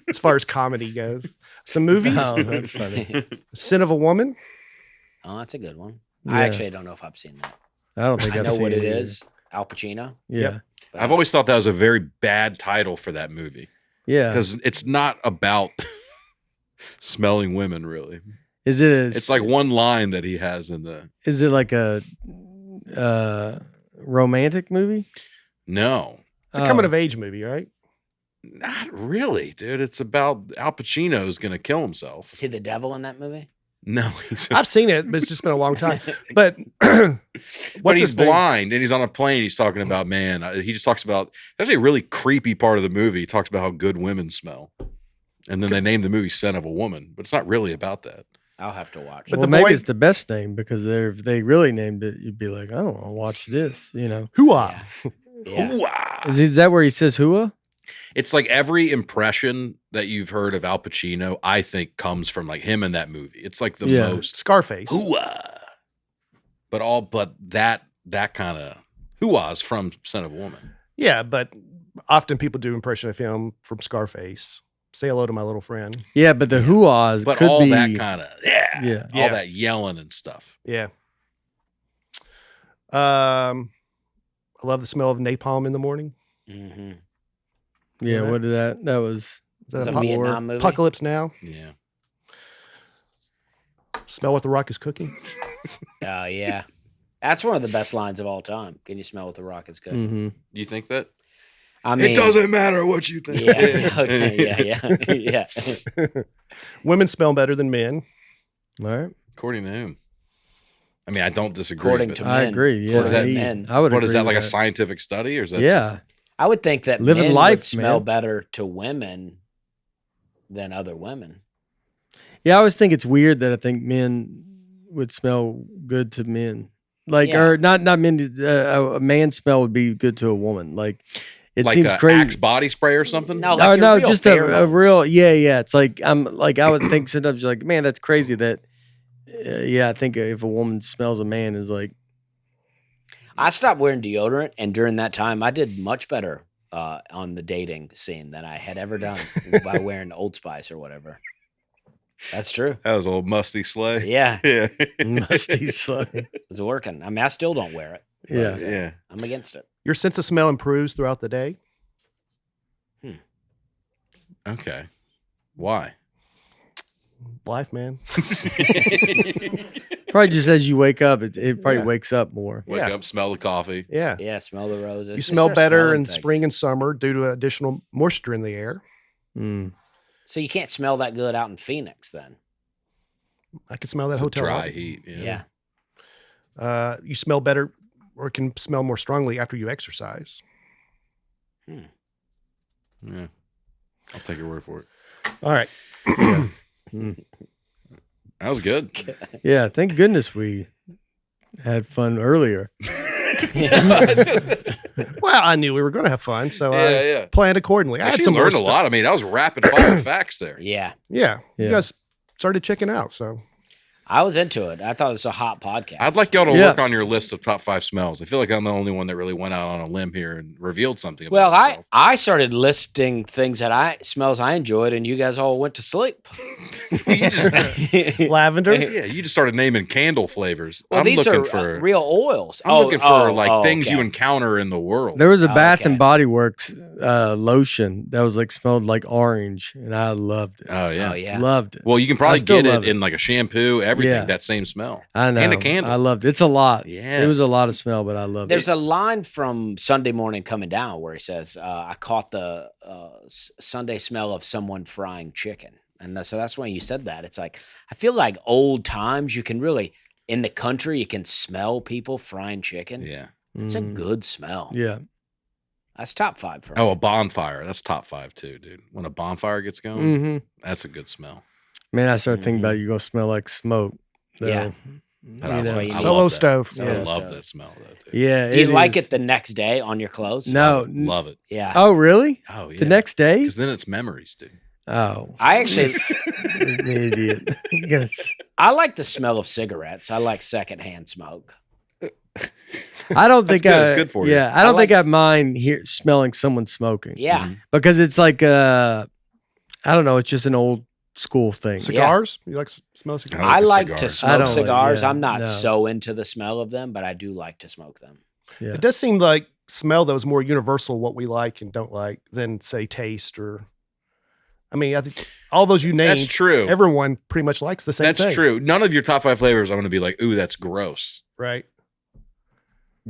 As far as comedy goes, some movies. Oh, that's funny. Sin of a Woman. Oh, that's a good one. Yeah. I actually don't know if I've seen that. I don't think I I've know seen what it either. is. Al Pacino. Yeah. Yep. but I've always thought that was a very bad title for that movie Yeah. because it's not about smelling women, really. Is it? It's like one line that he has in the. Is it like a romantic movie? No, It's a coming Oh. of age movie, right? not really, dude. It's about Al Pacino's going to kill himself. Is he the devil in that movie? No, he's I've seen it, but it's just been a long time. But but what's he's his name? blind and he's on a plane. He's talking about he just talks about actually a really creepy part of the movie. He talks about how good women smell, and then they named the movie "Son of a Woman," but it's not really about that. I'll have to watch. But it. Well, the maybe boy- it's the best name because if they really named it, you'd be like, I don't want to watch this. You know, Hoo-ah. Yeah. Ooh-ah. is that where he says "hua"? It's like every impression that you've heard of Al Pacino, I think, comes from like him in that movie. It's like the Yeah. most Scarface. hoo-ah, but that kind of hoo-ahs from "Son of a Woman." Yeah, but often people do impression of him from Scarface. Say hello to my little friend. Yeah, but the "huas" But could all be that kind of Yeah. all Yeah. that yelling and stuff. Yeah. I love the smell of napalm in the morning. Mm-hmm. Yeah, Yeah. what did that? That was Is It's that a a Vietnam movie. apocalypse now? Yeah. Smell what the rock is cooking. Oh yeah. That's one of the best lines of all time. Can you smell what the rock is cooking? hmm You think that? I mean, it doesn't matter what you think. Yeah. Okay. Yeah. Yeah. Women smell better than men. All right, According to whom? I mean, I don't disagree. According but to I men. agree. Yeah, What is that? Men. I would. what is agree that like a with scientific study or is that? Yeah, just- I would think that Living men life, would smell man. better to women than other women. yeah. I always think it's weird that I think men would smell good to men, like Yeah. or not men. A man's smell would be good to a woman. Like it like seems a crazy. Axe body spray or something. No, like your no, real just a pheromones. real yeah. It's like I would think sometimes like, man, that's crazy that I think if a woman smells a man is like I stopped wearing deodorant, and during that time, I did much better on the dating scene than I had ever done by wearing Old Spice or whatever. That's true. That was old musty sleigh. Yeah, Yeah. musty slug. it's working. I mean, I still don't wear it. Yeah. Yeah. I'm against it. Your sense of smell improves throughout the day. Okay. Why? Life, man. Probably just as you wake up, it probably Yeah. wakes up more. Wake Yeah. up, smell the coffee. Yeah. Yeah, smell the roses. You Just smell start better smelling in things. spring and summer due to additional moisture in the air. Mm. So you can't smell that good out in Phoenix, then. I can smell that It's a hotel. dry lobby. heat. Yeah. You smell better or can smell more strongly after you exercise. Yeah. I'll take your word for it. All right. Mm. That was good. Yeah, thank goodness we had fun earlier. Well, I knew we were going to have fun, so I planned accordingly. I had Actually some more learned a stuff. lot. I mean, that was rapid fire facts there. Yeah. Yeah, you Yeah. guys started checking out, so I was into it. I thought it was a hot podcast. I'd like y'all to Yeah. work on your list of top 5 smells. I feel like I'm the only one that really went out on a limb here and revealed something about Well, myself. I started listing things that smells I enjoyed, and you guys all went to sleep. You just- lavender. yeah, you just started naming candle flavors. Well, I'm these looking are for real oils. I'm looking for like things okay. you encounter in the world. There was a Bath okay. and Body Works lotion that was like smelled like orange, and I loved it. Oh yeah. Oh yeah. Loved it. Well, you can probably still get love it it. in like a shampoo, everything, Yeah. that same smell. I know. And a candle. I loved it. It's a lot. Yeah. It was a lot of smell, but I loved There's it. a line from Sunday Morning Coming Down where he says, I caught the Sunday smell of someone frying chicken. And so that's when you said that. It's like, I feel like old times, you can really, in the country, you can smell people frying chicken. Yeah. It's a Mm, good smell. Yeah. That's top 5 for me. Oh, a bonfire. That's top 5 too, dude. When a bonfire gets going, Mm-hmm. that's a good smell. Man, I started thinking Mhm. about you gonna smell like smoke. though. Yeah. But You That's know. why you I need- Solo love that. stove. Solo I Yeah. love stove. that smell though, too. Yeah. Do you like is. it the next day on your clothes? No. Love it. Yeah. Oh, really? Oh yeah. The next day? because then it's memories, dude. Oh. I actually, An idiot. Yes. I like the smell of cigarettes. I like secondhand smoke. I don't think good. It's good for you. Yeah, I don't think like- I mind smelling someone smoking. Yeah. Mhm. Because it's like I don't know, it's just an old school thing. Cigars? You like smell cigars? I I like like a to cigar. I smoke don't like- cigars. yeah, I'm not no. so into the smell of them, but I do like to smoke them. Yeah. It does seem like smell that was more universal what we like and don't like than say taste or. I mean, I think all those you named, That's true. everyone pretty much likes the same That's thing. true. None of your top 5 flavors, I'm going to be like, ooh, that's gross. Right.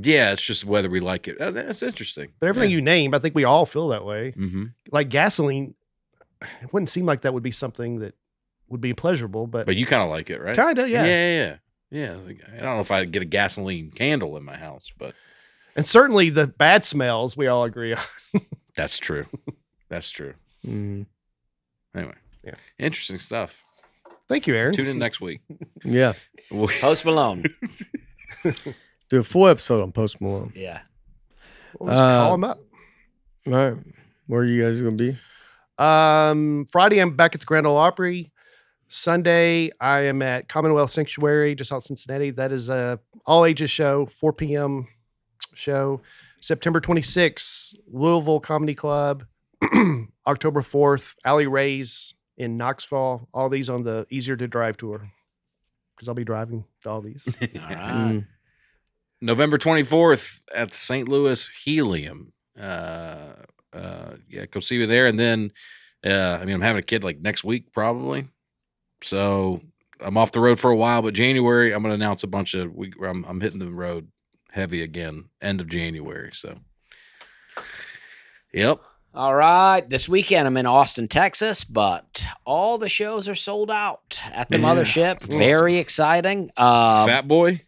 Yeah, it's just whether we like it. That's interesting. But everything you name, I think we all feel that way. Mm-hmm. Like gasoline, it wouldn't seem like that would be something that would be pleasurable, but But you kind of like it, right? kind of, yeah. Yeah. Like, I don't know if I'd get a gasoline candle in my house, but And certainly the bad smells, we all agree on. that's true. That's true. Mm, Anyway, Yeah. interesting stuff. Thank you, Aaron. Tune in next week. yeah. Post Malone. Do a full episode on Post Malone. Yeah. We'll just call him up. All right. Where are you guys gonna be? Friday, I'm back at the Grand Ole Opry. Sunday, I am at Commonwealth Sanctuary, just out Cincinnati. That is a all ages show, 4 p.m. show. September 26th, Louisville Comedy Club. October 4th, Alley Rays in Knoxville. All these on the Easier to Drive tour because I'll be driving to all these. All right. Mm. November 24th at the St. Louis Helium. Yeah, go see me there. And then, I mean, I'm having a kid like next week probably. So I'm off the road for a while, but January, I'm going to announce a bunch of, I'm hitting the road heavy again, end of January. So, yep. All right. This weekend, I'm in Austin, Texas, but all the shows are sold out at the Yeah. mothership. That's Very exciting. Fat Boy?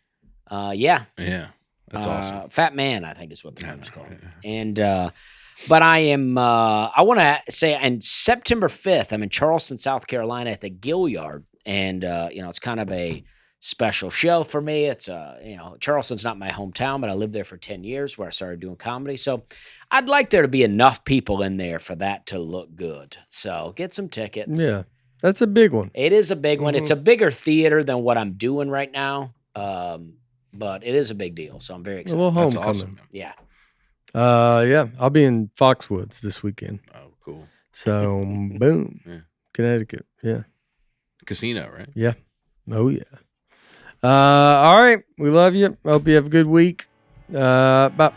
Yeah. Yeah. That's awesome. Fat Man, I think is what the Yeah, name is called. yeah. And but I am I want to say on September 5th, I'm in Charleston, South Carolina at the Gilliard. And it's kind of a special show for me. It's Charleston's not my hometown, but I lived there for 10 years where I started doing comedy. So I'd like there to be enough people in there for that to look good. So get some tickets. Yeah. That's a big one. It is a big one. It's a bigger theater than what I'm doing right now. But it is a big deal. So I'm very A excited. little That's homecoming. awesome. Yeah. Yeah. I'll be in Foxwoods this weekend. Oh, cool. So boom. Yeah. Connecticut. Yeah. Casino, right? Yeah. Oh yeah. All right. We love you. Hope you have a good week. Bye.